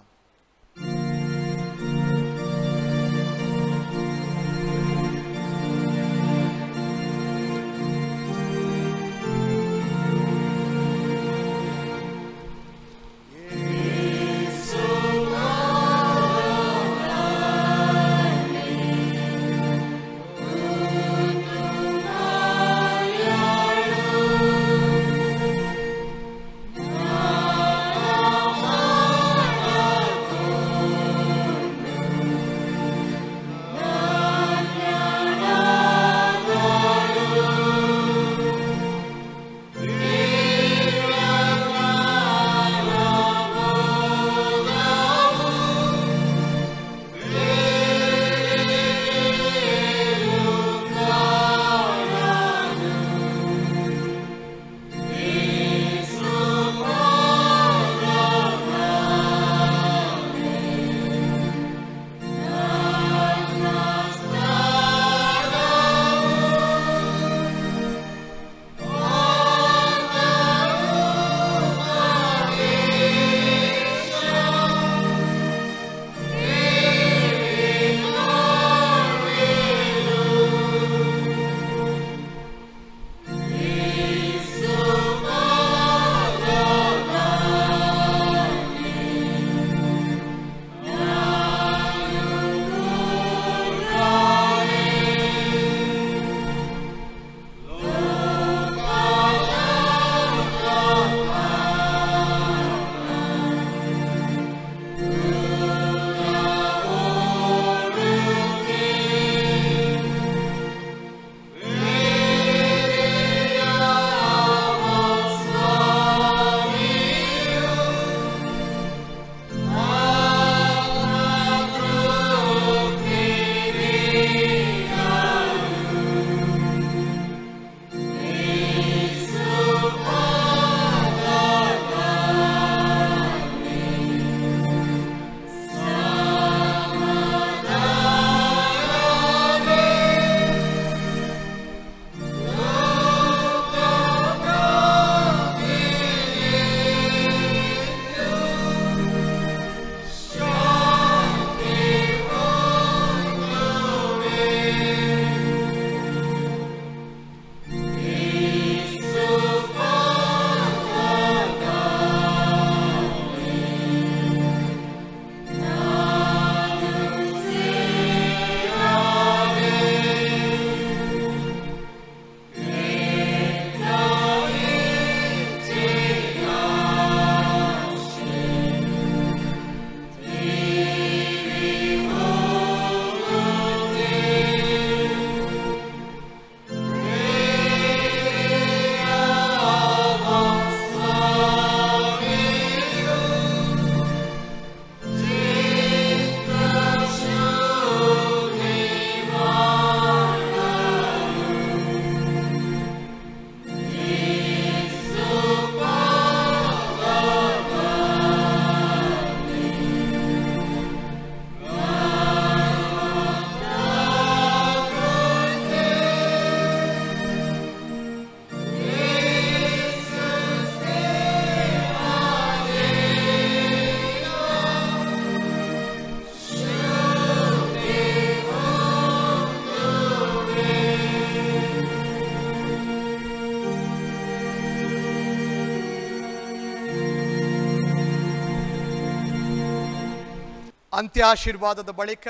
ಅಂತ್ಯಾಶೀರ್ವಾದದ ಬಳಿಕ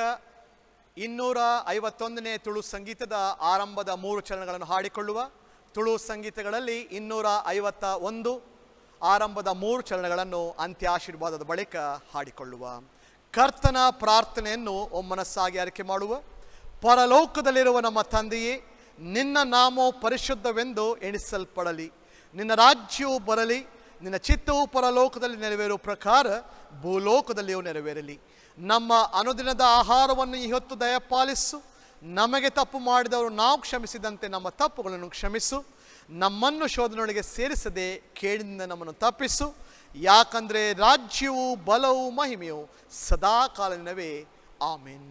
251ನೇ ತುಳು ಸಂಗೀತದ ಆರಂಭದ 3 ಚರಣಗಳನ್ನು ಹಾಡಿಕೊಳ್ಳುವ. ತುಳು ಸಂಗೀತಗಳಲ್ಲಿ 251, ಆರಂಭದ 3 ಚರಣಗಳನ್ನು ಅಂತ್ಯಾಶೀರ್ವಾದದ ಬಳಿಕ ಹಾಡಿಕೊಳ್ಳುವ. ಕರ್ತನ ಪ್ರಾರ್ಥನೆಯನ್ನು ಒಮ್ಮನಸ್ಸಾಗಿ ಆರೈಕೆ ಮಾಡುವ. ಪರಲೋಕದಲ್ಲಿರುವ ನಮ್ಮ ತಂದೆಯೇ, ನಿನ್ನ ನಾಮವು ಪರಿಶುದ್ಧವೆಂದು ಎಣಿಸಲ್ಪಡಲಿ. ನಿನ್ನ ರಾಜ್ಯವು ಬರಲಿ. ನಿನ್ನ ಚಿತ್ತವು ಪರಲೋಕದಲ್ಲಿ ನೆರವೇರುವ ಪ್ರಕಾರ ಭೂಲೋಕದಲ್ಲಿಯೂ ನೆರವೇರಲಿ. ನಮ್ಮ ಅನುದಿನದ ಆಹಾರವನ್ನು ಈ ಹೊತ್ತು ದಯಪಾಲಿಸು. ನಮಗೆ ತಪ್ಪು ಮಾಡಿದವರು ನಾವು ಕ್ಷಮಿಸಿದಂತೆ ನಮ್ಮ ತಪ್ಪುಗಳನ್ನು ಕ್ಷಮಿಸು. ನಮ್ಮನ್ನು ಶೋಧನೆಯೊಳಗೆ ಸೇರಿಸದೆ ಕೇಡಿನಿಂದ ನಮ್ಮನ್ನು ತಪ್ಪಿಸು. ಯಾಕಂದರೆ ರಾಜ್ಯವು, ಬಲವು, ಮಹಿಮೆಯು ಸದಾ ಕಾಲವೇ. ಆಮೆನ್.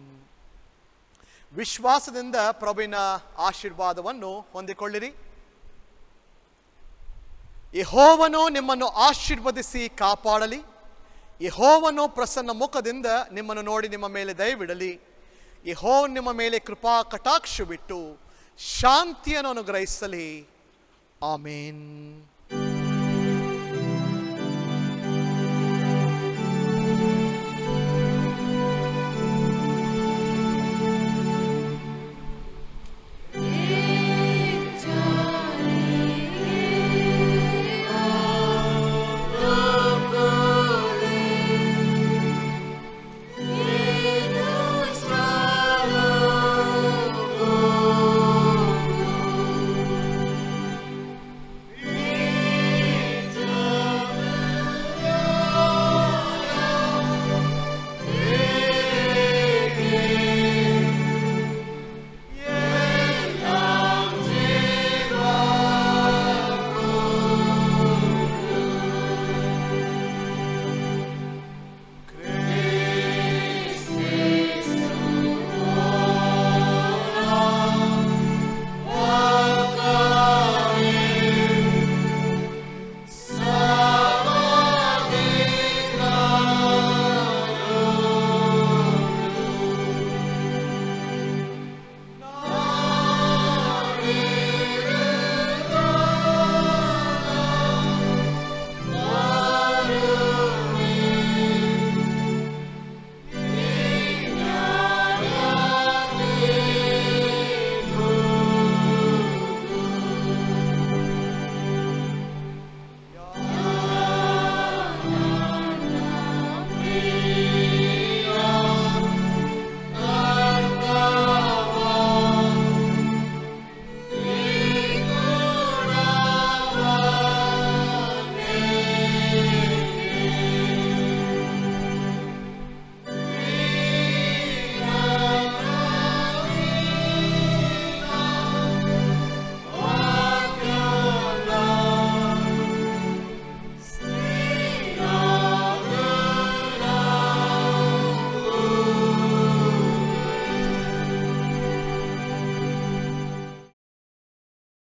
ವಿಶ್ವಾಸದಿಂದ ಪ್ರಭುವಿನ ಆಶೀರ್ವಾದವನ್ನು ಹೊಂದಿಕೊಳ್ಳಿರಿ. ಯೆಹೋವನು ನಿಮ್ಮನ್ನು ಆಶೀರ್ವದಿಸಿ ಕಾಪಾಡಲಿ. ಯೆಹೋವನು ಪ್ರಸನ್ನ ಮುಖದಿಂದ ನಿಮ್ಮನ್ನು ನೋಡಿ ನಿಮ್ಮ ಮೇಲೆ ದಯವಿಡಲಿ. ಯೆಹೋವನು ನಿಮ್ಮ ಮೇಲೆ ಕೃಪಾ ಕಟಾಕ್ಷ ಬಿಟ್ಟು ಶಾಂತಿಯನ್ನು ಅನುಗ್ರಹಿಸಲಿ. ಆಮೇನ್.